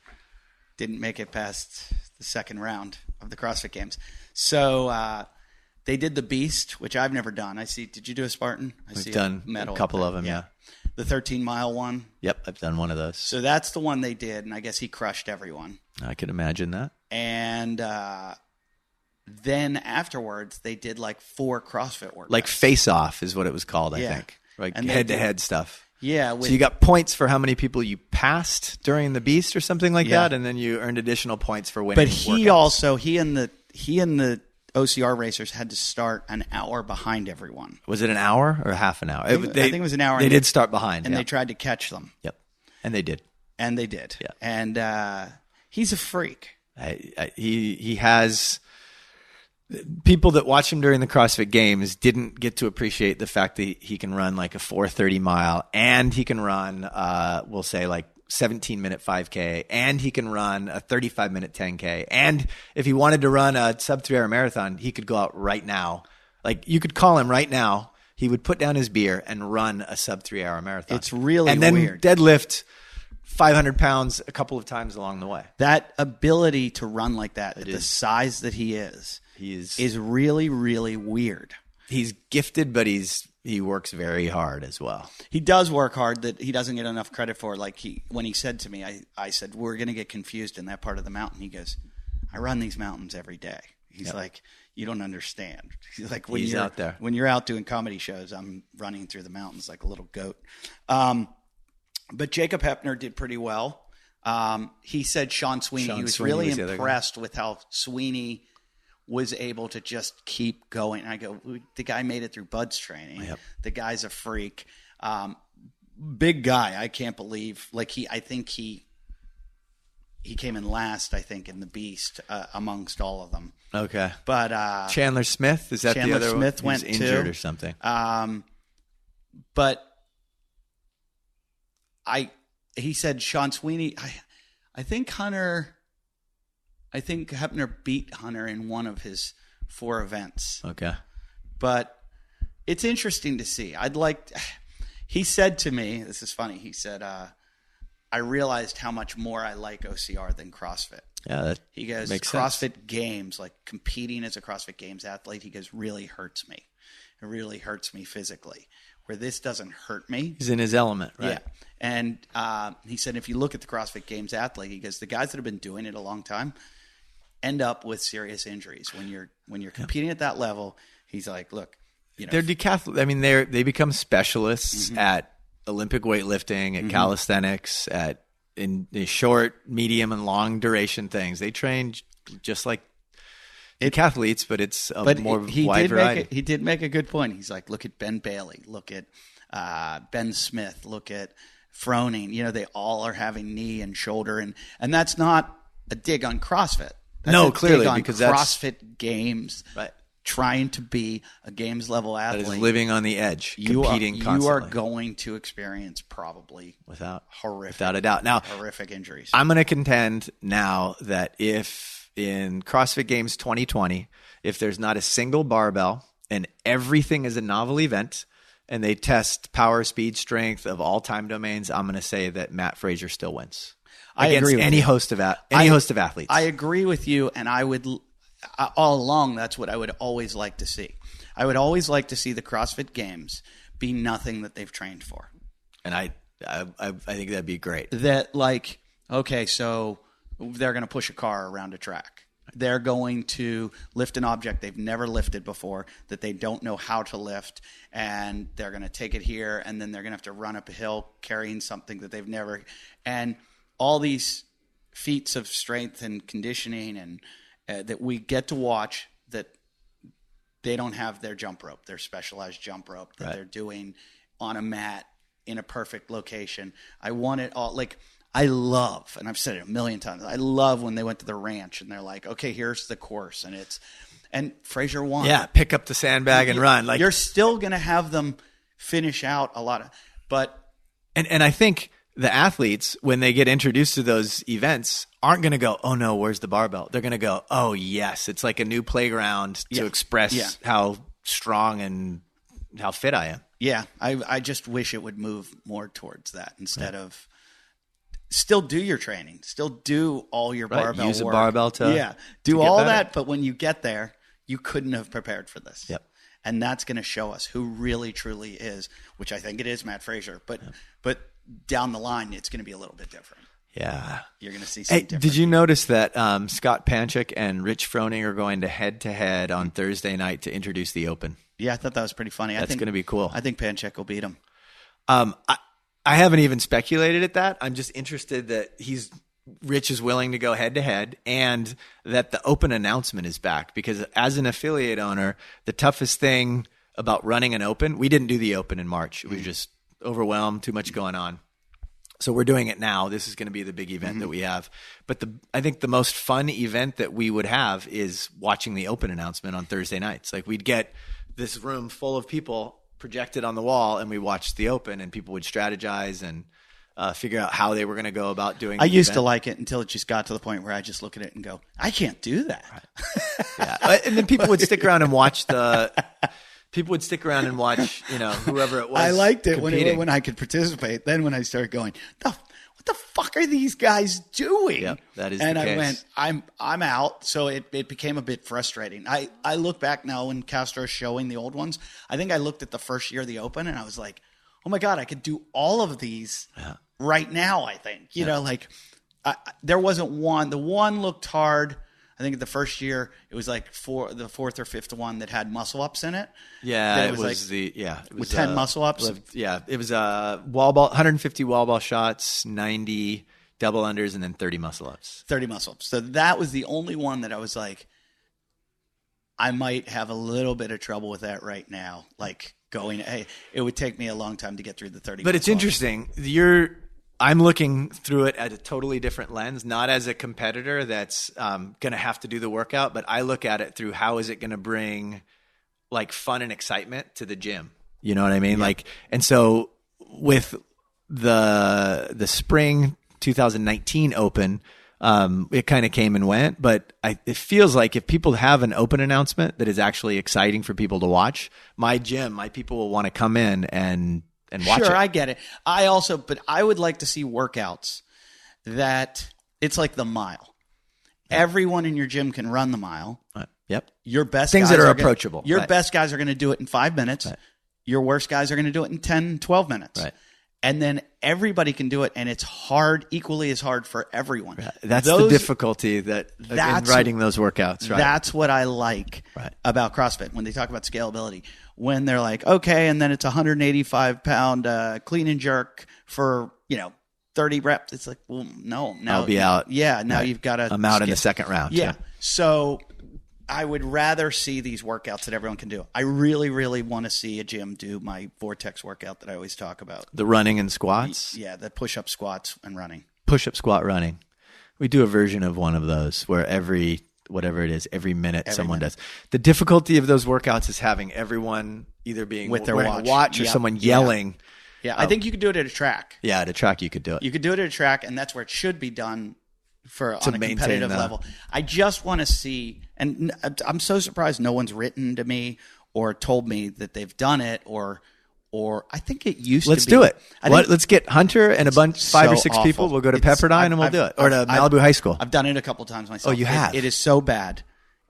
didn't make it past the second round of the CrossFit Games. So they did the Beast, which I've never done. Did you do a Spartan? I've done a couple of them, yeah. The 13-mile one? Yep, I've done one of those. So that's the one they did, and I guess he crushed everyone. I could imagine that. And then afterwards, they did like 4 CrossFit workouts. Like face-off is what it was called, I think. Like head-to-head stuff. Yeah. So you got points for how many people you passed during the Beast or something like that, and then you earned additional points for winning. But he and the OCR racers had to start an hour behind everyone. Was it an hour or half an hour? I think it was an hour. They did start behind. And they tried to catch them. Yep. And they did. Yeah. And he's a freak. He has... People that watch him during the CrossFit Games didn't get to appreciate the fact that he can run like a 4:30 mile, and he can run, we'll say like 17-minute 5K, and he can run a 35-minute 10K. And if he wanted to run a sub 3-hour marathon, he could go out right now. Like you could call him right now. He would put down his beer and run a sub 3-hour marathon. It's really and then weird. Deadlift 500 pounds a couple of times along the way. That ability to run like that at the size that he is really, really weird. He's gifted, but he works very hard as well. He does work hard that he doesn't get enough credit for. Like when he said to me, I said, we're going to get confused in that part of the mountain. He goes, I run these mountains every day. He's like, you don't understand. He's like, when you're out there, when you're out doing comedy shows, I'm running through the mountains like a little goat. But Jacob Hepner did pretty well. He said Sean Sweeney. He was really impressed with how Sweeney was able to just keep going. And I go, the guy made it through Bud's training. Yep. The guy's a freak. Big guy. I can't believe. I think he came in last, I think, in the Beast amongst all of them. Okay. But Chandler Smith, is that Chandler the other Smith one? Went injured too. Or something. But he said Sean Sweeney. I think Hepner beat Hunter in one of his 4 events. Okay. But it's interesting to see. He said to me, this is funny, he said, I realized how much more I like OCR than CrossFit. Yeah, he goes, makes CrossFit sense. Games, like competing as a CrossFit Games athlete, he goes, really hurts me. It really hurts me physically. Where this doesn't hurt me. He's in his element, right? Yeah. And he said, if you look at the CrossFit Games athlete, he goes, the guys that have been doing it a long time end up with serious injuries. When you're competing at that level, he's like, look, they're decathlon. I mean, they become specialists at Olympic weightlifting, at calisthenics, in the short, medium, and long duration things. They train just like decathletes, but it's more wide variety. He did make a good point. He's like, look at Ben Bailey, look at Ben Smith, look at Froning. They all are having knee and shoulder, and that's not a dig on CrossFit. That's clearly, dig on because CrossFit Games, right. Trying to be a games level athlete. That is living on the edge, competing constantly. You are going to experience probably without a doubt. Now, horrific injuries. I'm going to contend now that if in CrossFit Games 2020, if there's not a single barbell and everything is a novel event, and they test power, speed, strength of all time domains, I'm going to say that Matt Fraser still wins. I agree with any you. host of athletes. I agree with you, and I would all along. That's what I would always like to see. I would always like to see the CrossFit Games be nothing that they've trained for. And I think that'd be great. That okay, so they're going to push a car around a track. They're going to lift an object they've never lifted before, that they don't know how to lift, and they're going to take it here, and then they're going to have to run up a hill carrying something that they've never – and all these feats of strength and conditioning and that we get to watch that they don't have their jump rope, their specialized jump rope that they're doing on a mat in a perfect location. I want it all – like – I love, and I've said it a million times, I love when they went to the ranch and they're like, okay, here's the course. And Fraser won. Yeah, pick up the sandbag and run. Like, you're still going to have them finish out a lot of, but. And I think the athletes, when they get introduced to those events, aren't going to go, oh no, where's the barbell? They're going to go, oh yes, it's like a new playground to express how strong and how fit I am. Yeah, I just wish it would move more towards that instead of. Still do your training. Still do all your barbell Use work. a barbell to do all better. that. But when you get there, you couldn't have prepared for this. Yep. And that's going to show us who really, truly is, which I think it is Matt Fraser. But down the line, it's going to be a little bit different. Yeah. You're going to see something different. Did you notice that Scott Panchik and Rich Froning are going to head-to-head on Thursday night to introduce the Open? Yeah, I thought that was pretty funny. That's going to be cool. I think Panchik will beat him. I haven't even speculated at that. I'm just interested that Rich is willing to go head to head and that the Open announcement is back, because as an affiliate owner, the toughest thing about running an Open, we didn't do the Open in March. We were just overwhelmed, too much going on. So we're doing it now. This is going to be the big event that we have. But I think the most fun event that we would have is watching the Open announcement on Thursday nights. Like, we'd get this room full of people projected on the wall, and we watched the Open, and people would strategize and figure out how they were going to go about doing. I used to like it until it just got to the point where I just look at it and go, I can't do that. Yeah, and then people would stick around and watch whoever it was. I liked it competing. when I could participate. Then when I started going, what the fuck are these guys doing? Yep, that is and the I case. went, I'm out. So it became a bit frustrating. I look back now when Castro is showing the old ones. I think I looked at the first year of the Open and I was like, oh my God, I could do all of these right now. I think, there wasn't one. The one looked hard. I think the first year it was like the fourth or fifth one that had muscle ups in it. Yeah, it was with 10 muscle ups. Yeah, it was wall ball, 150 wall ball shots, 90 double unders, and then 30 muscle ups. 30 muscle ups. So that was the only one that I was like, I might have a little bit of trouble with that right now. Like it would take me a long time to get through the 30. But it's interesting. I'm looking through it at a totally different lens, not as a competitor that's going to have to do the workout, but I look at it through how is it going to bring like fun and excitement to the gym. You know what I mean? Yeah. And so with the spring 2019 Open, it kind of came and went, but it feels like if people have an Open announcement that is actually exciting for people to watch, my people will want to come in and watch it. Sure, I get it. But I would like to see workouts that it's like the mile. Yep. Everyone in your gym can run the mile. Right. Yep. Your best things guys that are approachable. Your best guys are going to do it in 5 minutes. Right. Your worst guys are going to do it in 10, 12 minutes. Right. And then everybody can do it, and it's equally as hard for everyone. Right. That's the difficulty in writing those workouts. Right. That's what I like about CrossFit when they talk about scalability. When they're like, okay, and then it's 185-pound clean and jerk for 30 reps. It's like, well, no, now I'll be out. Yeah, now you've got to. I'm out in the second round. Yeah. So I would rather see these workouts that everyone can do. I really, really want to see a gym do my Vortex workout that I always talk about. The running and squats? Yeah, the push-up squats and running. Push-up squat running. We do a version of one of those where every minute someone does. The difficulty of those workouts is having everyone either being with their wearing a watch or someone yelling. Yeah, I think you could do it at a track. Yeah, at a track you could do it. You could do it at a track, and that's where it should be done on a competitive level. I just want to see, and I'm so surprised no one's written to me or told me that they've done it, or I think it used to be. Let's do it. Let's get Hunter and a bunch, 5 or 6 people. We'll go to Pepperdine and we'll do it. Or to Malibu High School. I've done it a couple times myself. Oh, you have? It is so bad.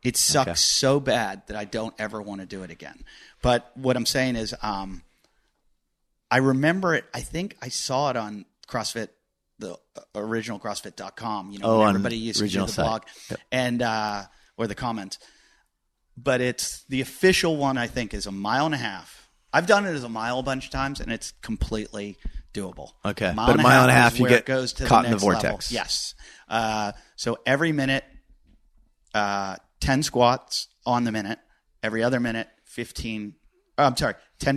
It sucks so bad that I don't ever want to do it again. But what I'm saying is I remember it. I think I saw it on CrossFit the original CrossFit.com, when everybody used to do the blog and or the comments. But it's the official one, I think, is 1.5 miles. I've done it as a mile a bunch of times, and it's completely doable. Okay, but 1.5 miles, you get goes to caught the in the next vortex. Level. Yes. So every minute, 10 squats on the minute. Every other minute, 10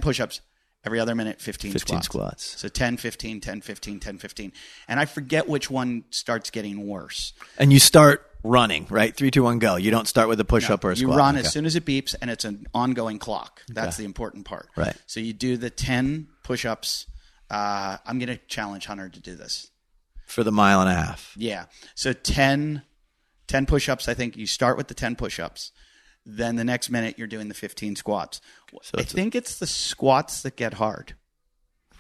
push-ups. Every other minute, 15 squats. So 10, 15, 10, 15, 10, 15. And I forget which one starts getting worse. And you start running, right? 3, 2, 1, go. You don't start with a push-up or a squat. You run as soon as it beeps, and it's an ongoing clock. That's the important part. Right. So you do the 10 push-ups. I'm going to challenge Hunter to do this. For the 1.5 miles. Yeah. So 10 push-ups, I think. You start with the 10 push-ups. Then the next minute, you're doing the 15 squats. So I think it's the squats that get hard.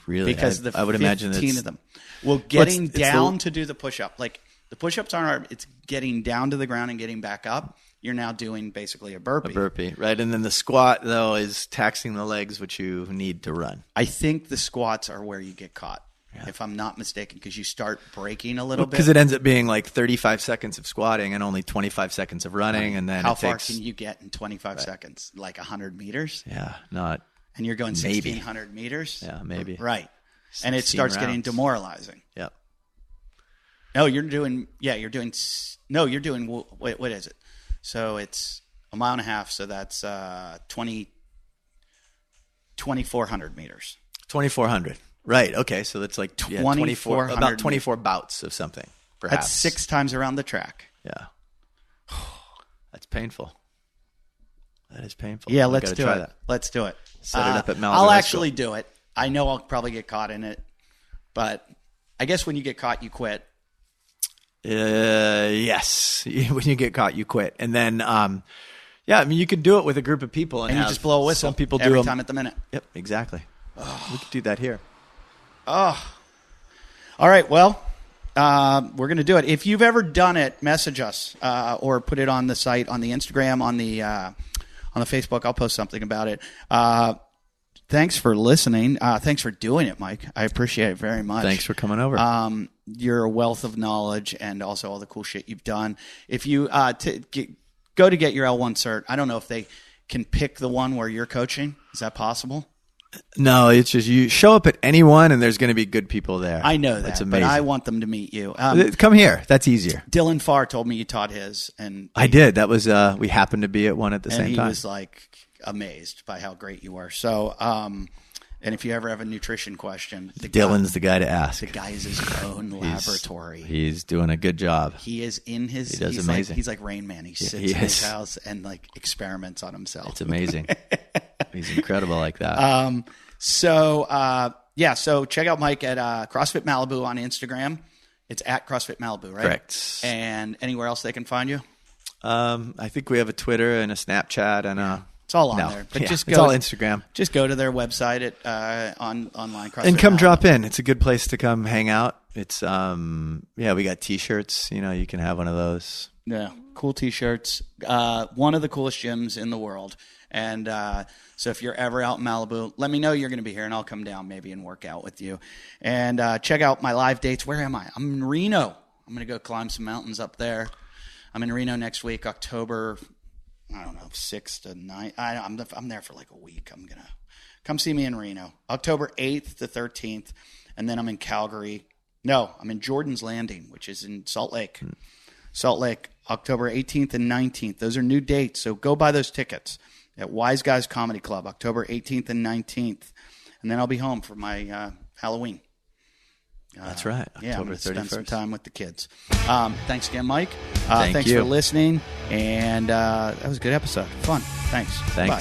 Really? Because I would imagine 15 of them. Well, getting down to do the push-up. Like, the push-ups aren't hard. It's getting down to the ground and getting back up. You're now doing basically a burpee. Right. And then the squat, though, is taxing the legs, which you need to run. I think the squats are where you get caught. Yeah. If I'm not mistaken, because you start breaking a little bit. Because it ends up being like 35 seconds of squatting and only 25 seconds of running. And then how far can you get in 25 seconds? Like 100 meters? Yeah, not. And you're going 1,600 meters? Yeah, maybe. Right. And it starts getting demoralizing. Yep. No, you're doing, what is it? So it's 1.5 miles, so that's 2,400 meters. 2,400. Right. Okay. So that's like 24, about 24 bouts of something, perhaps. That's 6 times around the track. Yeah. That's painful. That is painful. Yeah, let's do it. Let's do it. Set it up at Malibu. I'll actually do it. I know I'll probably get caught in it, but I guess when you get caught, you quit. Yes. When you get caught, you quit. And then, you could do it with a group of people. And you just blow a whistle. Some people every time at the minute. Yep, exactly. We could do that here. Oh. All right, well, we're going to do it. If you've ever done it, message us or put it on the site, on the Instagram, on the Facebook. I'll post something about it. Thanks for listening. Thanks for doing it, Mike. I appreciate it very much. Thanks for coming over. You're a wealth of knowledge and also all the cool shit you've done. If you go to get your L1 cert, I don't know if they can pick the one where you're coaching. Is that possible? No, it's just you show up at any one and there's going to be good people there. I know that, That's amazing. But I want them to meet you. Come here. That's easier. Dylan Farr told me you taught his. And I did. That was we happened to be at one at the same time. And he was like amazed by how great you were. So, and if you ever have a nutrition question, Dylan's the guy to ask. The guy is his own laboratory. He's doing a good job. He is in his. He does amazing. He's like Rain Man. He sits in his house and like experiments on himself. It's amazing. He's incredible like that. So check out Mike at CrossFit Malibu on Instagram. It's at CrossFit Malibu, right? Correct. And anywhere else they can find you? I think we have a Twitter and a Snapchat and it's all on there. But it's all Instagram. Just go to their website at online CrossFit and come Malibu. Drop in. It's a good place to come hang out. It's we got T-shirts. You can have one of those. Yeah, cool T-shirts. One of the coolest gyms in the world. And so if you're ever out in Malibu, let me know you're going to be here, and I'll come down maybe and work out with you. And check out my live dates. Where am I? I'm in Reno. I'm going to go climb some mountains up there. I'm in Reno next week, October, 6 to 9. I'm there for like a week. I'm going to come see me in Reno. October 8th to 13th. And then I'm in Calgary. No, I'm in Jordan's Landing, which is in Salt Lake. Salt Lake, October 18th and 19th. Those are new dates, so go buy those tickets at Wise Guys Comedy Club, October 18th and 19th. And then I'll be home for my Halloween. That's right, October 31st. Spend some time with the kids. Thanks again, Mike. Thanks for listening. And that was a good episode. Fun. Thanks. Bye.